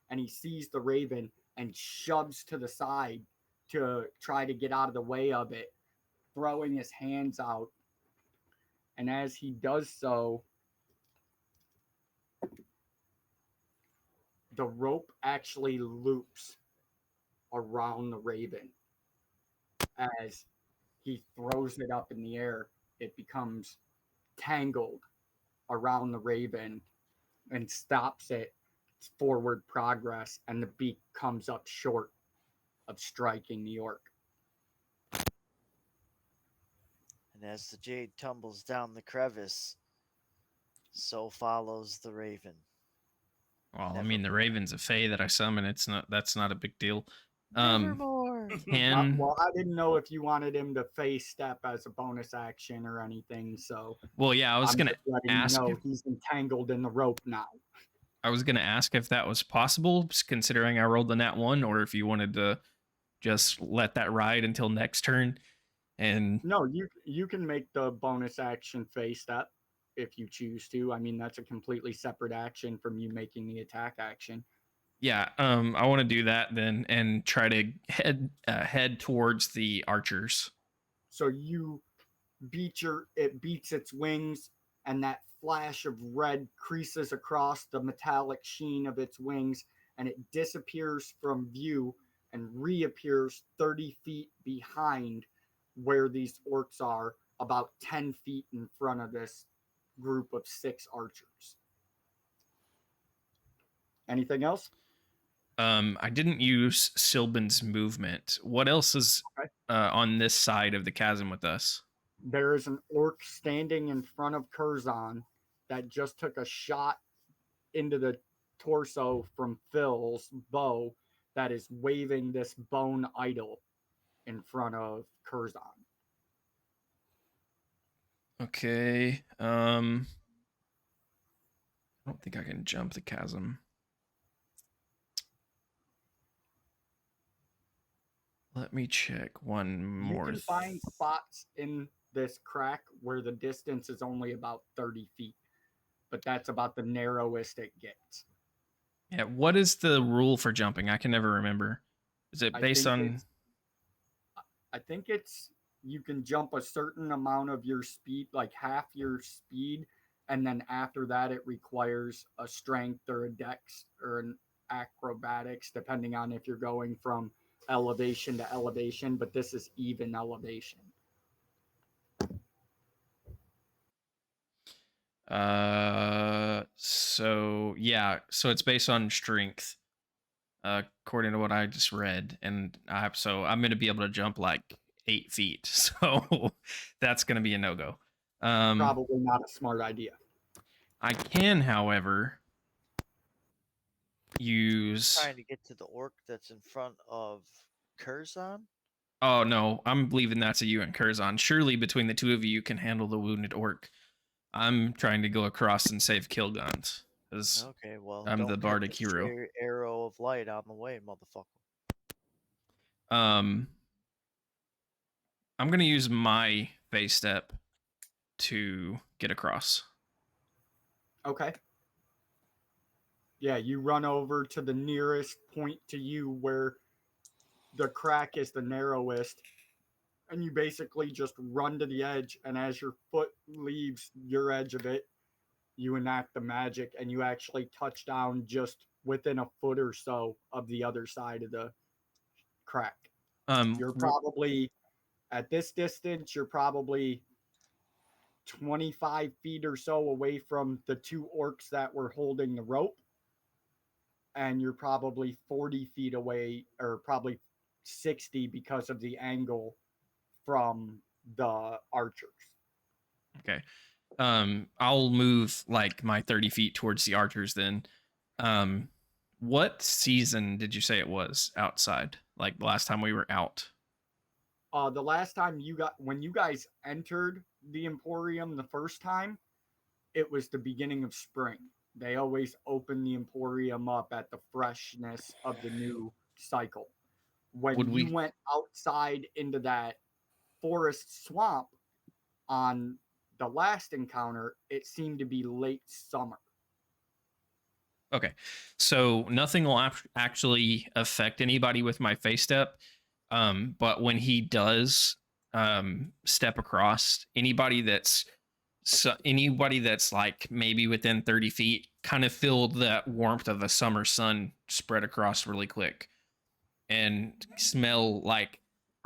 And he sees the raven and shoves to the side to try to get out of the way of it, throwing his hands out. And as he does so, the rope actually loops around the raven. As he throws it up in the air, it becomes tangled around the raven and stops its forward progress, and the beak comes up short of striking the orc.
And as the jade tumbles down the crevice, so follows the raven.
Well, I mean, the Raven's a Fae that I summon. That's not a big deal.
Nevermore.
Well, I didn't know if you wanted him to face step as a bonus action or anything, so
Well, yeah, I was
I'm
gonna
just letting
ask.
you know he's entangled in the rope now.
I was gonna ask if that was possible, considering I rolled the nat 1, or if you wanted to just let that ride until next turn. And
No, you can make the bonus action face step if you choose to. I mean, that's a completely separate action from you making the attack action.
yeah, I want to do that then and try to head towards the archers.
So you it beats its wings, and that flash of red creases across the metallic sheen of its wings, and it disappears from view and reappears 30 feet behind where these orcs are, about 10 feet in front of this group of 6 archers. Anything else?
I didn't use Silban's movement. What else is
Okay.
on this side of the chasm with us?
There is an orc standing in front of Curzon that just took a shot into the torso from Phil's bow that is waving this bone idol in front of Curzon.
Okay. I don't think I can jump the chasm. Let me check one more.
You can find spots in this crack where the distance is only about 30 feet, but that's about the narrowest it gets.
Yeah, what is the rule for jumping? I can never remember. Is it based on?
I think it's you can jump a certain amount of your speed, like half your speed, and then after that it requires a strength or a dex or an acrobatics, depending on if you're going from elevation to elevation, but this is even elevation.
So yeah, so it's based on strength, according to what I just read, and I'm gonna be able to jump like 8 feet, so that's gonna be a no-go.
Probably not a smart idea.
I can, however, use.
Trying to get to the orc that's in front of Curzon?
Oh no, I'm believing that's a you and Curzon. Surely between the two of you can handle the wounded orc. I'm trying to go across and save Killguns.
Okay, well,
I'm
don't
the
get
bardic
the
hero.
arrow of light on the way, motherfucker.
I'm gonna use my face step to get across.
Okay. Yeah, you run over to the nearest point to you where the crack is the narrowest, and you basically just run to the edge, and as your foot leaves your edge of it, you enact the magic, and you actually touch down just within a foot or so of the other side of the crack. You're probably, at this distance, you're probably 25 feet or so away from the 2 orcs that were holding the rope, and you're probably 40 feet away, or probably 60 because of the angle from the archers.
Okay. I'll move like my 30 feet towards the archers then. What season did you say it was outside? Like the last time we were out?
The last time when you guys entered the Emporium the first time, it was the beginning of spring. They always open the Emporium up at the freshness of the new cycle. When you went outside into that forest swamp on the last encounter, it seemed to be late summer.
Okay. So nothing will actually affect anybody with my face step. But when he does step across, anybody that's like maybe within 30 feet kind of feel that warmth of the summer sun spread across really quick and smell like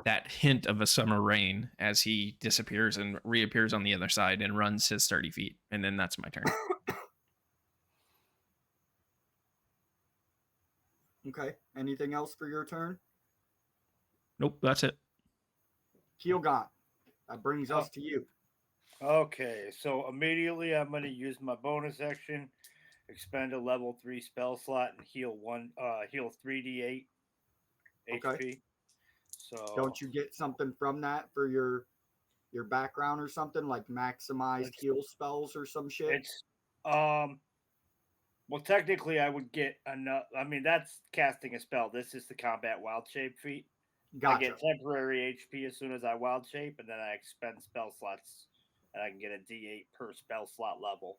that hint of a summer rain as he disappears and reappears on the other side and runs his 30 feet. And then that's my turn.
Okay. Anything else for your turn?
Nope, that's it.
Keelgon, that brings us to you.
Okay, so immediately I'm going to use my bonus action expend a level 3 spell slot, and heal 3d8
Okay.
HP. So
Don't you get something from that for your background or something like maximized heal spells or some shit?
it's well, technically, I would get enough. I mean, that's casting a spell. This is the combat wild shape feat. I
Gotcha.
get temporary HP as soon as I wild shape, and then I expend spell slots, and I can get a D8 per spell slot level.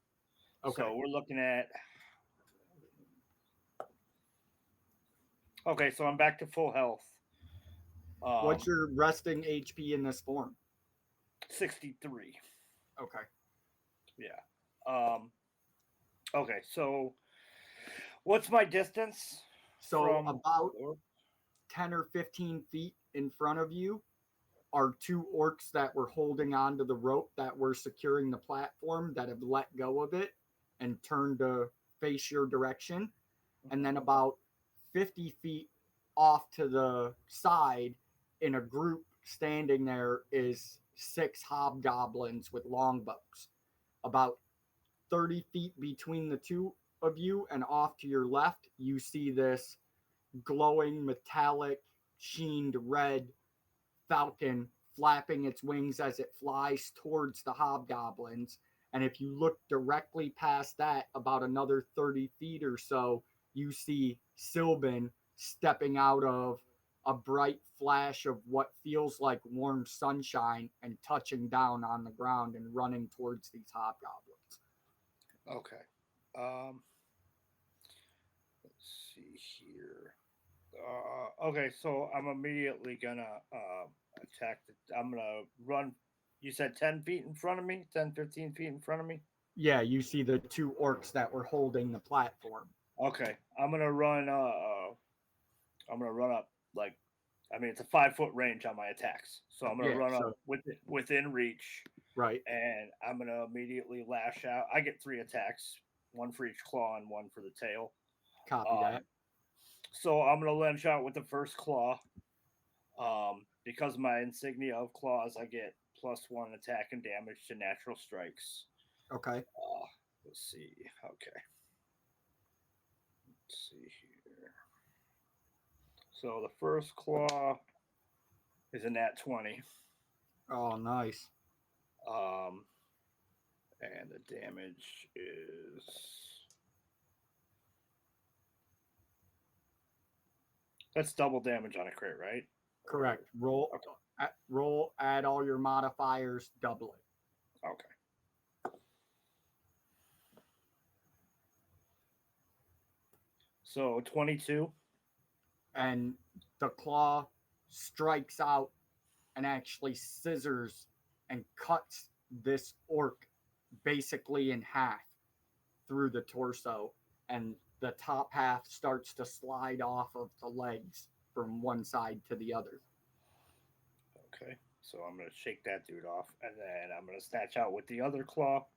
Okay.
So we're looking at. Okay, so I'm back to full health.
What's your resting HP in this form?
63.
Okay.
Yeah. Okay, so what's my distance?
So
from
about 10 or 15 feet in front of you are two orcs that were holding onto the rope that were securing the platform that have let go of it and turned to face your direction. And then about 50 feet off to the side, in a group standing there, is 6 hobgoblins with longbows. About 30 feet between the two of you, and off to your left, you see this glowing metallic sheened red falcon flapping its wings as it flies towards the hobgoblins. And if you look directly past that, about another 30 feet or so, you see Sylvan stepping out of a bright flash of what feels like warm sunshine and touching down on the ground and running towards these hobgoblins.
Okay. Let's see here. Okay, so I'm immediately gonna attack. I'm gonna run. You said 10 feet in front of me, 10, 15 feet in front of me.
Yeah, you see the two orcs that were holding the platform.
Okay, I'm gonna run. I'm gonna run up like, I mean, it's a 5-foot range on my attacks, so I'm gonna
Yeah,
run up
so
within reach,
right.
and I'm gonna immediately lash out. I get 3 attacks, one for each claw and one for the tail.
Copy that.
So I'm gonna launch out with the first claw. Because of my insignia of claws, I get +1 attack and damage to natural strikes.
Okay.
Let's see. Okay. Let's see here. So the first claw is a nat 20.
Oh, nice.
And the damage is that's double damage on a crit, right?
Correct. Roll,
Okay.
roll, add all your modifiers, double it.
Okay. So 22.
And the claw strikes out and actually scissors and cuts this orc basically in half through the torso. And the top half starts to slide off of the legs from one side to the other.
Okay. So I'm going to shake that dude off, and then I'm going to snatch out with the other claw.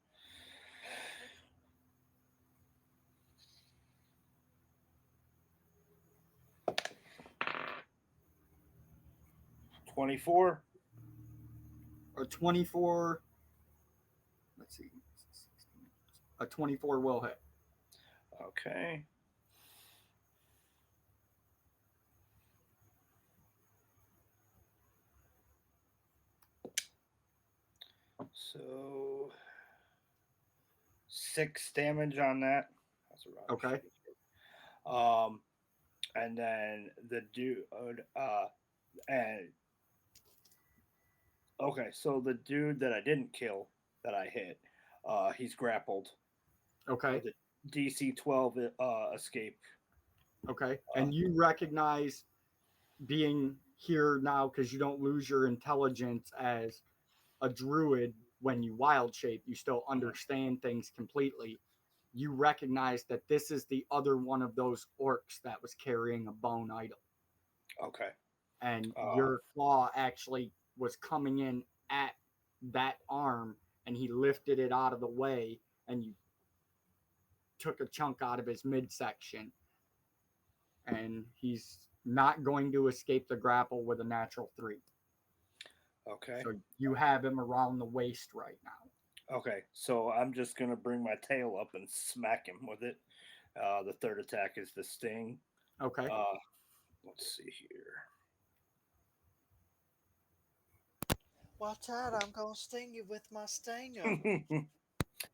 $24.
A 24. Let's see. A 24 will hit.
Okay. So 6 damage on that. That's around.
Okay.
And then the dude, and okay, so the dude that I didn't kill, that I hit, he's grappled.
Okay.
The DC 12 escape.
Okay. And you recognize, being here now because you don't lose your intelligence as a druid when you wild shape, you still understand things completely. You recognize that this is the other one of those orcs that was carrying a bone idol.
Okay.
And your claw actually was coming in at that arm, and he lifted it out of the way, and you took a chunk out of his midsection. And he's not going to escape the grapple with a natural 3.
Okay.
So you have him around the waist right now.
Okay, so I'm just gonna bring my tail up and smack him with it. The third attack is the sting.
Okay.
Let's see here.
Watch out, I'm gonna sting you with my stinger.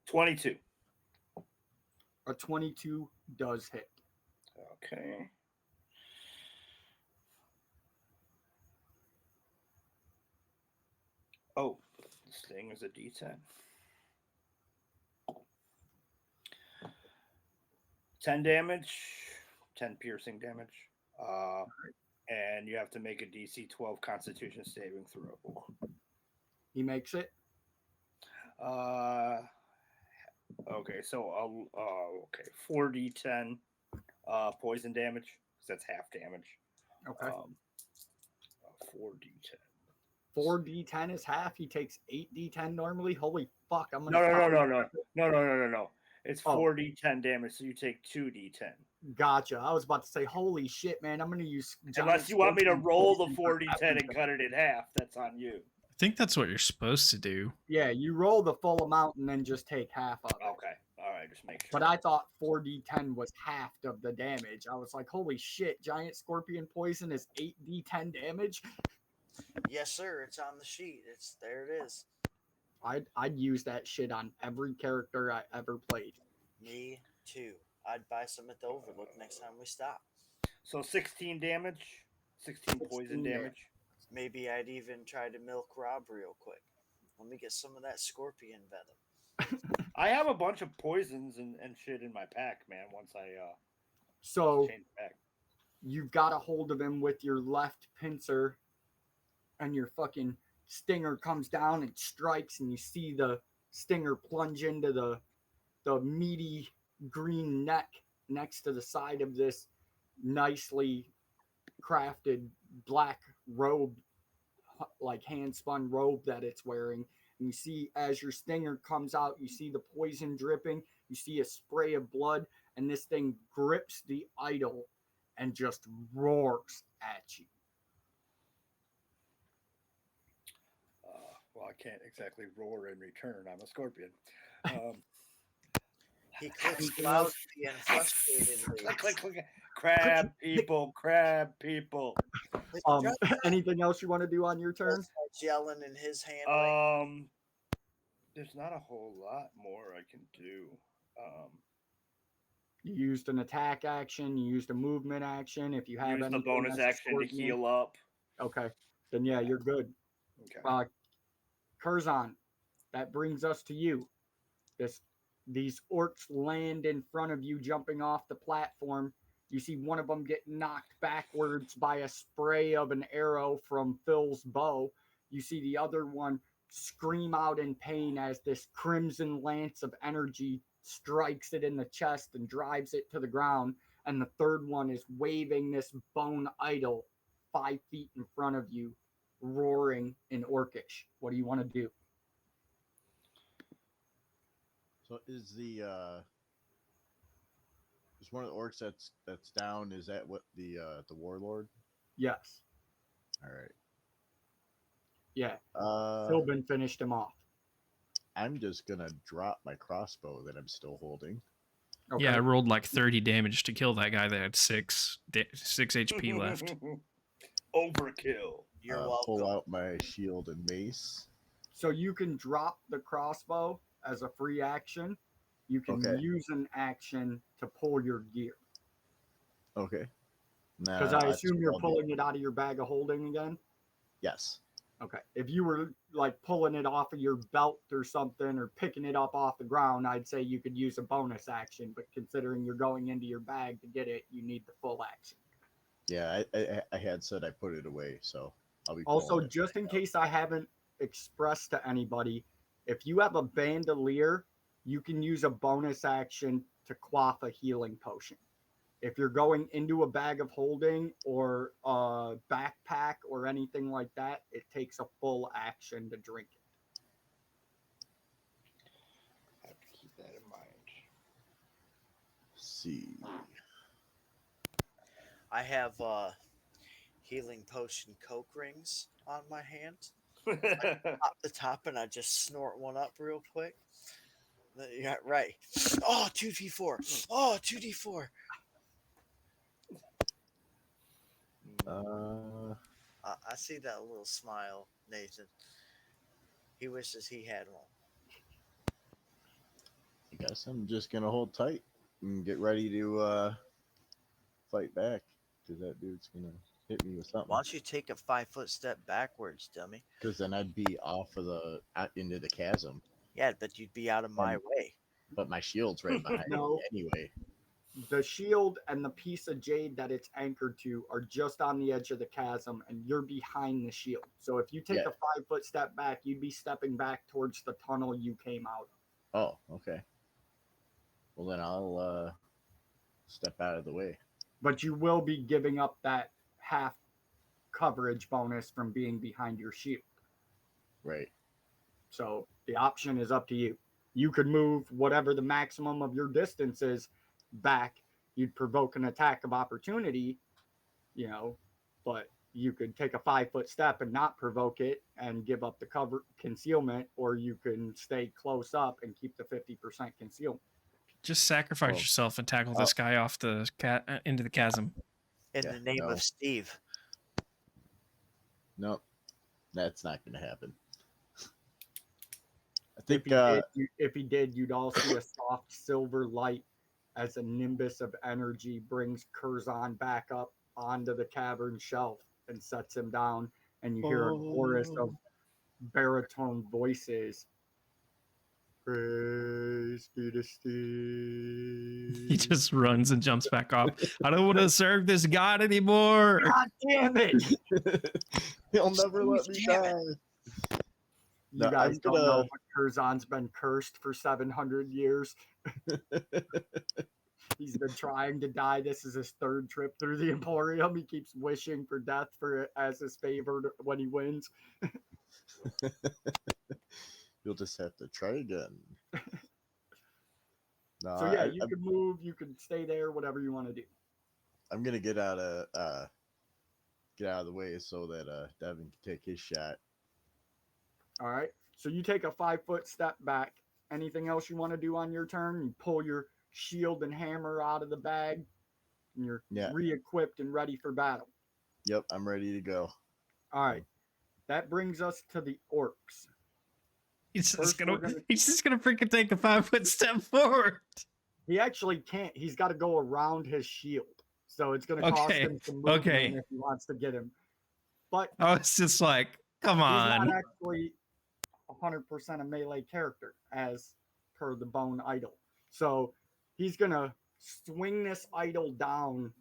22.
A 22 does hit.
Okay. Oh, this thing is a D10. 10 damage, 10 piercing damage. And you have to make a DC 12 Constitution saving throw.
He makes it.
Okay, so okay, 4d10 poison damage, because that's half damage.
Okay.
4d10.
4d10 is half. He takes 8d10 normally. Holy fuck! I'm
No,
gonna.
no. It's
Oh.
4d10 damage, so you take 2d10.
Gotcha. I was about to say, holy shit, man! I'm gonna use.
Unless you want me to
Scorpion
roll the
poison for
4d10 and
everything.
cut it in half, that's on you.
I think that's what you're supposed to do.
Yeah, you roll the full amount and then just take half of it.
Okay, all right, just make sure.
But I thought 4d10 was half of the damage. I was like, holy shit! Giant scorpion poison is 8d10 damage.
Yes, sir. It's on the sheet. It's there. It is.
I'd use that shit on every character I ever played.
Me too. I'd buy some at the Overlook next time we stop.
So 16 damage, 16 poison
16
damage.
Maybe I'd even try to milk Rob real quick. Let me get some of that scorpion venom.
I have a bunch of poisons and shit in my pack, man. Once I
So
change back.
you've got a hold of him with your left pincer, and your fucking stinger comes down and strikes, and you see the stinger plunge into the meaty green neck next to the side of this nicely crafted black robe, like hand spun robe that it's wearing. And you see, as your stinger comes out, you see the poison dripping, you see a spray of blood, and this thing grips the idol and just roars at you.
Well, I can't exactly roar in return. I'm a scorpion.
He clicks loudly and frustratedly.
Click, click, click. Crab people, crab people.
Anything else you want to do on your turn?
Starts yelling in his handling.
There's not a whole lot more I can do.
You used an attack action. You used a movement action. If you have
Use the bonus action to heal up.
Okay, then yeah, you're good.
Okay.
Curzon, that brings us to you. These orcs land in front of you, jumping off the platform. You see one of them get knocked backwards by a spray of an arrow from Phil's bow. You see the other one scream out in pain as this crimson lance of energy strikes it in the chest and drives it to the ground. And the third one is waving this bone idol 5 feet in front of you, roaring in Orcish. What do you want to do?
So is one of the orcs that's down? Is that what the warlord?
Yes.
All right.
Yeah.
Uh,
Philbin finished him off.
I'm just gonna drop my crossbow that I'm still holding.
Okay.
Yeah, I rolled like 30 damage to kill that guy that had 6 HP left.
Overkill.
You're welcome.
Pull out my shield and mace.
So you can drop the crossbow as a free action. You can use an action to pull your gear.
Okay.
Because I assume you're pulling it out of your bag of holding again?
Yes.
Okay. If you were like pulling it off of your belt or something, or picking it up off the ground, I'd say you could use a bonus action. But considering you're going into your bag to get it, you need the full action.
Yeah, I had said I put it away, so I'll be.
Also, just in case I haven't expressed to anybody, if you have a bandolier, you can use a bonus action to quaff a healing potion. If you're going into a bag of holding or a backpack or anything like that, it takes a full action to drink it.
I have to keep that in mind.
Let's see.
I have healing potion coke rings on my hand. Pop the top and I just snort one up real quick. Yeah, right. Oh, 2d4. Oh, 2d4. I see that little smile, Nathan. He wishes he had one.
I guess I'm just gonna hold tight and get ready to fight back because that dude's gonna hit me with
Why
something.
don't you take a 5-foot step backwards, dummy?
Because then I'd be off of the out into the chasm,
Yeah, but you'd be out of my
And-
way.
but my shield's right behind
No.
me anyway.
The shield and the piece of jade that it's anchored to are just on the edge of the chasm, and you're behind the shield. So if you take
Yeah.
a 5-foot step back, you'd be stepping back towards the tunnel you came out of.
Oh, okay. Well, then I'll step out of the way.
But you will be giving up that half coverage bonus from being behind your shield.
Right.
So the option is up to you. You could move whatever the maximum of your distance is back. You'd provoke an attack of opportunity, but you could take a 5-foot step and not provoke it and give up the cover concealment, or you can stay close up and keep the 50% concealment.
Just sacrifice
Oh.
yourself and tackle this guy off the into the chasm.
In
Yeah,
the name
no.
of Steve.
Nope, that's not gonna happen. I
If
think
he did, you'd all see a soft silver light as a nimbus of energy brings Curzon back up onto the cavern shelf and sets him down, and you hear a chorus of baritone voices. Praise be to Steve.
He just runs and jumps back off. I don't want to serve this god anymore.
God damn it!
he'll never let me
Damn
die.
You
No,
guys
I'm
don't know,
gonna-
but Curzon's been cursed for 700 years. He's been trying to die. This is his third trip through the Emporium. He keeps wishing for death as his favor when he wins.
You'll just have to try again. No,
So yeah, you could move, you could stay there, whatever you want to do.
I'm gonna get out of the way so that Devin can take his shot.
All right. So you take a 5-foot step back. Anything else you want to do on your turn? You pull your shield and hammer out of the bag, and you're re-equipped and ready for battle.
Yep, I'm ready to go.
All right. That brings us to the orcs.
He's just gonna freaking take a 5-foot step forward.
He actually can't. He's got to go around his shield. So it's going to cost him some movement if he wants to get him. But
I was just like, come on.
He's not actually 100% a melee character as per the bone idol. So he's going to swing this idol down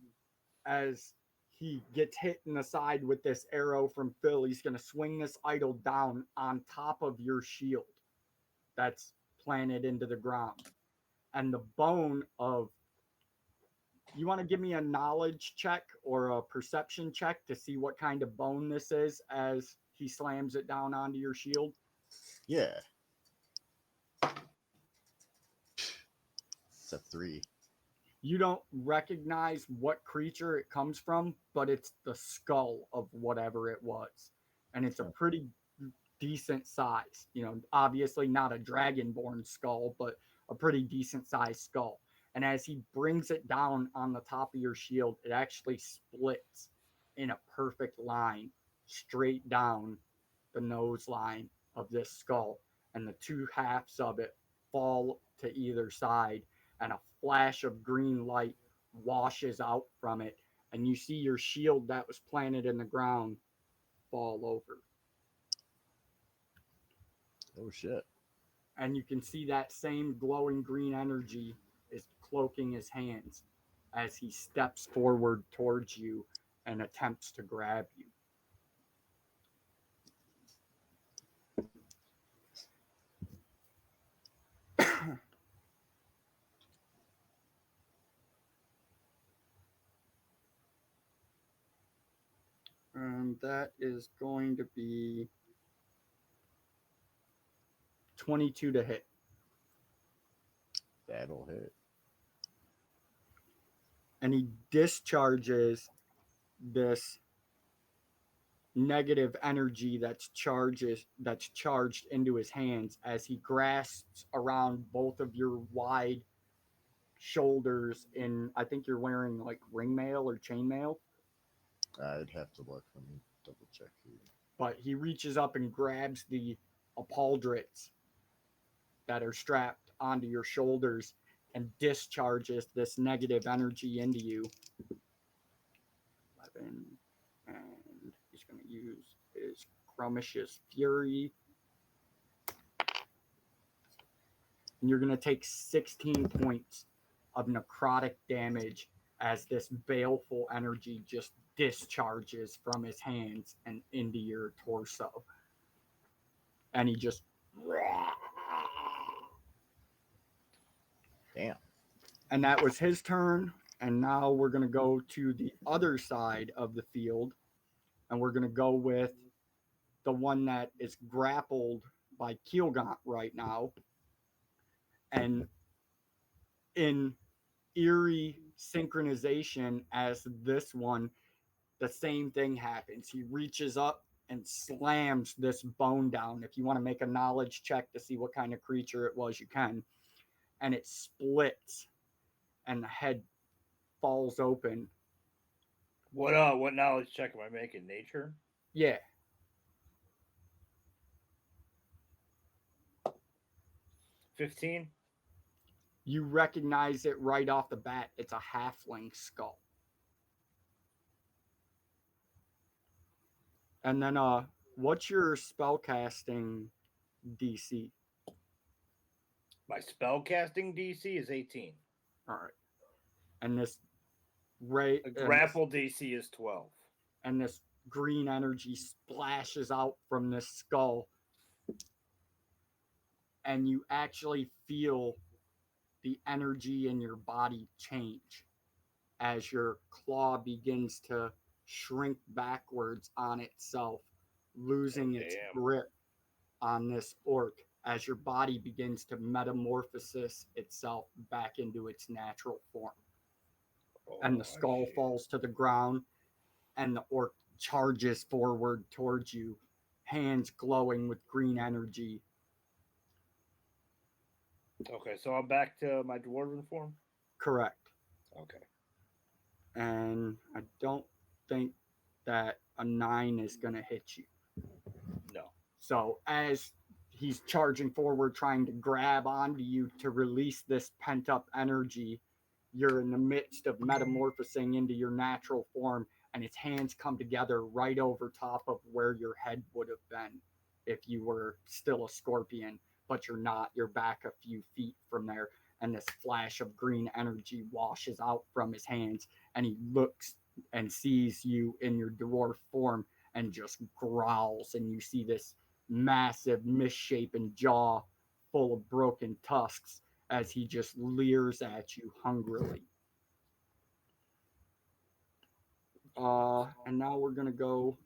as he gets hit in the side with this arrow from Phil. He's going to swing this idol down on top of your shield that's planted into the ground. And the bone of, you want to give me a knowledge check or a perception check to see what kind of bone this is as he slams it down onto your shield?
Yeah. It's a 3.
You don't recognize what creature it comes from, but it's the skull of whatever it was. And it's a pretty decent size. Obviously not a dragonborn skull, but a pretty decent sized skull. And as he brings it down on the top of your shield, it actually splits in a perfect line straight down the nose line of this skull. And the two halves of it fall to either side, and a flash of green light washes out from it. And you see your shield that was planted in the ground fall over.
Oh, shit.
And you can see that same glowing green energy is cloaking his hands as he steps forward towards you and attempts to grab you. And that is going to be 22 to hit.
That'll hit.
And he discharges this negative energy that's charged into his hands as he grasps around both of your wide shoulders in, I think you're wearing like ring mail or chain mail.
I'd have to look. Let me double check here.
But he reaches up and grabs the apauldrits that are strapped onto your shoulders and discharges this negative energy into you. 11, and he's going to use his Crumish's Fury. And you're going to take 16 points of necrotic damage as this baleful energy just discharges from his hands and into your torso. And he just...
Damn.
And that was his turn. And now we're going to go to the other side of the field. And we're going to go with the one that is grappled by Keelgaunt right now. And in eerie synchronization as this one, the same thing happens. He reaches up and slams this bone down. If you want to make a knowledge check to see what kind of creature it was, you can. And it splits and the head falls open.
What knowledge check am I making? Nature?
Yeah.
15?
You recognize it right off the bat. It's a halfling skull. And then what's your spellcasting DC?
My spellcasting DC is 18.
All right. And this
The grapple DC is 12.
And this green energy splashes out from this skull. And you actually feel the energy in your body change as your claw begins to shrink backwards on itself, losing its grip on this orc as your body begins to metamorphosis itself back into its natural form. And the skull falls to the ground, and the orc charges forward towards you, hands glowing with green energy.
Okay, so I'm back to my dwarven form?
Correct.
Okay.
And I don't think that a 9 is going to hit you.
No.
So as he's charging forward, trying to grab onto you to release this pent-up energy, you're in the midst of metamorphosing into your natural form, and its hands come together right over top of where your head would have been if you were still a scorpion, but you're not. You're back a few feet from there, and this flash of green energy washes out from his hands, and he looks and sees you in your dwarf form and just growls, and you see this massive misshapen jaw full of broken tusks as he just leers at you hungrily. And now we're going to go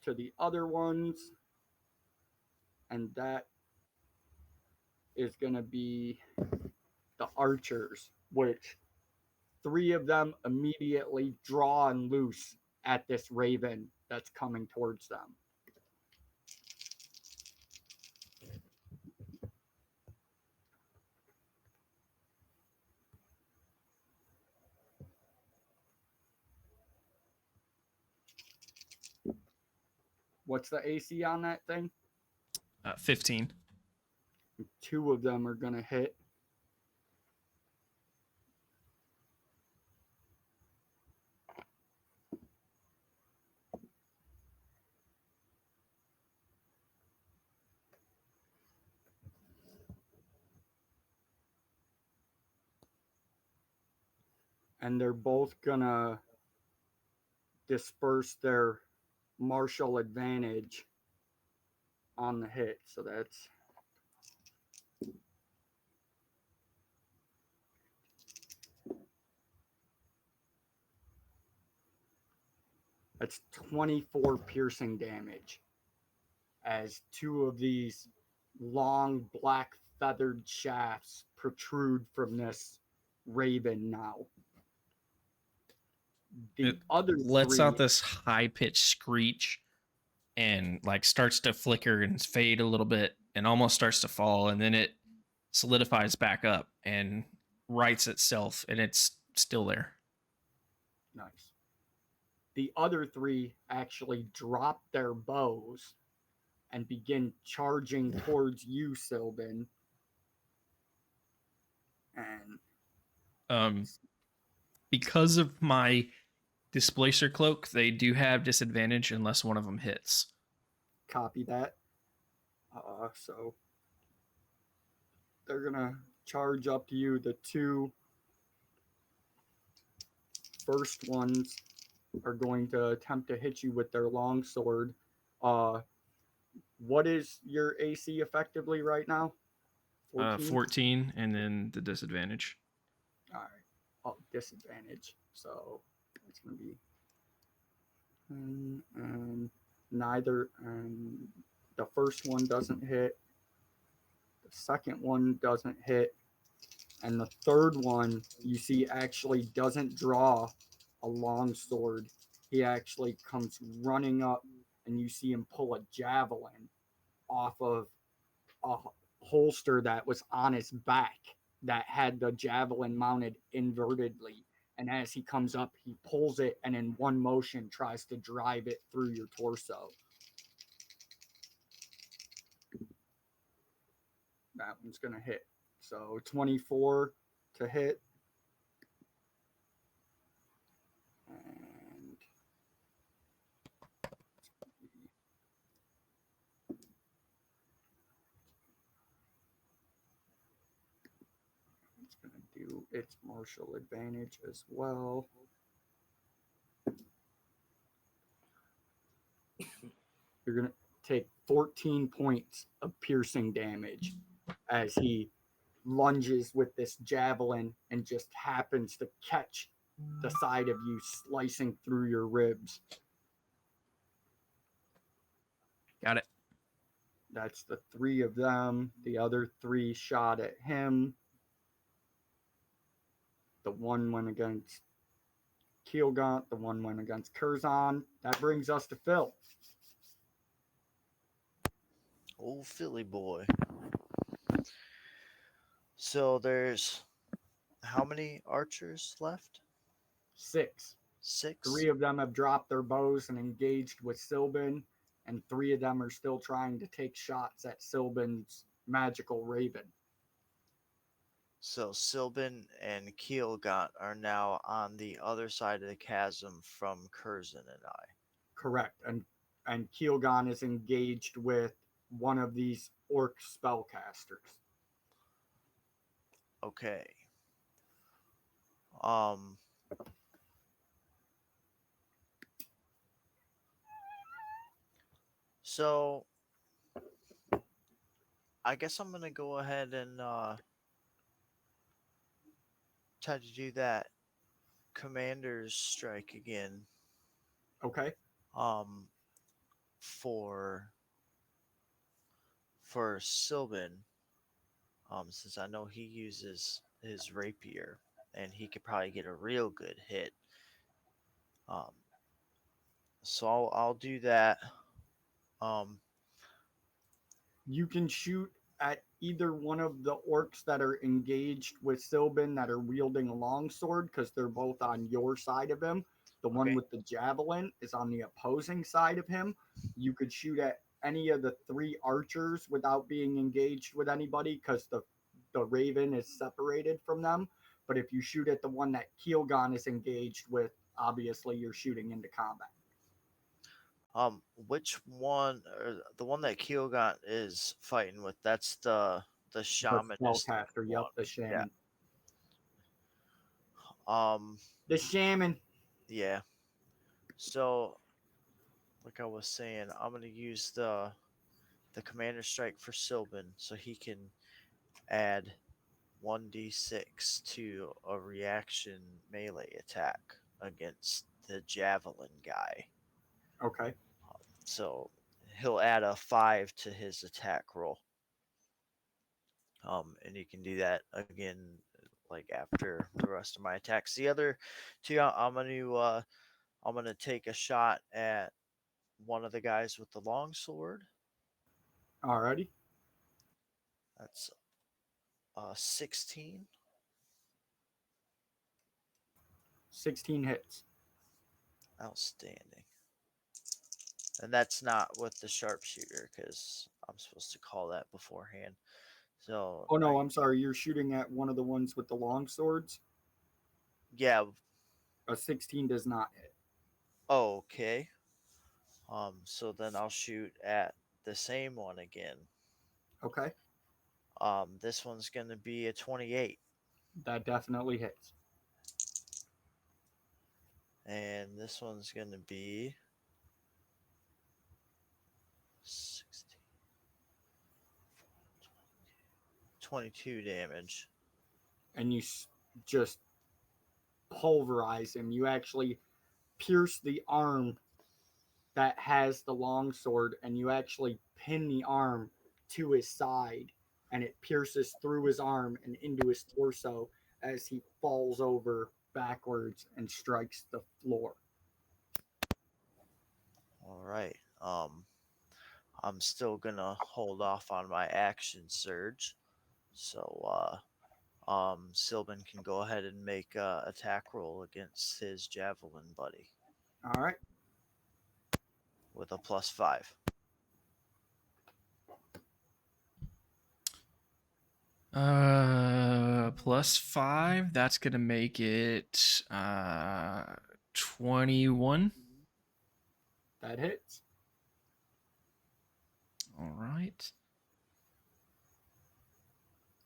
to the other ones, and that is going to be the archers, which 3 of them immediately draw and loose at this raven that's coming towards them. What's the AC on that thing?
15.
2 of them are going to hit. And they're both going to disperse their martial advantage on the hit. So that's 24 piercing damage as 2 of these long black feathered shafts protrude from this raven now. The
It
other
lets
3
out this high-pitched screech and like starts to flicker and fade a little bit and almost starts to fall, and then it solidifies back up and rights itself, and it's still there.
Nice. The other three actually drop their bows and begin charging towards you, Sylvan. And
Because of my displacer cloak, they do have disadvantage unless one of them hits.
copy that. So they're gonna charge up to you. The two first ones are going to attempt to hit you with their longsword. What is your AC effectively right now?
14, and then the disadvantage.
All right. Oh, disadvantage. So it's going to be neither. The first one doesn't hit. The second one doesn't hit. And the third one, you see, actually doesn't draw a long sword. He actually comes running up, and you see him pull a javelin off of a holster that was on his back that had the javelin mounted invertedly. And as he comes up, he pulls it and in one motion tries to drive it through your torso. That one's going to hit. So 24 to hit. And it's going to do its martial advantage as well. You're going to take 14 points of piercing damage as he lunges with this javelin and just happens to catch the side of you, slicing through your ribs.
Got it.
That's the three of them. The other three shot at him. The one went against Keelgaunt. The one went against Curzon. That brings us to Phil.
Old Philly boy. So there's how many archers left?
6.
6?
3 of them have dropped their bows and engaged with Sylvan, and 3 of them are still trying to take shots at Sylvan's magical raven.
So Sylvan and Keelgaunt are now on the other side of the chasm from Curzon and I.
Correct. And Keelgaunt is engaged with one of these orc spellcasters.
Okay. So I guess I'm gonna go ahead and try to do that commander's strike again.
Okay.
For Sylvan, since I know he uses his rapier and he could probably get a real good hit. So I'll do that.
You can shoot at either one of the orcs that are engaged with Sylvan that are wielding a longsword because they're both on your side of him. The one with the javelin is on the opposing side of him. You could shoot at any of the 3 archers without being engaged with anybody because the raven is separated from them. But if you shoot at the one that Keelgaunt is engaged with, obviously you're shooting into combat.
Which one, or the one that Keelgaunt is fighting with? That's the shaman.
The spellcaster, yep, the shaman.
Yeah.
The shaman.
Yeah. So, like I was saying, I'm gonna use the commander strike for Sylvan so he can add 1d6 to a reaction melee attack against the javelin guy.
Okay.
So he'll add a 5 to his attack roll. And you can do that again, like after the rest of my attacks. The other two, I'm gonna take a shot at one of the guys with the long sword.
Alrighty.
That's 16.
16 hits.
Outstanding. And that's not with the sharpshooter because I'm supposed to call that beforehand. So,
Oh no, I'm sorry. You're shooting at one of the ones with the long swords.
yeah.
A 16 does not hit.
Okay. So then I'll shoot at the same one again.
Okay.
This one's gonna be a 28.
That definitely hits.
And this one's gonna be 16, 22 damage.
And you just pulverize him. You actually pierce the arm that has the long sword, and you actually pin the arm to his side, and it pierces through his arm and into his torso as he falls over backwards and strikes the floor.
All right. I'm still gonna hold off on my action surge. So Sylvan can go ahead and make a attack roll against his javelin buddy
All right.
with a +5.
+5. That's gonna make it 21.
That hits.
All right.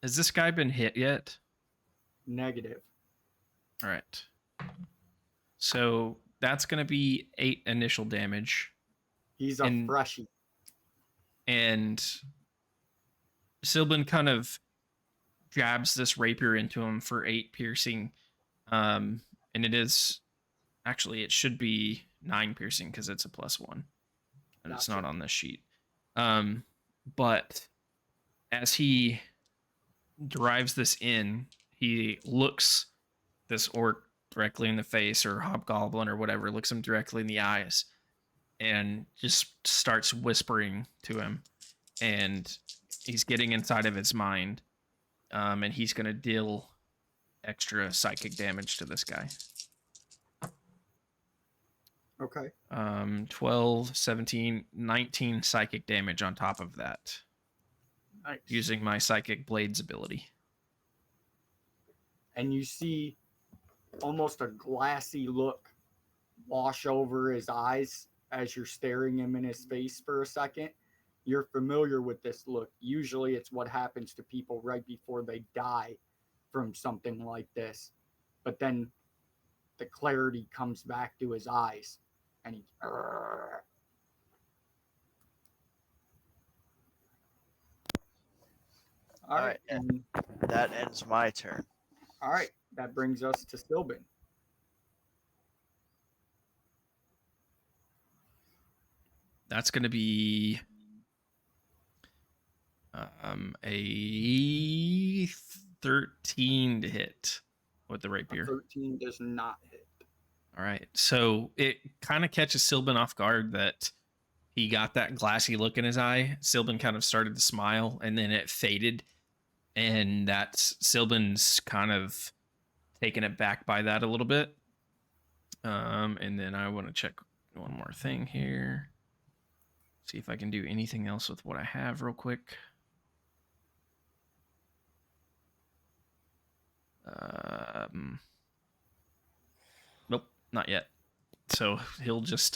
Has this guy been hit yet?
Negative.
All right. So that's gonna be 8 initial damage,
He's a
And-
freshie.
and Sylvan kind of jabs this rapier into him for 8 piercing. And it is actually, it should be 9 piercing because it's a +1, and it's not
Gotcha.
on this sheet. But as he drives this in, he looks this orc directly in the face, or hobgoblin or whatever, looks him directly in the eyes, and just starts whispering to him, and he's getting inside of his mind, and he's going to deal extra psychic damage to this guy.
Okay.
12, 17, 19 psychic damage on top of that,
Nice.
using my Psychic Blades ability.
And you see almost a glassy look wash over his eyes as you're staring him in his face for a second. You're familiar with this look. Usually it's what happens to people right before they die from something like this. But then the clarity comes back to his eyes, and he all right,
and that ends my turn.
All right, that brings us to Sylvan.
That's going to be a 13 to hit with the rapier.
13 does not hit.
All right. So it kind of catches Sylvan off guard that he got that glassy look in his eye. Sylvan kind of started to smile, and then it faded. And that's Sylvan's kind of taken it back by that a little bit. And then I want to check one more thing here. See if I can do anything else with what I have real quick. Nope, not yet. So he'll just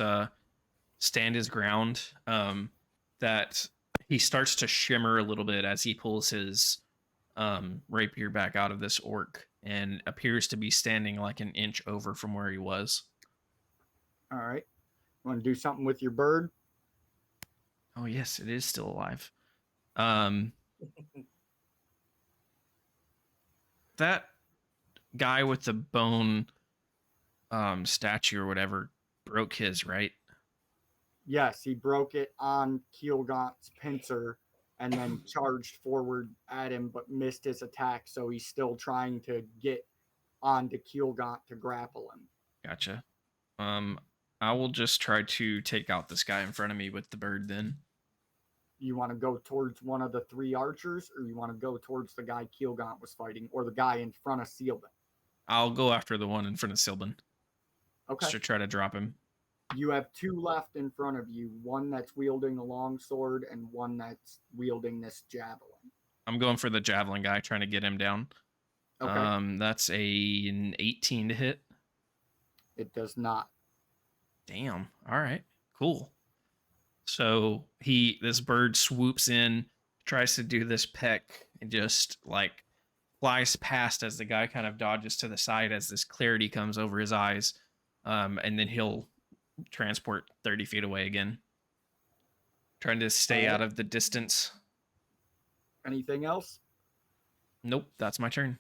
stand his ground. That he starts to shimmer a little bit as he pulls his rapier back out of this orc, and appears to be standing like an inch over from where he was.
All right. Want to do something with your bird?
Oh yes, it is still alive. That guy with the bone statue or whatever broke his, right?
Yes, he broke it on Keelgaunt's pincer and then charged forward at him, but missed his attack. So he's still trying to get onto Keelgaunt to grapple him.
Gotcha. I will just try to take out this guy in front of me with the bird then.
You want to go towards one of the 3 archers, or you want to go towards the guy Keelgaunt was fighting, or the guy in front of Sealban?
I'll go after the one in front of Silban.
Okay.
Just to try to drop him.
You have 2 left in front of you, one that's wielding a longsword and one that's wielding this javelin.
I'm going for the javelin guy, trying to get him down.
Okay.
That's an 18 to hit.
It does not.
Damn. All right. Cool. So this bird swoops in, tries to do this peck, and just like flies past as the guy kind of dodges to the side as this clarity comes over his eyes. And then he'll transport 30 feet away again, trying to stay out of the distance.
Anything else?
Nope, that's my turn.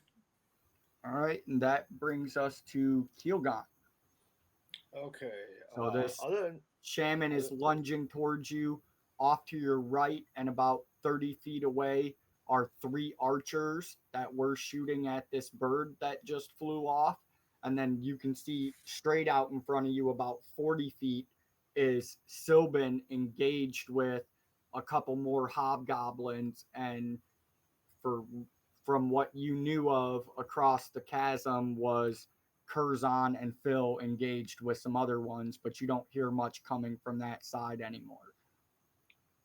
All right, and that brings us to Keelgaunt.
Okay.
So this
other than
shaman is lunging towards you. Off to your right and about 30 feet away are 3 archers that were shooting at this bird that just flew off. And then you can see straight out in front of you about 40 feet is Silban engaged with a couple more hobgoblins. And from what you knew of across the chasm was Curzon and Phil engaged with some other ones, but you don't hear much coming from that side anymore.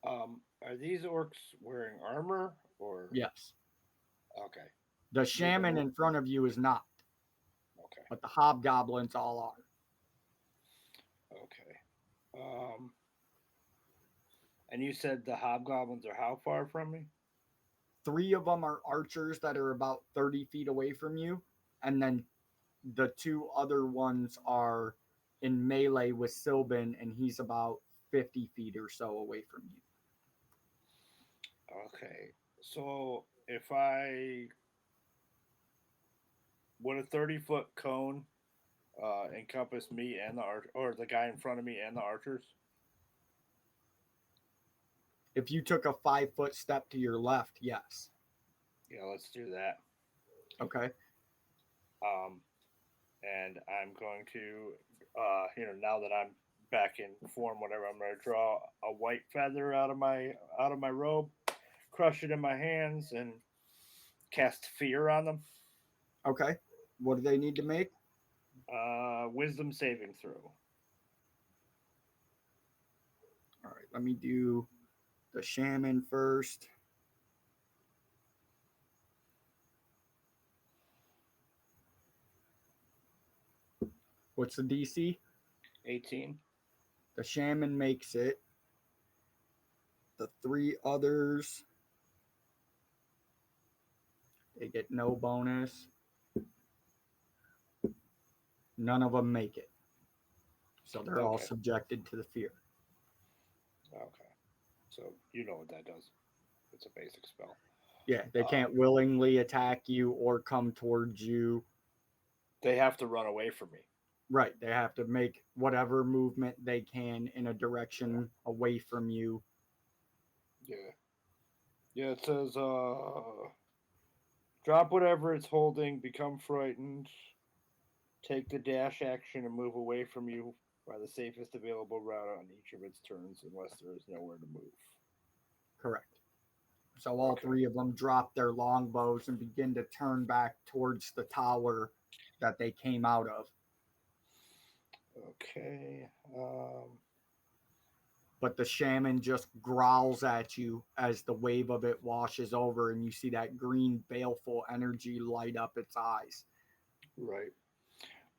Are these orcs wearing armor or?
Yes.
Okay.
The shaman in front of you is not.
Okay.
But the hobgoblins all are.
Okay. And you said the hobgoblins are how far from me?
3 of them are archers that are about 30 feet away from you, and then the 2 other ones are in melee with Silban, and he's about 50 feet or so away from you.
Okay. So would a 30-foot cone encompass me and or the guy in front of me and the archers?
If you took a 5-foot step to your left, yes.
Yeah, let's do that.
Okay.
And I'm going to, now that I'm back in form, whatever, I'm going to draw a white feather out of my robe, crush it in my hands, and cast fear on them.
Okay. What do they need to make?
Wisdom saving throw.
All right. Let me do the shaman first. What's the DC?
18.
The shaman makes it. The 3 others, they get no bonus. None of them make it. So they're all subjected to the fear.
Okay. So you know what that does. It's a basic spell.
Yeah, they can't willingly attack you or come towards you.
They have to run away from me.
Right. They have to make whatever movement they can in a direction away from you.
Yeah. Yeah, it says drop whatever it's holding, become frightened, take the dash action and move away from you by the safest available route on each of its turns unless there is nowhere to move.
Correct. So all 3 of them drop their longbows and begin to turn back towards the tower that they came out of.
Okay.
But the shaman just growls at you as the wave of it washes over, and you see that green, baleful energy light up its eyes.
Right.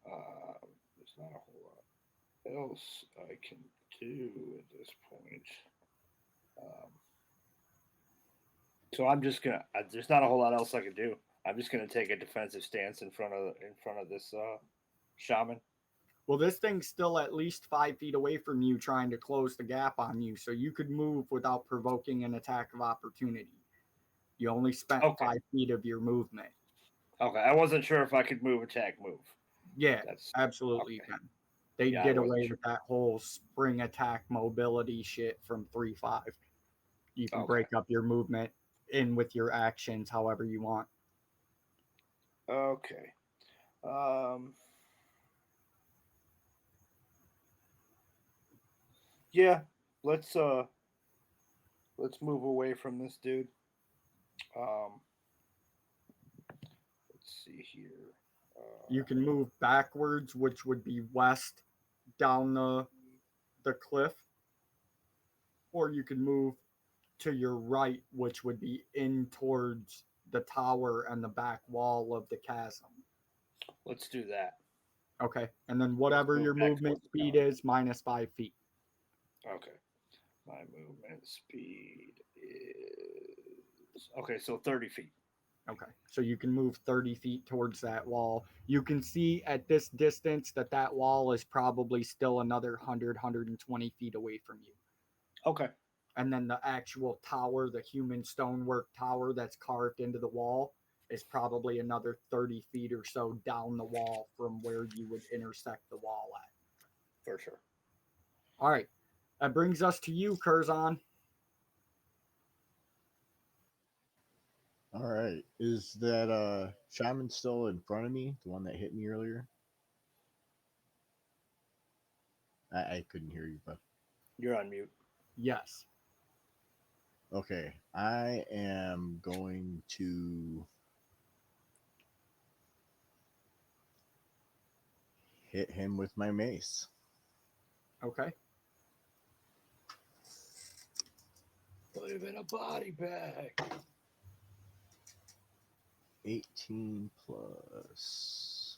There's not a whole lot else I can do at this point. So I'm just gonna. There's not a whole lot else I can do. I'm just gonna take a defensive stance in front of this shaman.
Well, this thing's still at least 5 feet away from you, trying to close the gap on you, so you could move without provoking an attack of opportunity. You only spent 5 feet of your movement.
Okay, I wasn't sure if I could move, attack, move.
Yeah, absolutely you can. They did away with that whole spring attack mobility shit from 3-5. You can break up your movement in with your actions however you want.
Okay. Yeah, let's move away from this dude. Um, let's see here.
You can move backwards, which would be west down the cliff, or you can move to your right, which would be in towards the tower and the back wall of the chasm.
Let's do that.
Okay, and then whatever
move
your
back
movement
towards the
speed
tower.
is, minus 5 feet.
Okay. My movement speed is okay, so 30 feet.
Okay, so you can move 30 feet towards that wall. You can see at this distance that that wall is probably still another 100, 120 feet away from you.
Okay.
And then the actual tower, the human stonework tower that's carved into the wall, is probably another 30 feet or so down the wall from where you would intersect the wall at.
For sure.
All right, that brings us to you, Curzon.
All right. Is that shaman still in front of me? The one that hit me earlier? I couldn't hear you, but
You're on mute.
Yes.
okay. I am going to hit him with my mace.
Okay.
Put him in a body bag.
18 plus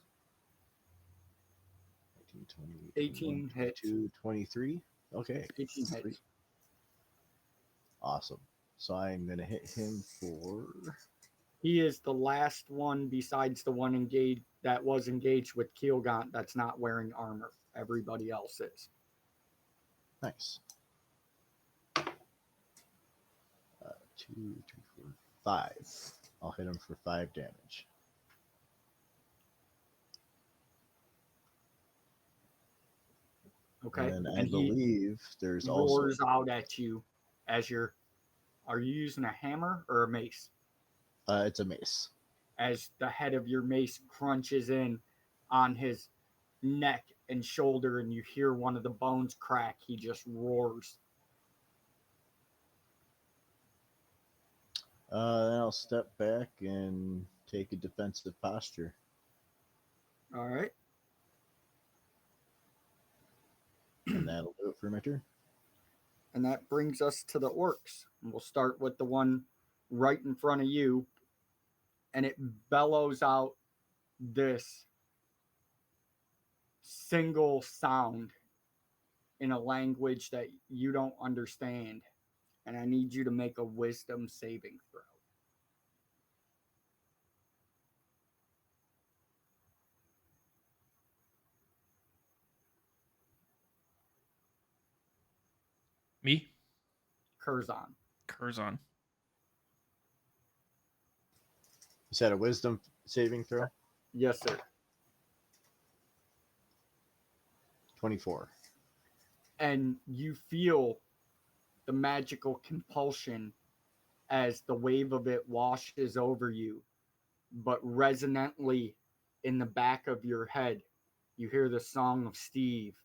19, 20,
18 hits.
22, 23. Okay.
18 hits.
Sweet. Awesome. So I'm going to hit him for.
He is the last one besides the one engaged that was engaged with Keelgaunt that's not wearing armor. Everybody else is.
Nice. 2, 3, 4, 5. I'll hit him for 5 damage.
Okay.
And I
And he
believe there's also.
roars out at you as you're. Are you using a hammer or a mace?
It's a mace.
As the head of your mace crunches in on his neck and shoulder, and you hear one of the bones crack, he just roars.
Then I'll step back and take a defensive posture.
All right.
And that'll do it for my turn.
And that brings us to the orcs. And we'll start with the one right in front of you. And it bellows out this single sound in a language that you don't understand. And I need you to make a wisdom saving throw.
Me?
Curzon.
Curzon.
Is that a wisdom saving throw?
Yes, sir.
24.
And you feel the magical compulsion as the wave of it washes over you. But resonantly in the back of your head, you hear the song of Steve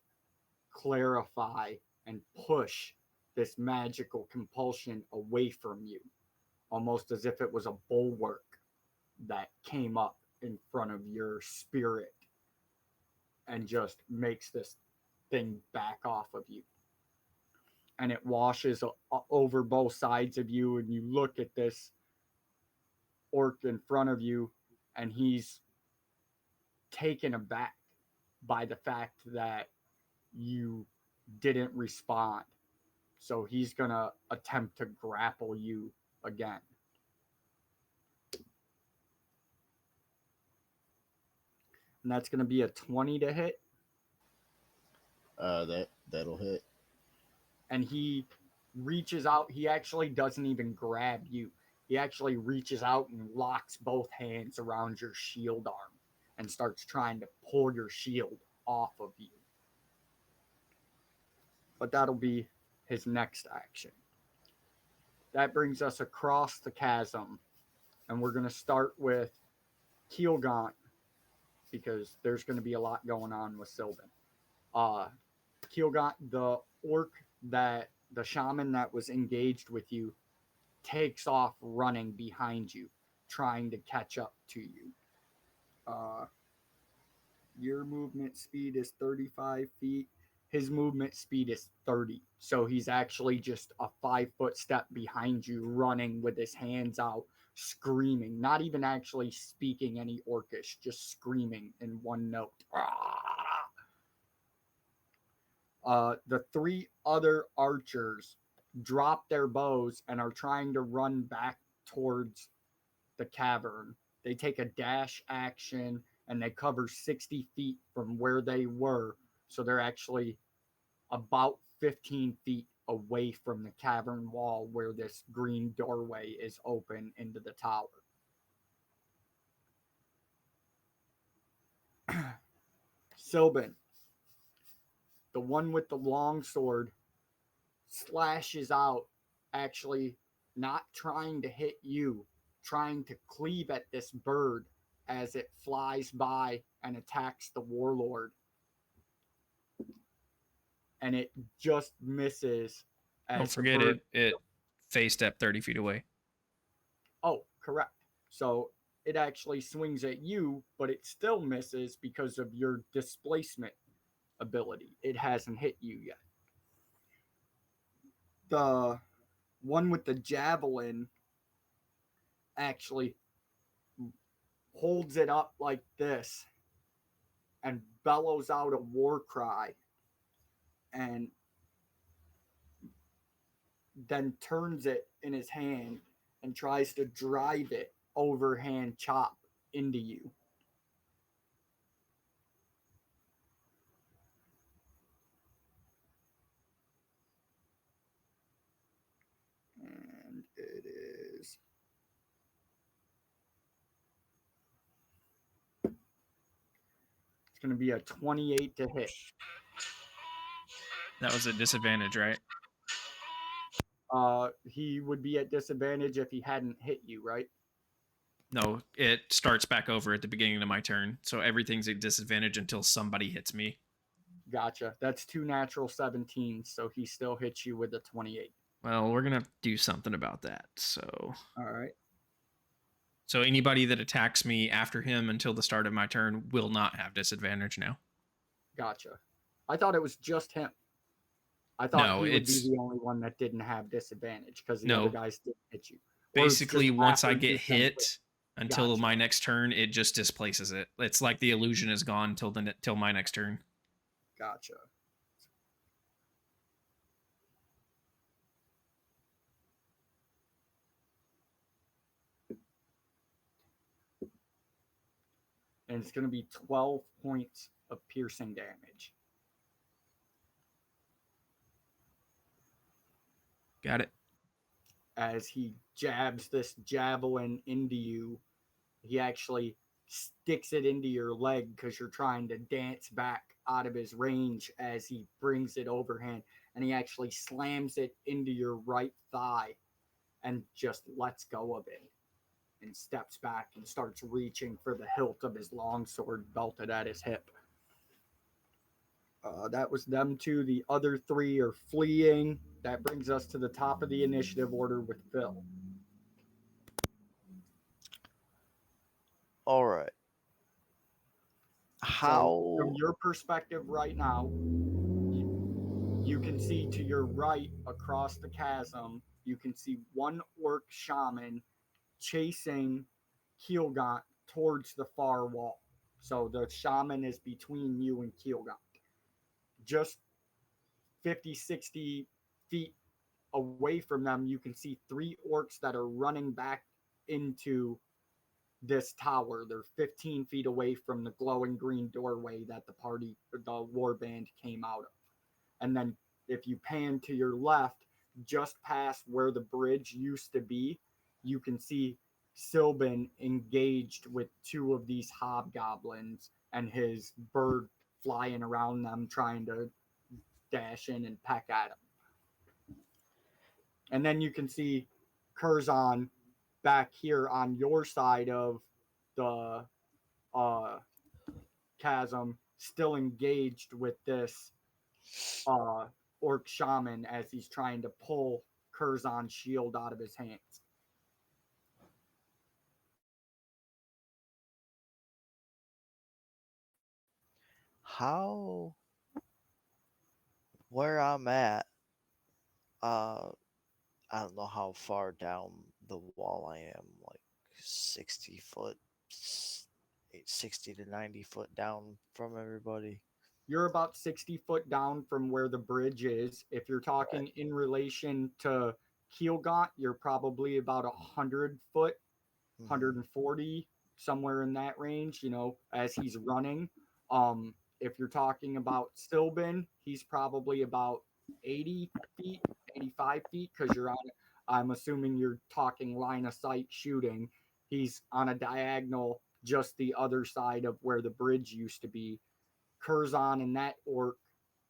clarify and push this magical compulsion away from you, almost as if it was a bulwark that came up in front of your spirit and just makes this thing back off of you. And it washes over both sides of you, and you look at this orc in front of you, and he's taken aback by the fact that you didn't respond. So he's going to attempt to grapple you again. And that's going to be a 20 to hit.
That'll hit.
And he reaches out. He actually doesn't even grab you. He actually reaches out and locks both hands around your shield arm and starts trying to pull your shield off of you. But that'll be his next action. That brings us across the chasm. And we're going to start with Keelgaunt because there's going to be a lot going on with Sylvan. Keelgaunt, the orc that the shaman that was engaged with you takes off running behind you, trying to catch up to you. Your movement speed is 35 feet. His movement speed is 30. So he's actually just a 5-foot step behind you, running with his hands out, screaming, not even actually speaking any Orcish, just screaming in one note. The 3 other archers drop their bows and are trying to run back towards the cavern. They take a dash action and they cover 60 feet from where they were. So they're actually about 15 feet away from the cavern wall where this green doorway is open into the tower. Sylvan, the one with the long sword, slashes out, actually not trying to hit you, trying to cleave at this bird as it flies by and attacks the warlord. And it just misses.
Don't forget it face step 30 feet away.
Oh, correct. So it actually swings at you, but it still misses because of your displacement ability. It hasn't hit you yet. The one with the javelin actually holds it up like this and bellows out a war cry and then turns it in his hand and tries to drive it overhand chop into you. And it is going to be a 28 to hit.
That was a disadvantage, right?
He would be at disadvantage if he hadn't hit you, right?
No, it starts back over at the beginning of my turn. So everything's at disadvantage until somebody hits me.
Gotcha. That's 2 natural 17s, so he still hits you with a 28.
Well, we're going to do something about that. So.
All right.
So anybody that attacks me after him until the start of my turn will not have disadvantage now.
Gotcha. I thought it was just him. I thought
No,
he would be the only one that didn't have disadvantage because the
No.
other guys didn't hit you.
Basically, once I
after
get
you jump
hit until
Gotcha.
my next turn, it just displaces it. It's like the illusion is gone till my next turn.
Gotcha. And it's going to be 12 points of piercing damage.
Got it.
As he jabs this javelin into you, he actually sticks it into your leg because you're trying to dance back out of his range as he brings it overhand, and he actually slams it into your right thigh and just lets go of it and steps back and starts reaching for the hilt of his longsword belted at his hip. That was them two. The other 3 are fleeing. That brings us to the top of the initiative order with Phil.
All right. How?
So from your perspective right now, you can see to your right across the chasm, you can see one orc shaman chasing Keelgaunt towards the far wall. So the shaman is between you and Keelgaunt. Just 50, 60 feet away from them, you can see 3 orcs that are running back into this tower. They're 15 feet away from the glowing green doorway that the warband came out of. And then if you pan to your left, just past where the bridge used to be, you can see Sylvan engaged with 2 of these hobgoblins and his bird flying around them, trying to dash in and peck at him. And then you can see Curzon back here on your side of the chasm, still engaged with this orc shaman as he's trying to pull Curzon's shield out of his hands.
How, where I'm at, I don't know how far down the wall I am, like 60 foot, 60 to 90 foot down from everybody.
You're about 60 foot down from where the bridge is. If you're talking in relation to Keelgaunt, you're probably about 100 foot, 140, somewhere in that range, as he's running. If you're talking about Sylvan, he's probably about 80 feet, 85 feet, because I'm assuming you're talking line of sight shooting. He's on a diagonal just the other side of where the bridge used to be. Curzon and that orc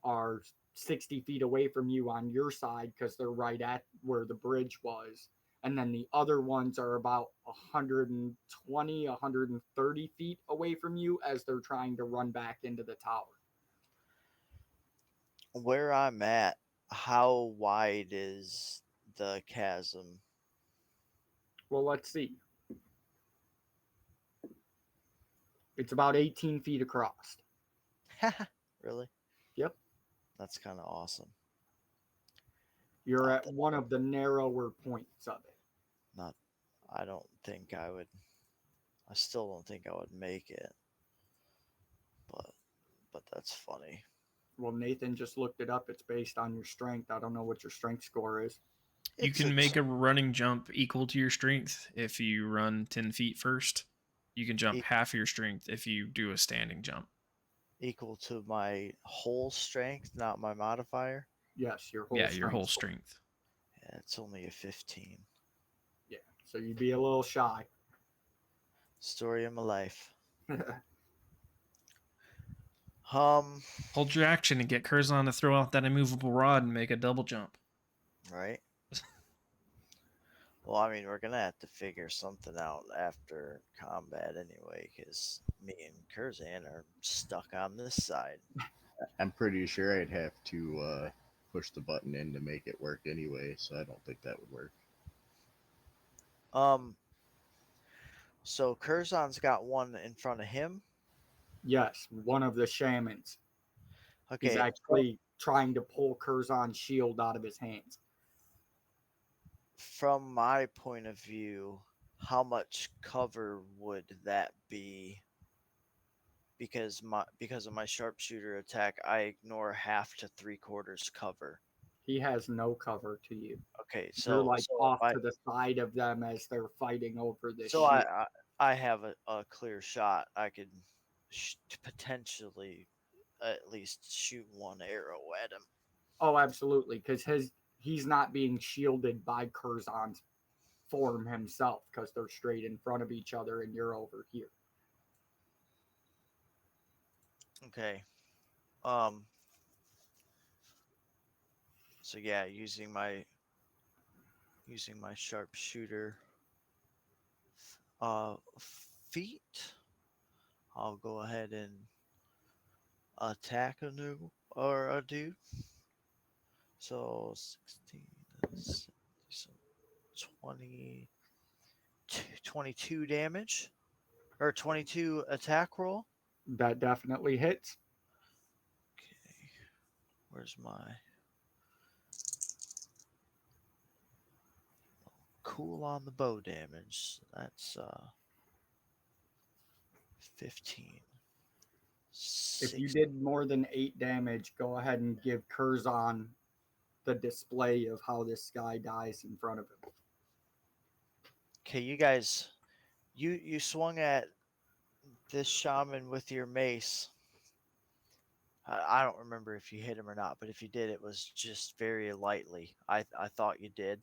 are 60 feet away from you on your side because they're right at where the bridge was. And then the other ones are about 120, 130 feet away from you as they're trying to run back into the tower.
Where I'm at, how wide is the chasm?
Well, let's see. It's about 18 feet across.
Really?
Yep.
That's kind of awesome.
You're
Not
at
that-
one of the narrower points of it.
Not, I don't think I would. I still don't think I would make it. But that's funny.
Well, Nathan just looked it up. It's based on your strength. I don't know what your strength score is.
You
It's
can make a running jump equal to your strength if you run 10 feet first. You can jump half your strength if you do a standing jump.
equal to my whole strength, not my modifier.
Yes, your whole
Yeah,
strength.
your whole strength.
Yeah, it's only a 15.
Yeah, so you'd be a little shy.
Story of my life.
Hold your action and get Curzon to throw out that immovable rod and make a double jump.
Right? Well, I mean, we're gonna have to figure something out after combat anyway, because me and Curzon are stuck on this side.
I'm pretty sure I'd have to push the button in to make it work anyway, so I don't think that would work.
So Curzon's got one in front of him.
Yes, one of the shamans.
Okay.
He's actually trying to pull Curzon's shield out of his hands.
From my point of view, how much cover would that be? Because of my sharpshooter attack, I ignore half to 3/4 cover.
He has no cover to you.
Okay,
You're like off to the side of them as they're fighting over this.
So I have a clear shot. I could potentially at least shoot one arrow at him.
Oh, absolutely, because he's not being shielded by Curzon's form himself, because they're straight in front of each other and you're over here.
Okay. So yeah, using my sharpshooter feet, I'll go ahead and attack a dude. So 16, 20, 22 damage, or 22 attack roll.
That definitely hits.
Okay, where's my cool on the bow damage? That's 15.
If you did more than 8 damage, go ahead and give Curzon the display of how this guy dies in front of him.
Okay, you guys, you swung at this shaman with your mace. I don't remember if you hit him or not, but if you did, it was just very lightly. I thought you did.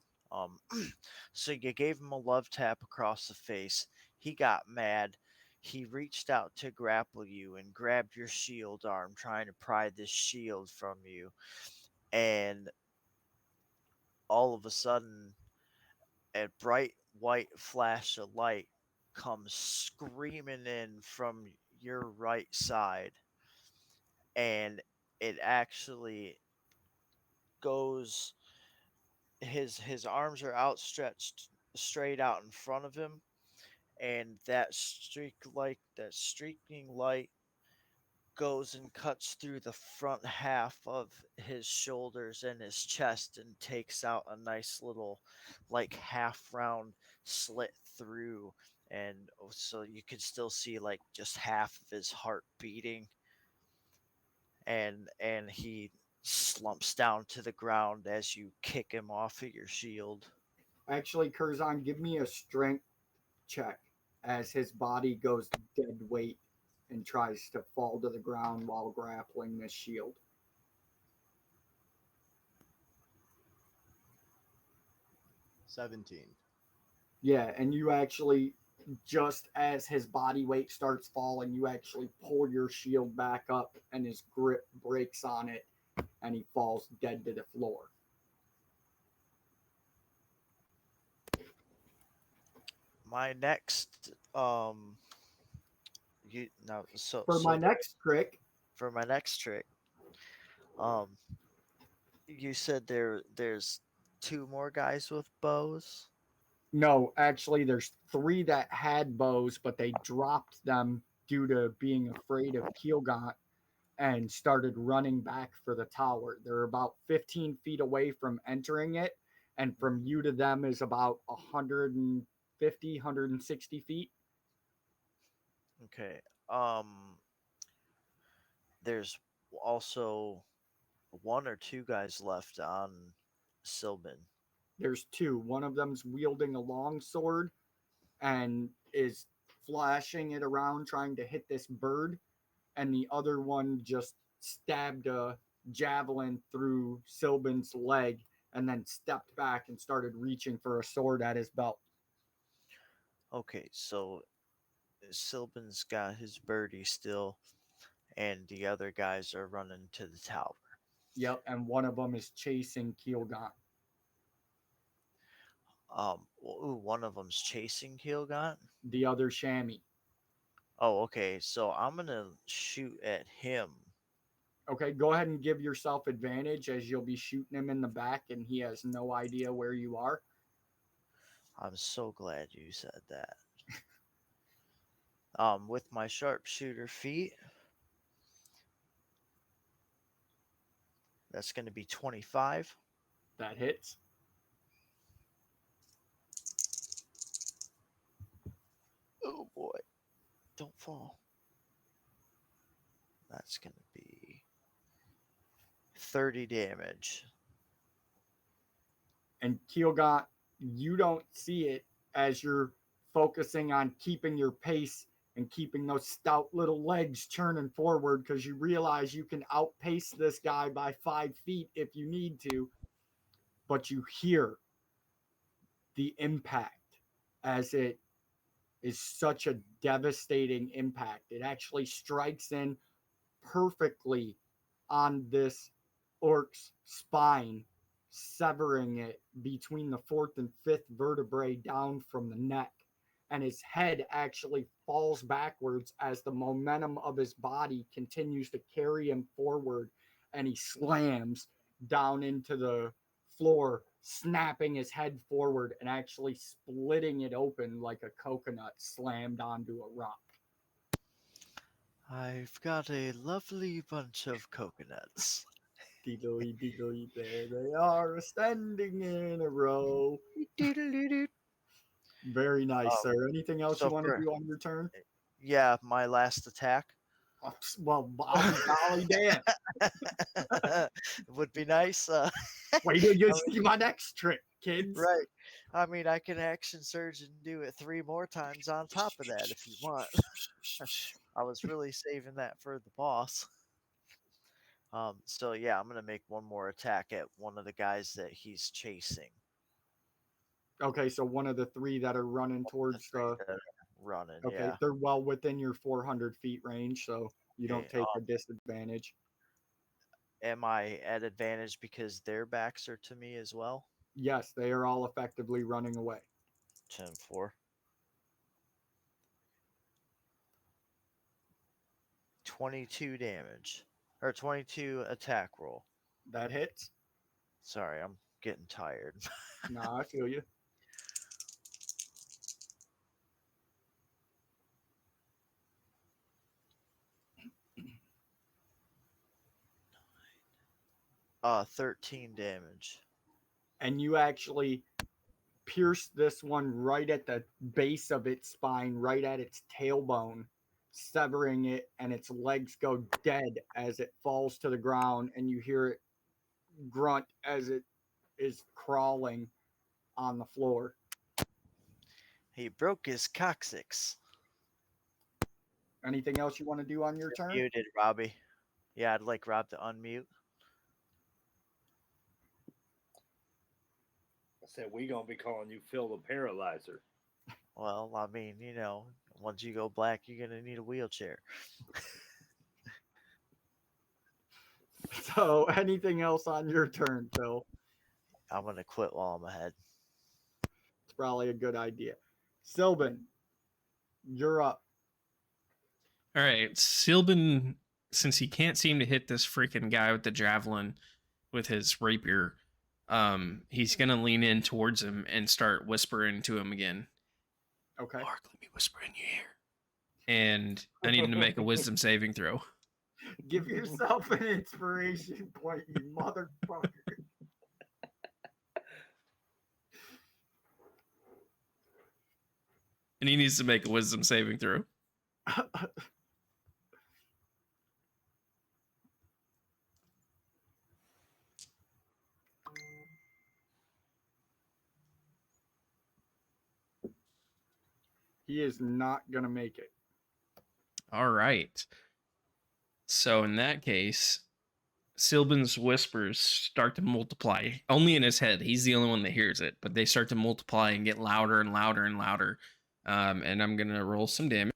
So you gave him a love tap across the face. He got mad. He reached out to grapple you and grabbed your shield arm, trying to pry this shield from you. And all of a sudden, a bright white flash of light comes screaming in from your right side. And it actually goes. His arms are outstretched straight out in front of him, and that streaking light goes and cuts through the front half of his shoulders and his chest and takes out a nice little like half round slit through, and so you can still see like just half of his heart beating, and he slumps down to the ground as you kick him off of your shield.
Actually, Curzon, give me a strength check as his body goes dead weight and tries to fall to the ground while grappling this shield.
17.
Yeah, and you actually, just as his body weight starts falling, you actually pull your shield back up and his grip breaks on it and he falls dead to the floor.
My next you now so
For
so
my
there
next trick,
for my next trick, um you said there's two more guys with bows.
no, actually, there's 3 that had bows, but they dropped them due to being afraid of Keelgaunt and started running back for the tower. They're about 15 feet away from entering it, and from you to them is about 150, 160 feet.
Okay. There's also one or two guys left on Sylvan.
There's 2. One of them's wielding a long sword and is flashing it around trying to hit this bird, and the other one just stabbed a javelin through Sylvan's leg and then stepped back and started reaching for a sword at his belt.
Okay, so Sylvan's got his birdie still, and the other guys are running to the tower.
Yep, and one of them is chasing Keelgaunt.
One of them's chasing Keelgaunt.
The other chamois.
Oh, okay. So I'm gonna shoot at him.
Okay, go ahead and give yourself advantage as you'll be shooting him in the back and he has no idea where you are.
I'm so glad you said that. With my sharpshooter feat, that's gonna be 25.
That hits.
Oh boy, don't fall. That's gonna be 30 damage.
And Keelgaunt, you don't see it as you're focusing on keeping your pace and keeping those stout little legs churning forward because you realize you can outpace this guy by 5 feet if you need to. But you hear the impact as it is such a devastating impact. It actually strikes in perfectly on this orc's spine, severing it between the 4th and 5th vertebrae down from the neck. And his head actually falls backwards as the momentum of his body continues to carry him forward, and he slams down into the floor, snapping his head forward and actually splitting it open like a coconut slammed onto a rock.
I've got a lovely bunch of coconuts.
Diddly diddly, there they are, standing in a row. Very nice, sir. Anything else you
So
want to
for
do on your turn?
yeah, my last attack
Well, I'll be golly damn.
would be nice.
Wait till you
I mean,
see my next trick, kids.
right. I mean, I can action surge and do it 3 more times on top of that if you want. I was really saving that for the boss. So yeah, I'm gonna make one more attack at one of the guys that he's chasing.
Okay, so one of the 3 that are running
The
towards
3
the.
that are running,
Okay,
yeah.
they're well within your 400 feet range, so you
Okay.
don't take a disadvantage.
Am I at advantage because their backs are to me as well?
Yes, they are all effectively running away.
10-4. 22 damage. Or 22 attack roll.
That hits.
Sorry, I'm getting tired.
Nah, I feel you.
13 damage.
And you actually pierce this one right at the base of its spine, right at its tailbone, severing it, and its legs go dead as it falls to the ground, and you hear it grunt as it is crawling on the floor.
He broke his coccyx.
Anything else you want to do on your turn?
Muted, Robbie. Yeah, I'd like Rob to unmute.
I said we gonna be calling you Phil the Paralyzer.
Well, I mean, you know, once you go black, you're gonna need a wheelchair.
So, anything else on your turn, Phil?
I'm gonna quit while I'm ahead.
It's probably a good idea. Sylvan, you're up.
All right, Silban, since he can't seem to hit this freaking guy with the javelin with his rapier, he's gonna lean in towards him and start whispering to him again.
Okay.
Mark, let me whisper in your ear. And I need him to make a wisdom saving throw.
Give yourself an inspiration point, you motherfucker.
And he needs to make a wisdom saving throw.
He is not going to make it.
All right. So in that case, Silban's whispers start to multiply. Only in his head. He's the only one that hears it, but they start to multiply and get louder and louder and louder. And I'm going to roll some damage.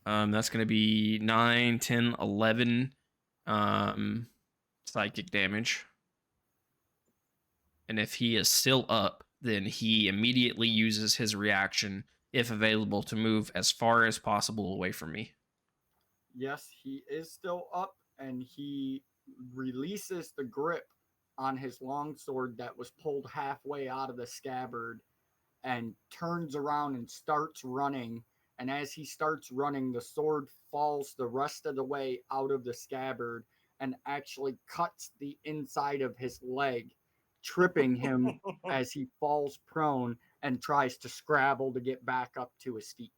That's going to be 9, 10, 11 psychic damage. And if he is still up, then he immediately uses his reaction, if available, to move as far as possible away from me.
Yes, he is still up, and he releases the grip on his longsword that was pulled halfway out of the scabbard and turns around and starts running. And as he starts running, the sword falls the rest of the way out of the scabbard and actually cuts the inside of his leg, tripping him as he falls prone and tries to scrabble to get back up to his feet.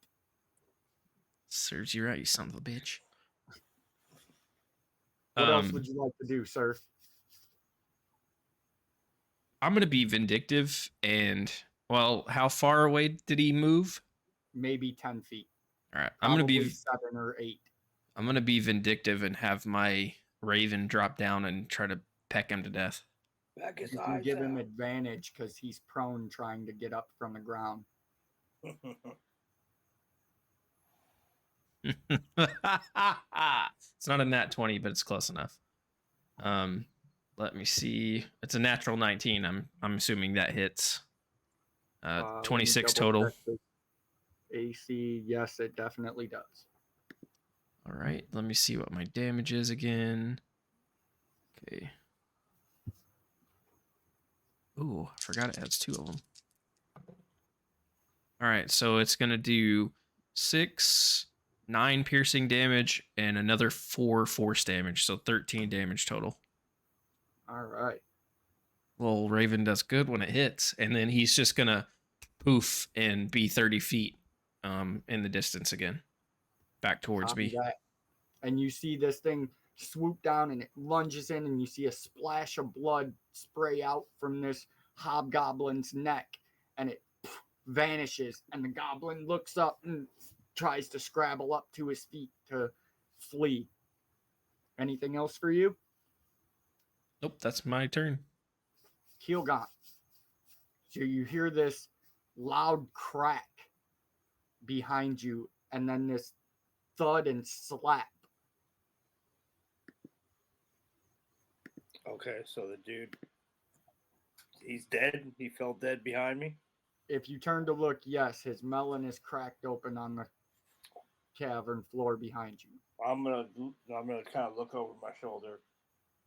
Serves you right, you son of a bitch.
What else would you like to do, sir?
I'm going to be vindictive and, well, how far away did he move?
Maybe 10 feet.
All right, I'm going to be
7 or 8.
I'm going to be vindictive and have my raven drop down and try to peck him to death.
Back his
You can
eyes
give him
out.
advantage because he's prone trying to get up from the ground.
It's not a nat 20, but it's close enough. Let me see. It's a natural 19. I'm assuming that hits. 26 total.
AC, yes, it definitely does.
All right, let me see what my damage is again. Okay. Ooh, I forgot it has 2 of them. All right, so it's going to do 6, 9 piercing damage, and another 4 force damage, so 13 damage total.
All right.
Well, Raven does good when it hits, and then he's just going to poof and be 30 feet in the distance again, back towards me.
That. And you see this thing swoop down, and it lunges in, and you see a splash of blood spray out from this hobgoblin's neck, and it vanishes, and the goblin looks up and tries to scrabble up to his feet to flee. Anything else for you?
Nope, that's my turn.
Keelgaunt. So you hear this loud crack behind you, and then this thud and slap.
Okay, so the dude, he's dead. He fell dead behind me.
If you turn to look, yes, his melon is cracked open on the cavern floor behind you.
I'm gonna kind of look over my shoulder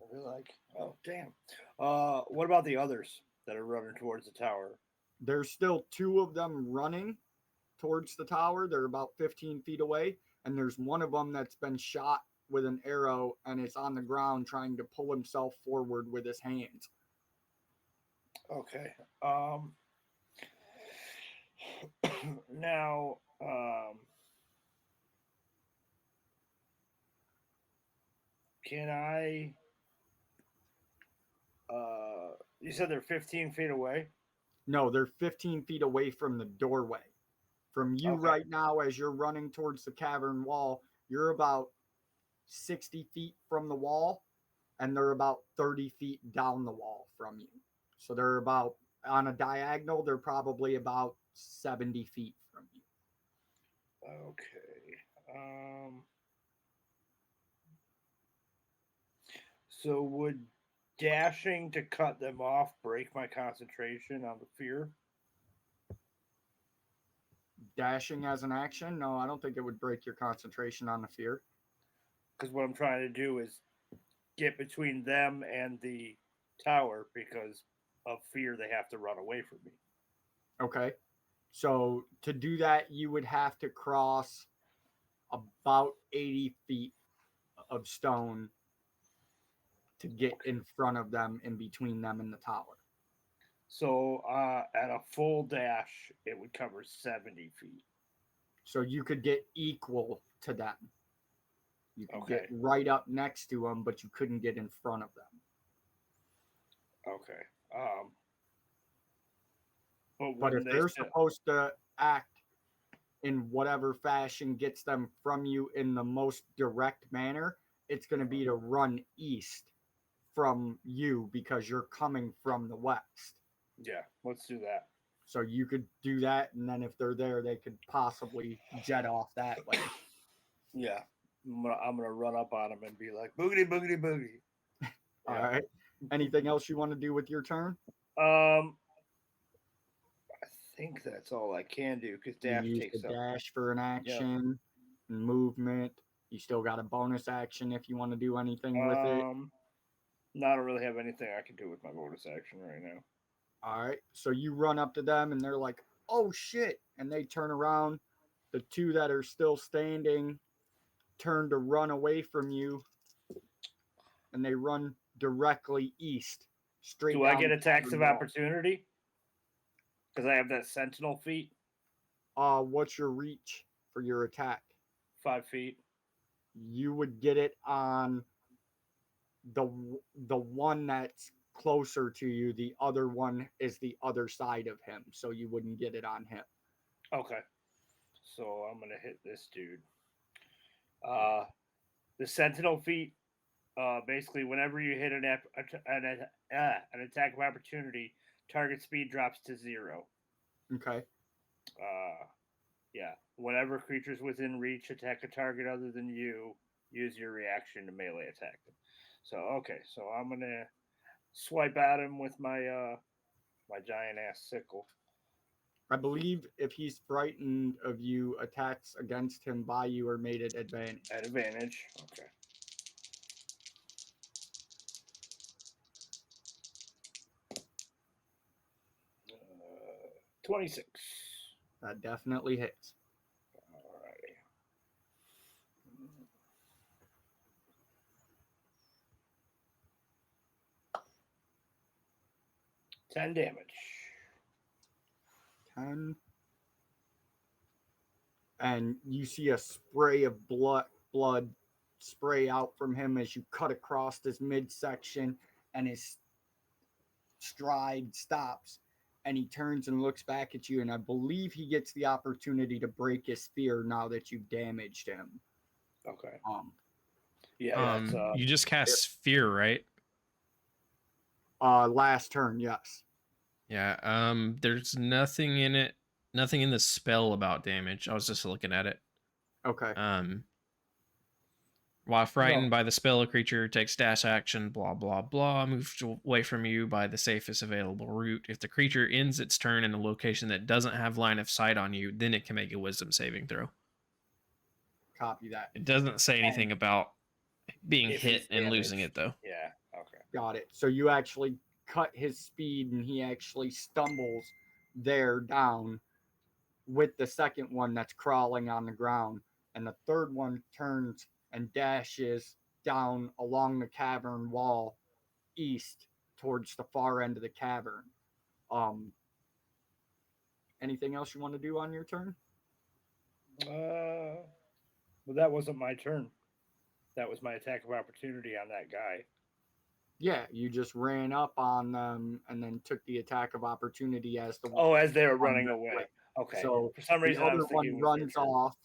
and be like, "Oh, damn. What about the others that are running towards the tower?"
There's still two of them running towards the tower. They're about 15 feet away, and there's one of them that's been shot with an arrow and is on the ground trying to pull himself forward with his hands.
Okay. Now, can I? You said they're 15 feet away.
No, they're 15 feet away from the doorway. From you
Okay.
right now, as you're running towards the cavern wall, you're about 60 feet from the wall, and they're about 30 feet down the wall from you. So they're about, on a diagonal, they're probably about 70 feet from you.
Okay. So would dashing to cut them off break my concentration on the fear?
Dashing as an action? No, I don't think it would break your concentration on the fear.
Because what I'm trying to do is get between them and the tower because of fear they have to run away from me.
Okay. So to do that, you would have to cross about 80 feet of stone to get in front of them, in between them and the tower.
So at a full dash, it would cover 70 feet.
So you could get equal to them. You could
Okay.
get right up next to them, but you couldn't get in front of them.
Okay.
But if they're supposed to act in whatever fashion gets them from you in the most direct manner, it's going to be to run east from you because you're coming from the west.
Yeah, let's do that.
So you could do that, and then if they're there, they could possibly jet off that way.
Yeah, I'm gonna run up on them and be like, "Boogity, boogity, boogity."
All right. Anything else you want to do with your turn?
I think that's all I can do because dash
You use
takes
the
up.
dash for an action, movement. You still got a bonus action if you want to do anything with it.
No, I don't really have anything I can do with my bonus action right now.
All right. So you run up to them and they're like, "Oh shit." And they turn around. The two that are still standing turn to run away from you, and they run directly east, straight
Do
down
I get
the
attacks
cavern
of
wall.
opportunity? Because I have that sentinel feat,
What's your reach for your attack?
5 feet.
You would get it on the one that's closer to you. The other one is the other side of him, so you wouldn't get it on him.
Okay. So I'm gonna hit this dude. The sentinel feat. Basically, whenever you hit an attack of opportunity, target speed drops to 0.
Okay.
Yeah. Whenever creatures within reach attack a target other than you, use your reaction to melee attack them. So okay, so I'm gonna swipe at him with my my giant ass sickle.
I believe if he's frightened of you, attacks against him by you are made at advantage.
At advantage. Okay. 26.
That definitely hits.
Alrighty. 10 damage.
10. And you see a spray of blood spray out from him as you cut across his midsection, and his stride stops, and he turns and looks back at you, and I believe he gets the opportunity to break his spear now that you've damaged him.
Okay.
Yeah, you just cast Fear, right?
Last turn, yes.
Yeah. There's nothing in it, nothing in the spell about damage. I was just looking at it.
Okay.
While frightened by the spell, a creature takes dash action, blah, blah, blah, moves away from you by the safest available route. If the creature ends its turn in a location that doesn't have line of sight on you, then it can make a wisdom saving throw.
Copy that.
It doesn't say anything about being
If
hit
he's
and losing
damaged.
it, though.
Yeah. Okay.
Got it. So you actually cut his speed, and he actually stumbles there down with the second one that's crawling on the ground. And the third one turns and dashes down along the cavern wall east towards the far end of the cavern. Anything else you want to do on your turn?
Well, that wasn't my turn. That was my attack of opportunity on that guy.
Yeah, you just ran up on them and then took the attack of opportunity as the
Oh, as they were
on
running
their
away.
way.
Okay.
So
For some
the
reason, I
other
was thinking
one
it was their
runs
turn.
off.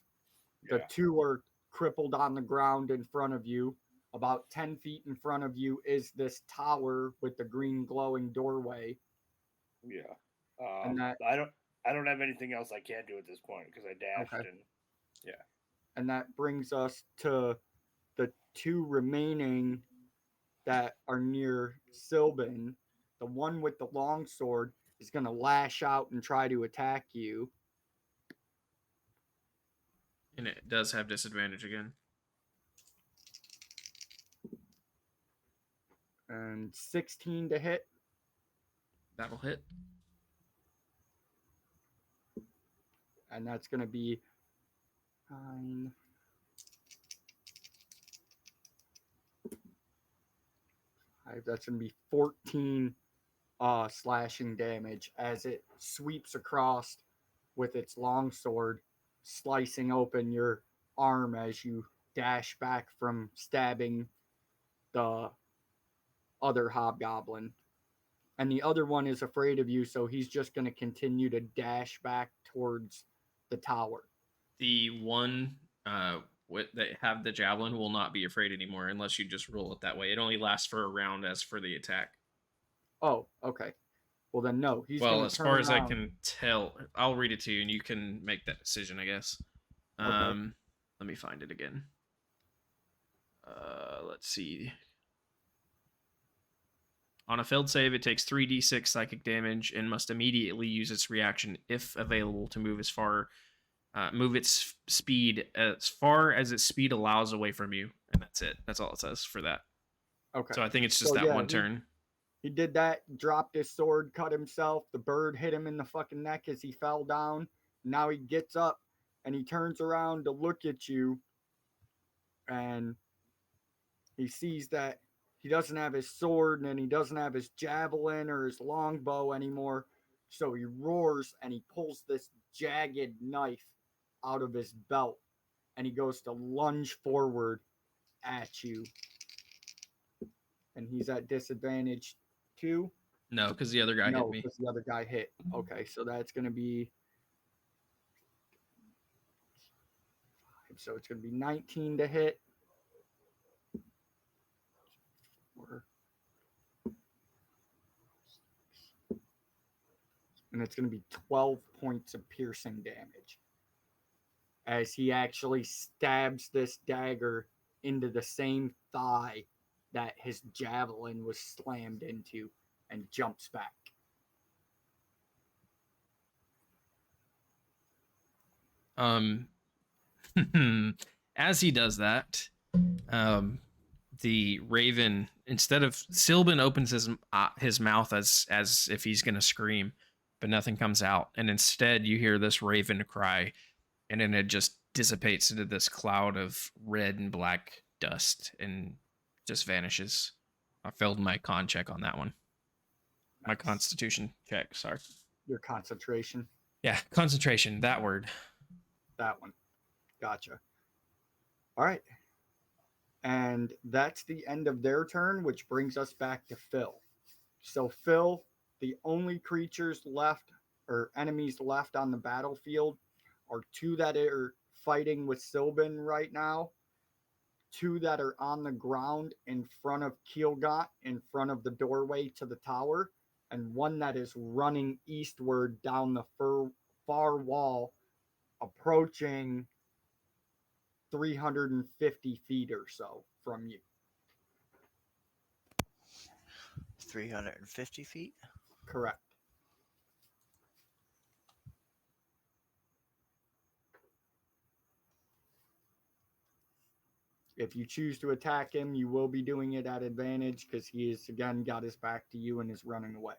The
Yeah.
two are crippled on the ground in front of you. About 10 feet in front of you is this tower with the green glowing doorway.
Yeah.
And that
I don't have anything else I can do at this point because I dashed
Okay.
and yeah.
and that brings us to the two remaining that are near Sylvan. The one with the long sword is going to lash out and try to attack you.
And it does have disadvantage again.
And 16 to hit.
That'll hit.
And that's going to be 9. That's going to be 14 slashing damage as it sweeps across with its long sword, slicing open your arm as you dash back from stabbing the other hobgoblin. And the other one is afraid of you, so he's just going to continue to dash back towards the tower.
The one that have the javelin will not be afraid anymore unless you just roll it that way. It only lasts for a round as for the attack.
Oh, okay. Well, then no. He's
Well,
going
as
to turn
far as I
around.
can tell, I'll read it to you and you can make that decision, I guess.
Okay.
Let me find it again. Let's see. On a failed save, it takes 3d6 psychic damage and must immediately use its reaction, if available, to move its speed as far as its speed allows away from you, and that's it. That's all it says for that.
Okay.
So I think it's just
So,
that
yeah,
one turn.
He did that, dropped his sword, cut himself. The bird hit him in the fucking neck as he fell down. Now he gets up and he turns around to look at you, and he sees that he doesn't have his sword and he doesn't have his javelin or his longbow anymore. So he roars and he pulls this jagged knife out of his belt and he goes to lunge forward at you. And he's at disadvantage too.
No, because the other guy hit me.
Because the other guy hit. Okay, so that's going to be... So it's going to be 19 to hit. And it's going to be 12 points of piercing damage. As he actually stabs this dagger into the same thigh that his javelin was slammed into and jumps back.
As he does that, the raven, instead of Sylvan, opens his mouth as if he's gonna scream, but nothing comes out, and instead you hear this raven cry, and then it just dissipates into this cloud of red and black dust and just vanishes. I failed my con check on that one. My
Nice.
constitution check, sorry.
Your concentration.
Yeah, concentration, that word.
That one. Gotcha. All right. And that's the end of their turn, which brings us back to Phil. So, Phil, the only creatures left or enemies left on the battlefield are 2 that are fighting with Sylvan right now, 2 that are on the ground in front of Keelgott, in front of the doorway to the tower, and 1 that is running eastward down the far wall, approaching 350 feet or so from you.
350 feet?
Correct. If you choose to attack him, you will be doing it at advantage because he has again got his back to you and is running away.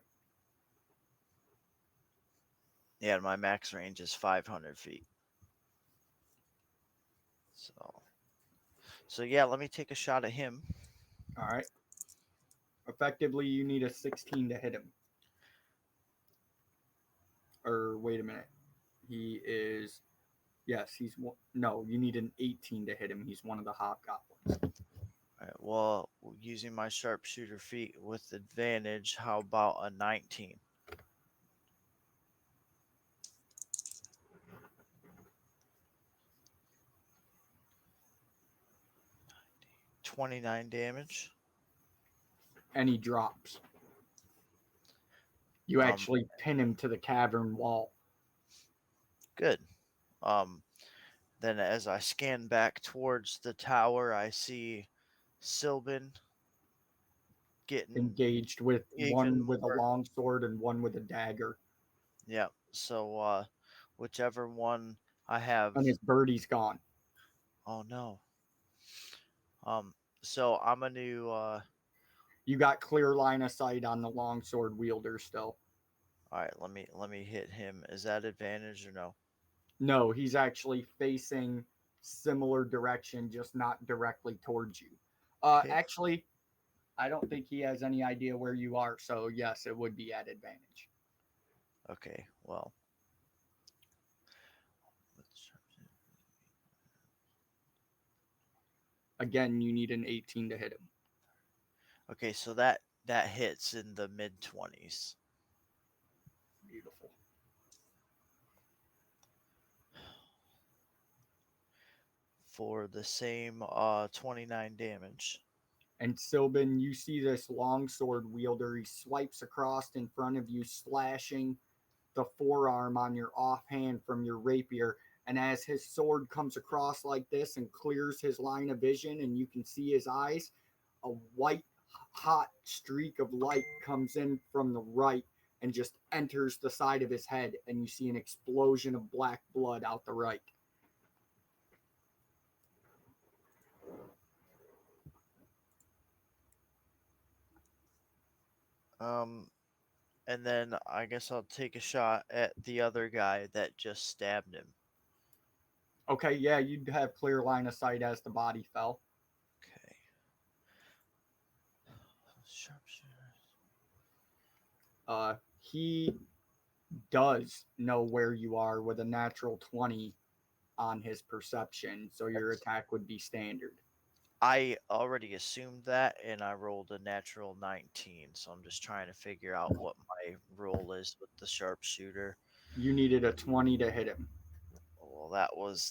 Yeah, my max range is 500 feet. So yeah, let me take a shot at him.
All right. Effectively, you need a 16 to hit him. Or wait a minute. He is. Yes, he's. No, you need an 18 to hit him. He's one of the hobgoblins.
All right, well, using my sharpshooter feat with advantage, how about a 19? 29 damage.
And he drops. You actually pin him to the cavern wall.
Good. Then as I scan back towards the tower, I see Sylvan getting
Engaged with
even
one with a
more.
long sword and one with a dagger.
Yeah. So whichever one I have.
And his birdie's gone.
Oh no. So I'm gonna
You got clear line of sight on the longsword wielder still.
all right, let me hit him. Is that advantage or no?
No, he's actually facing similar direction, just not directly towards you.
Okay.
Actually, I don't think he has any idea where you are, so yes, it would be at advantage.
Okay, well.
Again, you need an 18 to hit him.
Okay, so that hits in the mid 20s.
Beautiful.
For the same 29 damage.
And Sylvan, you see this longsword wielder. He swipes across in front of you, slashing the forearm on your offhand from your rapier. And as his sword comes across like this and clears his line of vision, and you can see his eyes, a white, hot streak of light comes in from the right and just enters the side of his head. And you see an explosion of black blood out the right.
And then I guess I'll take a shot at the other guy that just stabbed him.
Okay, yeah, you'd have clear line of sight as the body fell.
Okay.
He does know where you are with a natural 20 on his perception, so your attack would be standard.
I already assumed that, and I rolled a natural 19, so I'm just trying to figure out what my roll is with the sharpshooter.
You needed a 20 to hit him.
Well,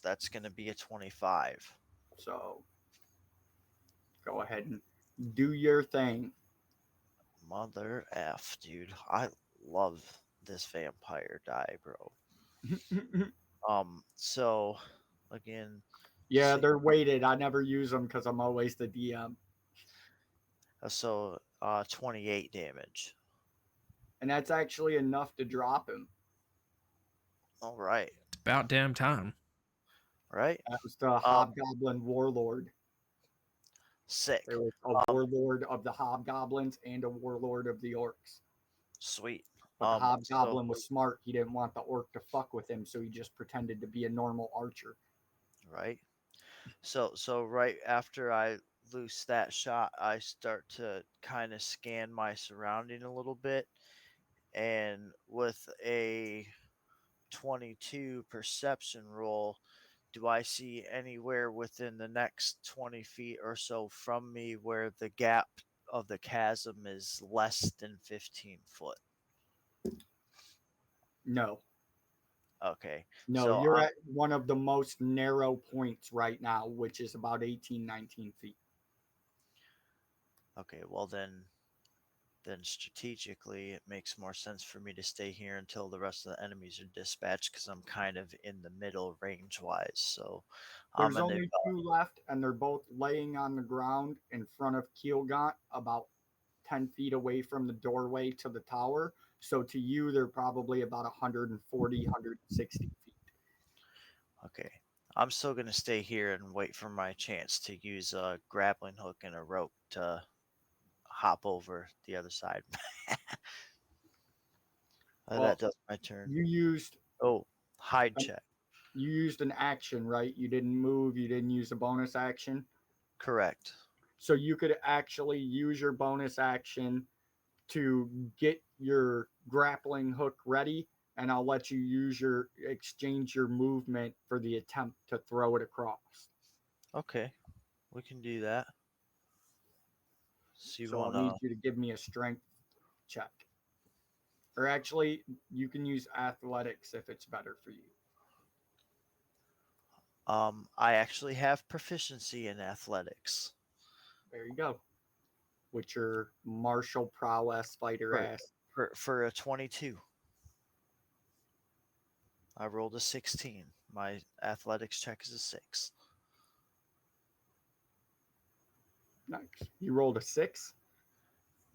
that's going to be a 25.
So go ahead and do your thing.
Mother F, dude. I love this vampire die, bro. So again,
Yeah, they're weighted. I never use them because I'm always the DM.
So 28 damage.
And that's actually enough to drop him.
All right.
It's about damn time.
Right?
That was the Hobgoblin Warlord.
Sick.
There was a Warlord of the Hobgoblins and a Warlord of the Orcs.
Sweet.
But the Hobgoblin was smart. He didn't want the Orc to fuck with him, so he just pretended to be a normal archer.
Right. So right after I loose that shot, I start to kind of scan my surrounding a little bit, and with a 22 perception roll, do I see anywhere within the next 20 feet or so from me where the gap of the chasm is less than 15 foot?
No.
Okay.
No,
So
you're at one of the most narrow points right now, which is about 18, 19 feet.
Okay, well then strategically it makes more sense for me to stay here until the rest of the enemies are dispatched because I'm kind of in the middle range wise. So I'm
There's
gonna
only two left, and they're both laying on the ground in front of Keelgaunt, about 10 feet away from the doorway to the tower. So to you, they're probably about 140, 160 feet.
Okay. I'm still gonna stay here and wait for my chance to use a grappling hook and a rope to hop over the other side.
Well,
That does my turn.
you used
Oh, hide
an,
check.
you used an action, right? You didn't move. You didn't use a bonus action.
Correct.
So you could actually use your bonus action to get your grappling hook ready, and I'll let you exchange your movement for the attempt to throw it across.
Okay, we can do that. So you
So I'll
wanna?
need you to give me a strength check. Or actually, you can use athletics if it's better for you.
I actually have proficiency in athletics
There you go. With your martial prowess fighter
for
ass.
for a 22. I rolled a 16. My athletics check is a 6.
Nice. You rolled a 6?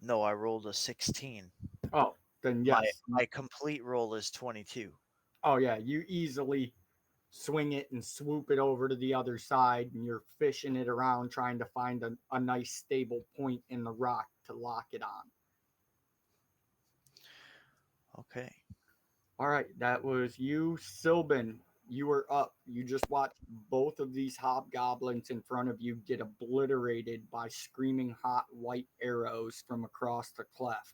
No, I rolled a 16.
Oh, then
My
yes.
my complete roll is 22.
Oh, yeah. You easily swing it and swoop it over to the other side, and you're fishing it around trying to find a nice stable point in the rock to lock it on.
Okay.
All right, that was you, Sylvan. You were up. You just watched both of these hobgoblins in front of you get obliterated by screaming hot white arrows from across the cleft.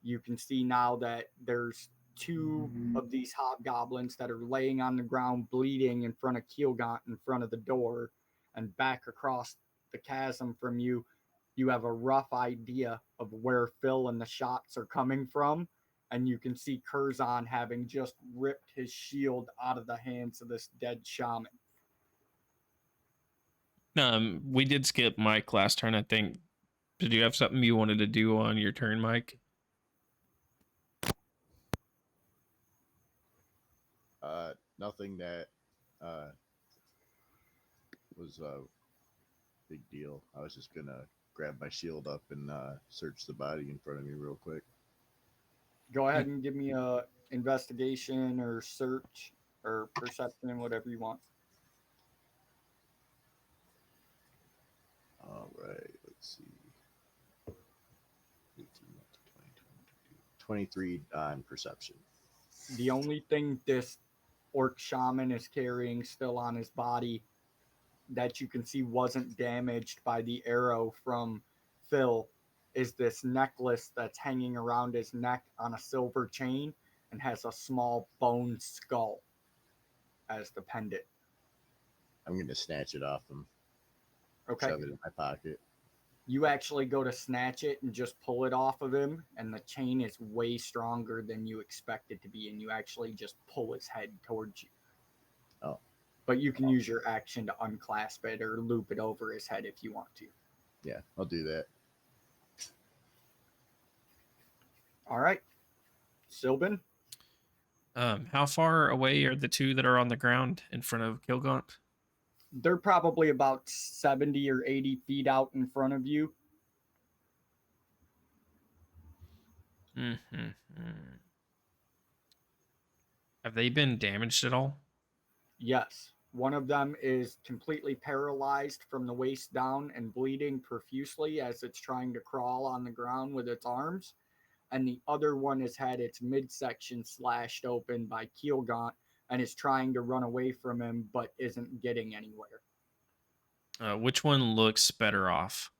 You can see now that there's two of these hobgoblins that are laying on the ground bleeding in front of Keelgaunt in front of the door, and back across the chasm from you, you have a rough idea of where Phil and the shots are coming from, and you can see Curzon having just ripped his shield out of the hands of this dead shaman.
We did skip Mike last turn, I think. Did you have something you wanted to do on your turn, Mike?
Nothing that was a big deal. I was just gonna grab my shield up and search the body in front of me real quick.
Go ahead and give me a investigation or search or perception, whatever you want.
All right, let's see. 18, 23 on perception.
The only thing this orc shaman is carrying still on his body that you can see wasn't damaged by the arrow from Phil is this necklace that's hanging around his neck on a silver chain and has a small bone skull as the pendant.
I'm gonna snatch it off him.
Okay.
Shove it in my pocket.
You actually go to snatch it and just pull it off of him, and the chain is way stronger than you expect it to be, and you actually just pull his head towards you.
Oh.
But you can use your action to unclasp it or loop it over his head if you want to.
Yeah, I'll do that.
All right. Sylvan?
How far away are the two that are on the ground in front of Keelgaunt?
They're probably about 70 or 80 feet out in front of you.
Mm-hmm. Have they been damaged at all?
Yes. One of them is completely paralyzed from the waist down and bleeding profusely as it's trying to crawl on the ground with its arms. And the other one has had its midsection slashed open by Keelgaunt and is trying to run away from him but isn't getting anywhere.
Which one looks better off?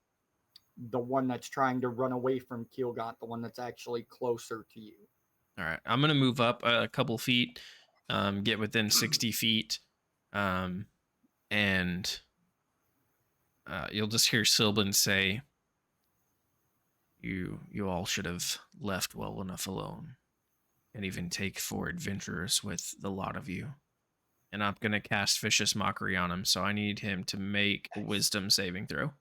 The one that's trying to run away from Keelgaunt, the one that's actually closer to you.
All right, I'm gonna move up a couple feet, get within 60 feet, and you'll just hear Sylvan say, "You all should have left well enough alone, and even take for adventurous with the lot of you." And I'm gonna cast Vicious Mockery on him, so I need him to make a Wisdom saving throw.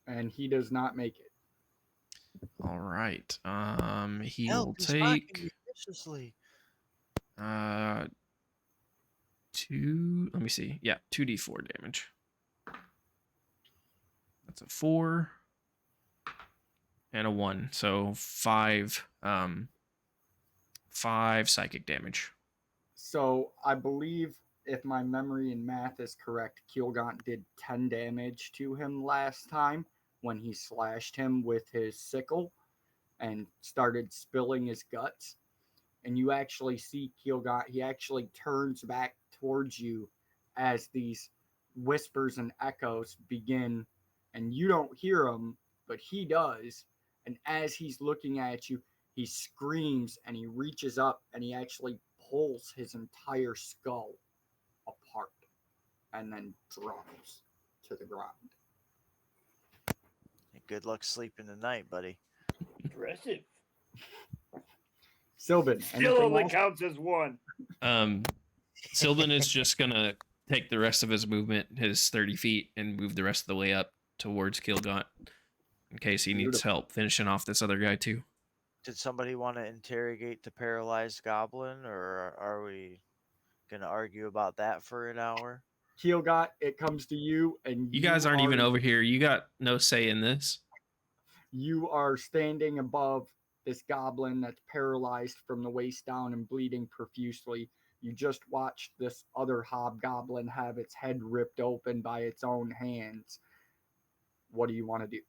And he does not make it.
All right. He
Help!
will
He's mocking
take
me viciously.
2. Let me see. Yeah, 2d4 damage. That's a 4 and a 1, so 5 psychic damage.
So I believe, if my memory and math is correct, Keelgaunt did 10 damage to him last time when he slashed him with his sickle and started spilling his guts. And you actually see Keelgaunt, he actually turns back towards you as these whispers and echoes begin, and you don't hear them, but he does. And as he's looking at you, he screams and he reaches up and he actually pulls his entire skull apart and then drops to the ground.
Good luck sleeping tonight, buddy.
Impressive.
Sylvan,
Still
anything
only
else?
counts as one.
Sylvan is just gonna take the rest of his movement, his 30 feet, and move the rest of the way up towards Keelgaunt in case he needs
Beautiful.
help finishing off this other guy too.
Did somebody want to interrogate the paralyzed goblin, or are we going to argue about that for an hour?
Keelgaunt, it comes to you, and
You guys aren't even over here. You got no say in this.
You are standing above this goblin that's paralyzed from the waist down and bleeding profusely. You just watched this other hobgoblin have its head ripped open by its own hands. What do you want to do?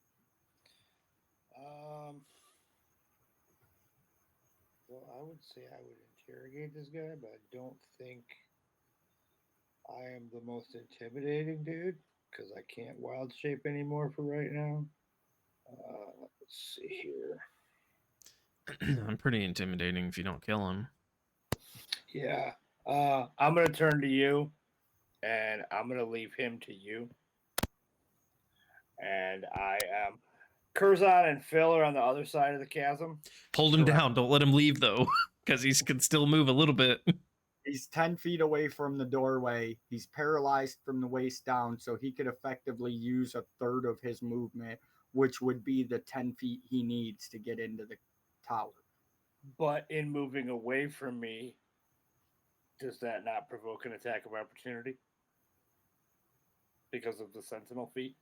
Well, I would say I would interrogate this guy, but I don't think I am the most intimidating dude because I can't wild shape anymore for right now. Let's see here.
I'm pretty intimidating if you don't kill him.
Yeah. I'm going to turn to you, and I'm going to leave him to you. And I am... Curzon and Phil are on the other side of the chasm.
Hold him
Correct.
down. Don't let him leave, though, because he can still move a little bit.
He's 10 feet away from the doorway. He's paralyzed from the waist down, so he could effectively use a third of his movement, which would be the 10 feet he needs to get into the tower.
But in moving away from me, does that not provoke an attack of opportunity? Because of the sentinel feat?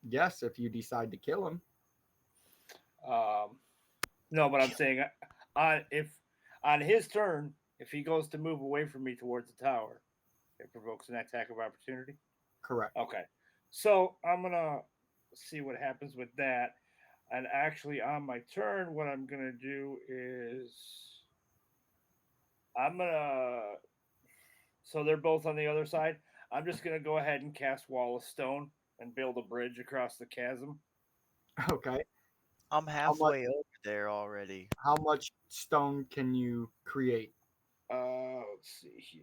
Yes, if you decide to kill him.
No, but I'm saying on his turn, if he goes to move away from me towards the tower, it provokes an attack of opportunity?
Correct.
Okay. So I'm going to see what happens with that. And actually, on my turn, what I'm going to do is I'm going to... So they're both on the other side. I'm just going to go ahead and cast Wall of Stone and build a bridge across the chasm.
Okay.
I'm halfway over there already.
How much stone can you create?
Let's see here.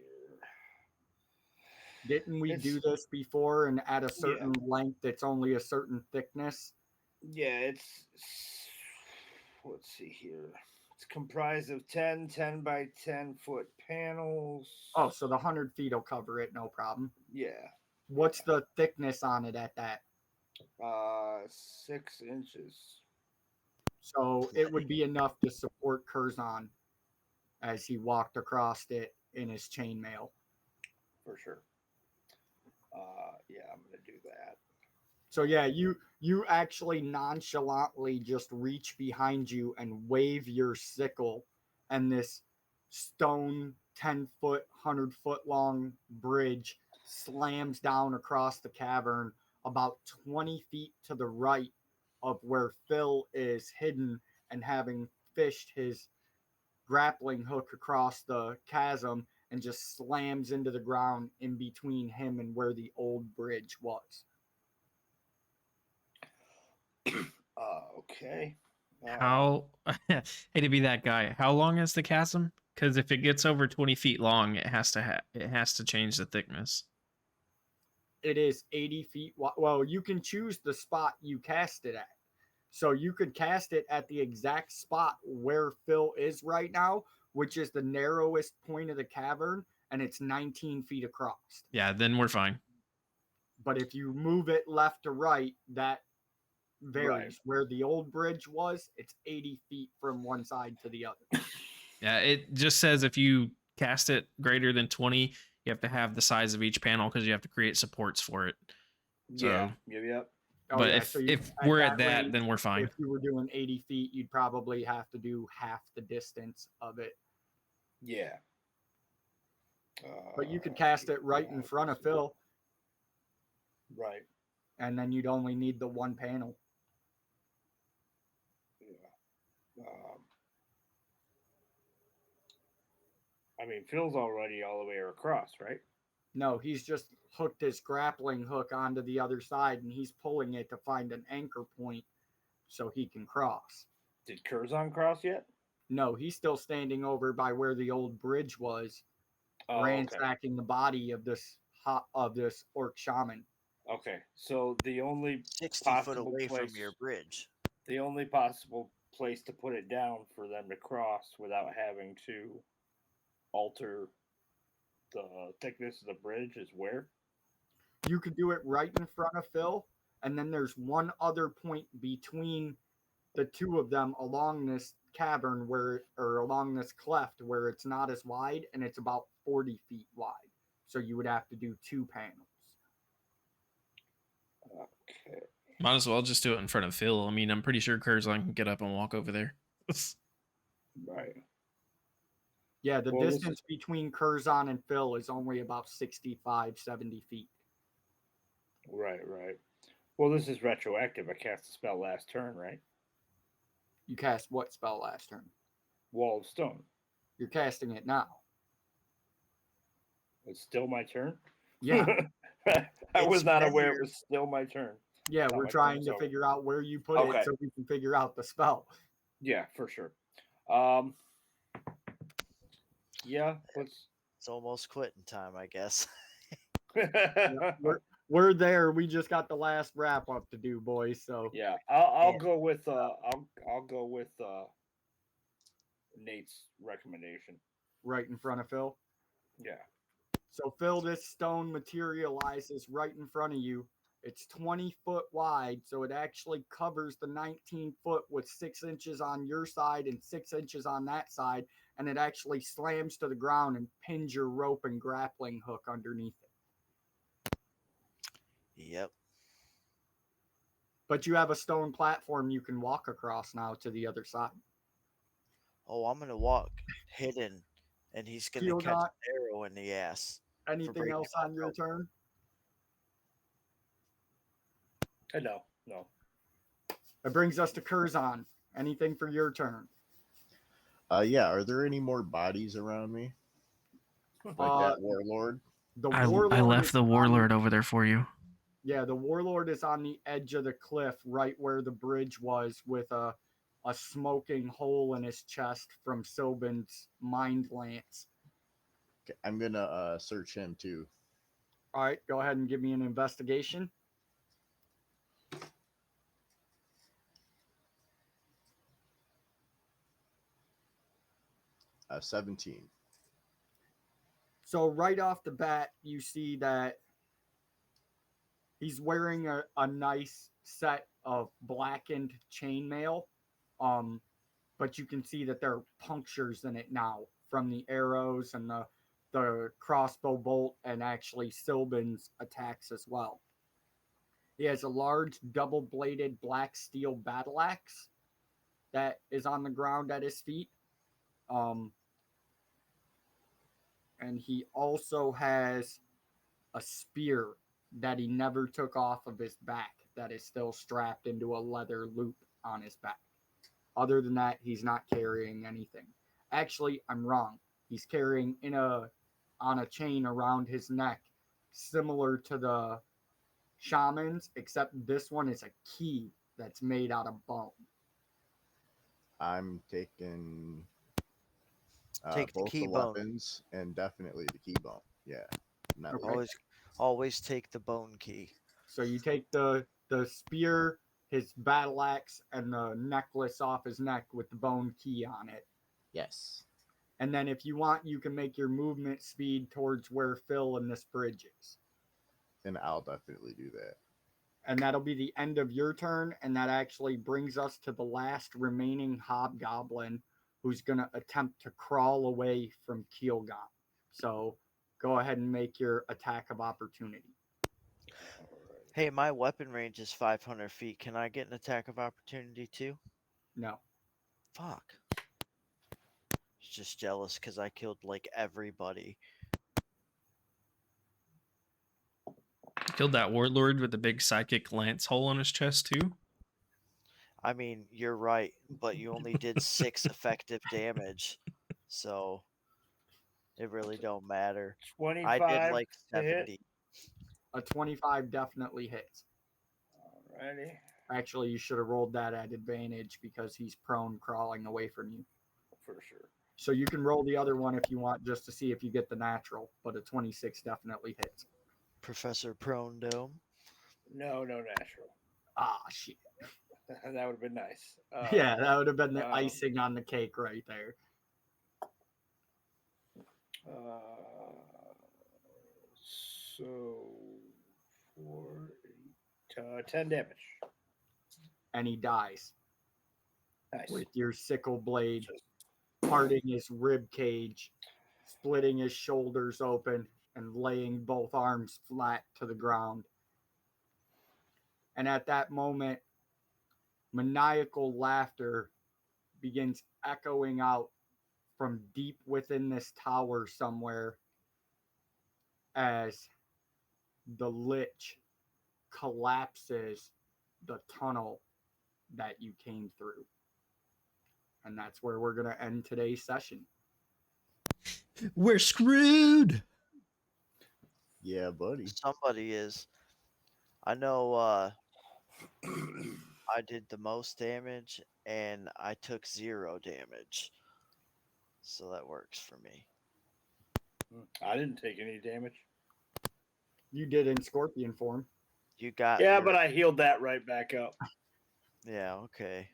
Didn't we do this before, and at a certain length, it's only a certain thickness?
Yeah, it's let's see here. It's comprised of 10 by 10 foot panels.
Oh, so the 100 feet will cover it, no problem.
Yeah.
What's the thickness on it at that?
6 inches.
So it would be enough to support Curzon as he walked across it in his chainmail.
For sure. Yeah, I'm gonna do that.
So yeah, you actually nonchalantly just reach behind you and wave your sickle, and this stone 10-foot, 100-foot long bridge slams down across the cavern about 20 feet to the right of where Phil is hidden and having fished his grappling hook across the chasm, and just slams into the ground in between him and where the old bridge was.
Okay.
How hey to be that guy. How long is the chasm? Because if it gets over 20 feet long, it has to change the thickness.
It is 80 feet wide. Well, you can choose the spot you cast it at. So you could cast it at the exact spot where Phil is right now, which is the narrowest point of the cavern, and it's 19 feet across.
Yeah, then we're fine.
But if you move it left to right, that varies.
Right.
Where the old bridge was, it's 80 feet from one side to the other.
Yeah, it just says if you cast it greater than 20, you have to have the size of each panel because you have to create supports for it.
Yeah. Yep.
Oh,
But
yeah,
if
so
we're at that,
rate,
then we're fine.
If you were doing 80 feet, you'd probably have to do half the distance of it.
Yeah.
But you could cast it right in front of Phil,
Right.
and then you'd only need the one panel.
Yeah. I mean, Phil's already all the way across, right?
No, he's just hooked his grappling hook onto the other side, and he's pulling it to find an anchor point so he can cross.
Did Curzon cross yet?
No, he's still standing over by where the old bridge was,
Oh, okay.
ransacking the body of this orc shaman.
Okay, so the only
60 foot
possible
away
place,
from your bridge.
the only possible place to put it down for them to cross without having to alter the thickness of the bridge is where?
You could do it right in front of Phil, and then there's one other point between the two of them along this cavern or along this cleft where it's not as wide, and it's about 40 feet wide. So you would have to do two panels.
Okay.
Might as well just do it in front of Phil. I mean, I'm pretty sure Curzon can get up and walk over there.
Right.
Yeah, the
Well,
distance between Curzon and Phil is only about 65, 70 feet.
Right. Well, this is retroactive. I cast the spell last turn, right?
You cast what spell last turn?
Wall of Stone.
You're casting it now.
It's still my turn?
Yeah.
I was
It's
not
been
aware
your-
it was still my turn.
Yeah,
Not
we're
my
trying
turn,
to
so-
figure out where you put
Okay.
it so we can figure out the spell.
Yeah, for sure. Yeah, let's.
It's almost quitting time, I guess.
We're there. We just got the last wrap up to do, boys. So
Yeah, I'll
Yeah.
go with I'll go with Nate's recommendation.
right in front of Phil.
Yeah.
So Phil, this stone materializes right in front of you. It's 20 foot wide, so it actually covers the 19 foot with 6 inches on your side and 6 inches on that side, and it actually slams to the ground and pins your rope and grappling hook underneath it.
Yep.
But you have a stone platform you can walk across now to the other side.
Oh, I'm gonna walk hidden, and he's gonna
Keel
catch
knot.
an arrow in the ass.
Anything
breaking
else
my
on your
rope.
turn?
No.
That brings us to Curzon. Anything for your turn?
Yeah. Are there any more bodies around me? Like that warlord?
The
I
warlord
left
is
the
on
warlord over there for you.
Yeah, the warlord is on the edge of the cliff, right where the bridge was, with a smoking hole in his chest from Sylvan's mind lance.
Okay, I'm gonna search him too.
All right, go ahead and give me an investigation.
Uh, 17.
So right off the bat, you see that he's wearing a nice set of blackened chainmail, but you can see that there are punctures in it now from the arrows and the crossbow bolt, and actually Sylvan's attacks as well. He has a large double-bladed black steel battle axe that is on the ground at his feet. And he also has a spear that he never took off of his back that is still strapped into a leather loop on his back. Other than that, he's not carrying anything. Actually, I'm wrong. He's carrying on a chain around his neck, similar to the shamans, except this one is a key that's made out of bone.
I'm taking
Take the
both
key
the
bone.
weapons and definitely the key bone. Yeah. Not
Okay.
leaving.
Always take the bone key.
So you take the spear, his battle axe, and the necklace off his neck with the bone key on it.
Yes.
And then if you want, you can make your movement speed towards where Phil and this bridge is.
And I'll definitely do that.
And that'll be the end of your turn, and that actually brings us to the last remaining hobgoblin, who's going to attempt to crawl away from Keelgon. So go ahead and make your attack of opportunity.
Hey, my weapon range is 500 feet. Can I get an attack of opportunity too?
No.
Fuck. Just jealous because I killed like everybody.
Killed that warlord with the big psychic lance hole on his chest too.
I mean, you're right, but you only did 6 effective damage, so it really don't matter. I
25
did like
to hit.
70.
A 25 definitely hits.
Alrighty.
Actually, you should have rolled that at advantage because he's prone crawling away from you.
For sure.
So you can roll the other one if you want just to see if you get the natural, but a 26 definitely hits.
Professor Prone Dome.
No natural.
Ah, shit.
That would have been nice.
Yeah, that would have been the icing on the cake right there.
So 10 damage.
And he dies
Nice.
with your sickle blade
Just-
parting his rib cage, splitting his shoulders open, and laying both arms flat to the ground. And at that moment, maniacal laughter begins echoing out from deep within this tower somewhere as the Lich collapses the tunnel that you came through. And that's where we're going to end today's session.
We're screwed.
Yeah, buddy.
Somebody is. I know I did the most damage and I took 0 damage. So that works for me.
I didn't take any damage.
You did in scorpion form.
You got
Yeah,
your-
but I healed that right back up.
Yeah, okay.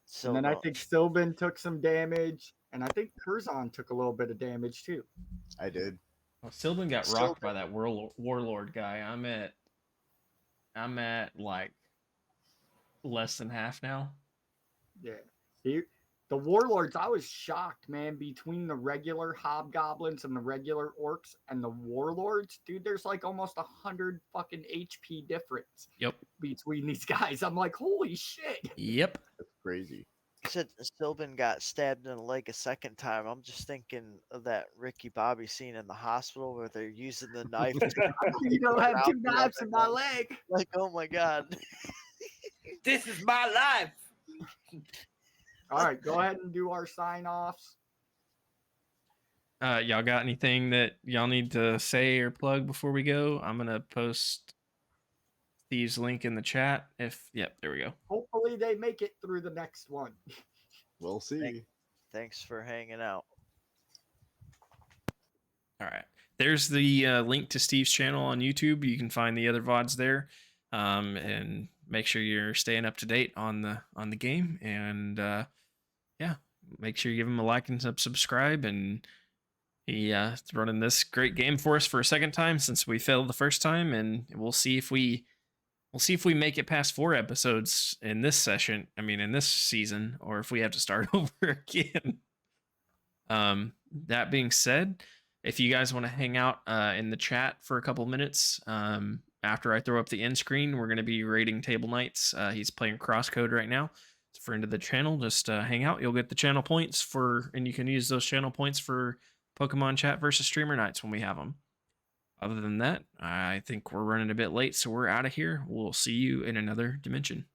So
And then I think Sylvan took some damage, and I think Curzon took a little bit of damage too.
I did.
Well, Sylvan got rocked by that warlord guy. I'm at like less than half now.
Yeah. The warlords, I was shocked, man, between the regular hobgoblins and the regular orcs and the warlords, dude, there's like almost 100 fucking HP difference
Yep.
between these guys. I'm like, holy shit.
Yep.
That's crazy.
you said Sylvan got stabbed in the leg a second time. I'm just thinking of that Ricky Bobby scene in the hospital where they're using the knife.
You don't have two
Out the
knives
other
in my
one.
leg.
Like, oh my god.
This is my life.
All right, go ahead and do our sign offs.
Y'all got anything that y'all need to say or plug before we go? I'm gonna post Steve's link in the chat. Yep, there we go.
Hopefully they make it through the next one.
We'll see.
Thanks for hanging out.
All right. There's the link to Steve's channel on YouTube. You can find the other VODs there. And make sure you're staying up to date on the game. And yeah, make sure you give him a like and subscribe. And he's running this great game for us for a second time since we failed the first time. And we'll see if we make it past 4 episodes in this session. I mean, in this season, or if we have to start over again. That being said, if you guys want to hang out in the chat for a couple minutes, after I throw up the end screen, we're going to be raiding Table Knights. He's playing Crosscode right now. It's a friend of the channel. Just hang out. You'll get the channel points and you can use those channel points for Pokemon Chat versus Streamer Nights when we have them. Other than that, I think we're running a bit late, so we're out of here. We'll see you in another dimension.